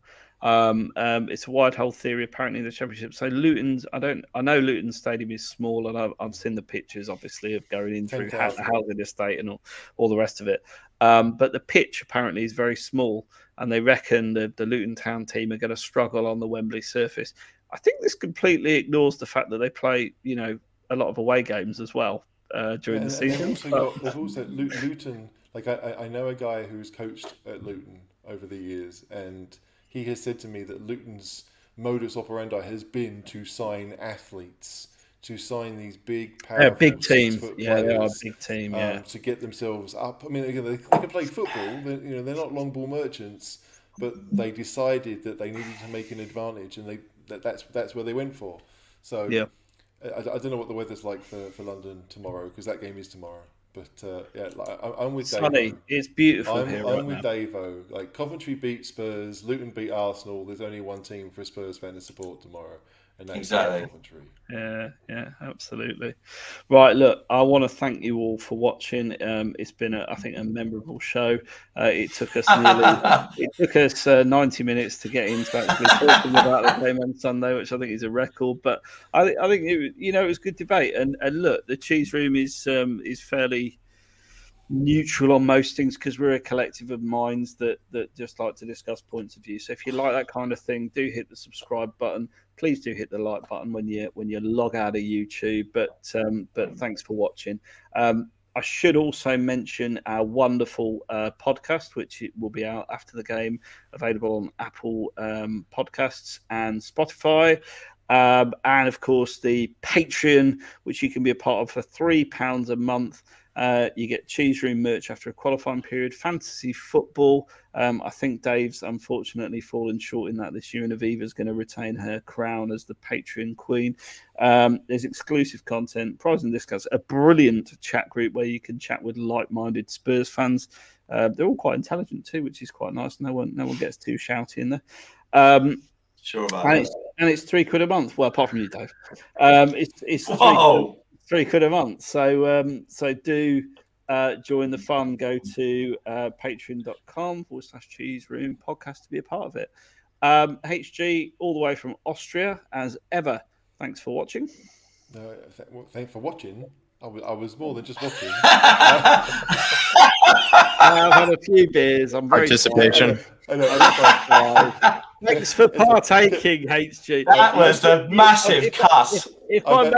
A: it's a Whitehall theory apparently in the Championship. So Luton's, I know Luton Stadium is small, and I've seen the pictures obviously of going in through
B: 10,000.
A: housing estate and all the rest of it. But the pitch apparently is very small, and they reckon the Luton Town team are going to struggle on the Wembley surface. I think this completely ignores the fact that they play, a lot of away games as well during the season.
B: They've also Luton. Like I know a guy who's coached at Luton over the years, and he has said to me that Luton's modus operandi has been to sign athletes, to sign these big, powerful,
A: big teams.
B: 6 foot
A: Yeah, they are a
B: players,
A: big team.
B: to get themselves up. I mean, again, they can play football. They're not long ball merchants, but they decided that they needed to make an advantage, and that's where they went for. So
A: yeah.
B: I don't know what the weather's like for London tomorrow, because that game is tomorrow. But I'm with Dave.
A: Sunny. It's beautiful here right
B: I'm with
A: now.
B: Davo. Like, Coventry beat Spurs, Luton beat Arsenal. There's only one team for a Spurs fan to support tomorrow, and that's
C: Exactly.
B: Coventry.
A: Yeah, absolutely. Right, look, I want to thank you all for watching. It's been, I think, a memorable show. It took us 90 minutes to get into actually talking about the game on Sunday, which I think is a record. But I think it was good debate. And look, the cheese room is fairly neutral on most things because we're a collective of minds that just like to discuss points of view. So if you like that kind of thing, do hit the subscribe button. Please do hit the like button when you log out of YouTube. But thanks for watching. I should also mention our wonderful podcast, which will be out after the game, available on Apple Podcasts and Spotify. And of course the Patreon, which you can be a part of for £3 a month. You get Cheese Room merch after a qualifying period, fantasy football. I think Dave's unfortunately fallen short in that this year, and Aviva's going to retain her crown as the Patreon queen. There's exclusive content, prize and discounts, a brilliant chat group where you can chat with like-minded Spurs fans. They're all quite intelligent too, which is quite nice. No one gets too shouty in there.
C: Sure about that.
A: And it's £3 a month. Well, apart from you, Dave. It's £3 a month. So do join the fun. Go to patreon.com/cheese room podcast to be a part of it. HG, all the way from Austria, as ever. Thanks for watching.
B: Thanks for watching. I was more than just watching.
A: I've had a few beers. I'm very
D: Participation.
A: Thanks for partaking, HG.
C: That was a massive cuss.
A: If I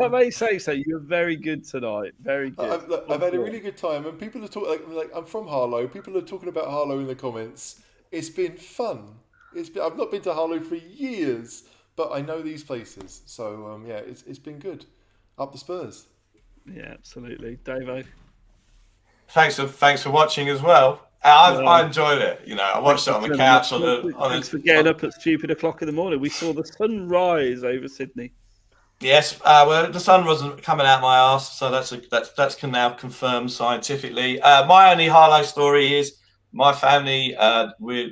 A: may say so, you were very good tonight. Very good.
B: I've had a really good time, and people are talking. Like I'm from Harlow. People are talking about Harlow in the comments. It's been fun. I've not been to Harlow for years, but I know these places. So it's been good. Up the Spurs.
A: Yeah, absolutely, Davo.
C: Thanks for watching as well. I enjoyed it. I watched it on the couch.
A: Thanks for getting up at stupid o'clock in the morning. We saw the sun rise over Sydney.
C: Yes, well, the sun wasn't coming out my arse, so that's now confirmed scientifically. My only Harlow story is my family. We're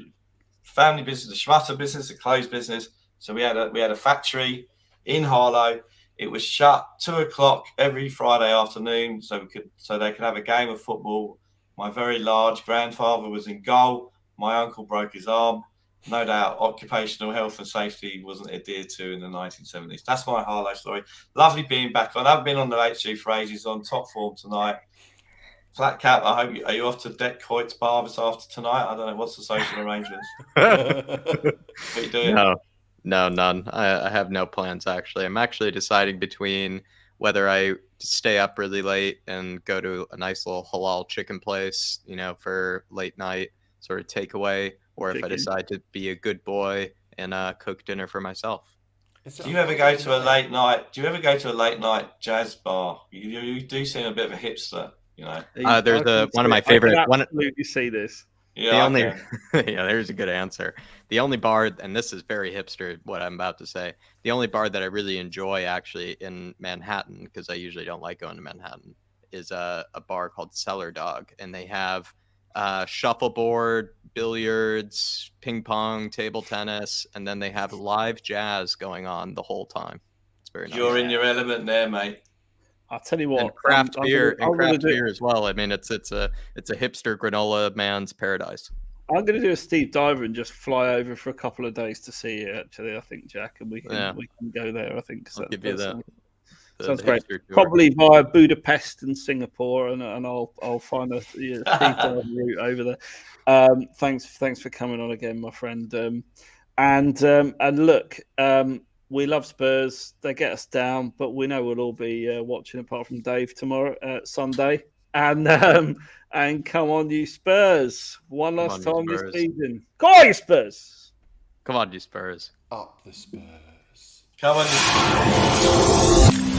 C: family business, the Schmutter business, the clothes business. So we had a factory in Harlow. It was shut 2:00 every Friday afternoon, so they could have a game of football. My very large grandfather was in goal. My uncle broke his arm. No doubt, occupational health and safety wasn't adhered to in the 1970s. That's my Harlow story. Lovely being back on. I've been on the HG for ages, on top form tonight. Flat Cap, are you off to Deck Coyt's bar this after tonight? I don't know. What's the social arrangements? What are you doing?
D: No, none. I have no plans, actually. I'm actually deciding between whether I stay up really late and go to a nice little halal chicken place, for late night sort of takeaway, or if I decide to be a good boy and cook dinner for myself.
C: Do you ever go to a late night? Do you ever go to a late night jazz bar? You do seem a bit of a hipster,
D: There's one of my favorite.
A: I can absolutely see this.
C: Yeah,
D: there's a good answer. The only bar, and this is very hipster, what I'm about to say, the only bar that I really enjoy actually in Manhattan, because I usually don't like going to Manhattan, is a bar called Cellar Dog, and they have shuffleboard, billiards, ping pong, table tennis, and then they have live jazz going on the whole time. It's very nice.
C: You're in your element there, mate.
A: I'll tell you what,
D: And craft beer as well. I mean, it's a hipster granola man's paradise.
A: I'm going to do a Steve Diver and just fly over for a couple of days to see it. Actually, I think, Jack, and we can go there. I think
D: I'll give you that.
A: Sounds great. Probably via Budapest and Singapore, and I'll find a Steve Diver route over there. Thanks for coming on again, my friend. And look, we love Spurs. They get us down, but we know we'll all be watching, apart from Dave, tomorrow, Sunday. And come on, you Spurs! One last time this season. Go on, you Spurs!
D: Come on, you Spurs!
B: Up the Spurs!
C: Come on, you Spurs!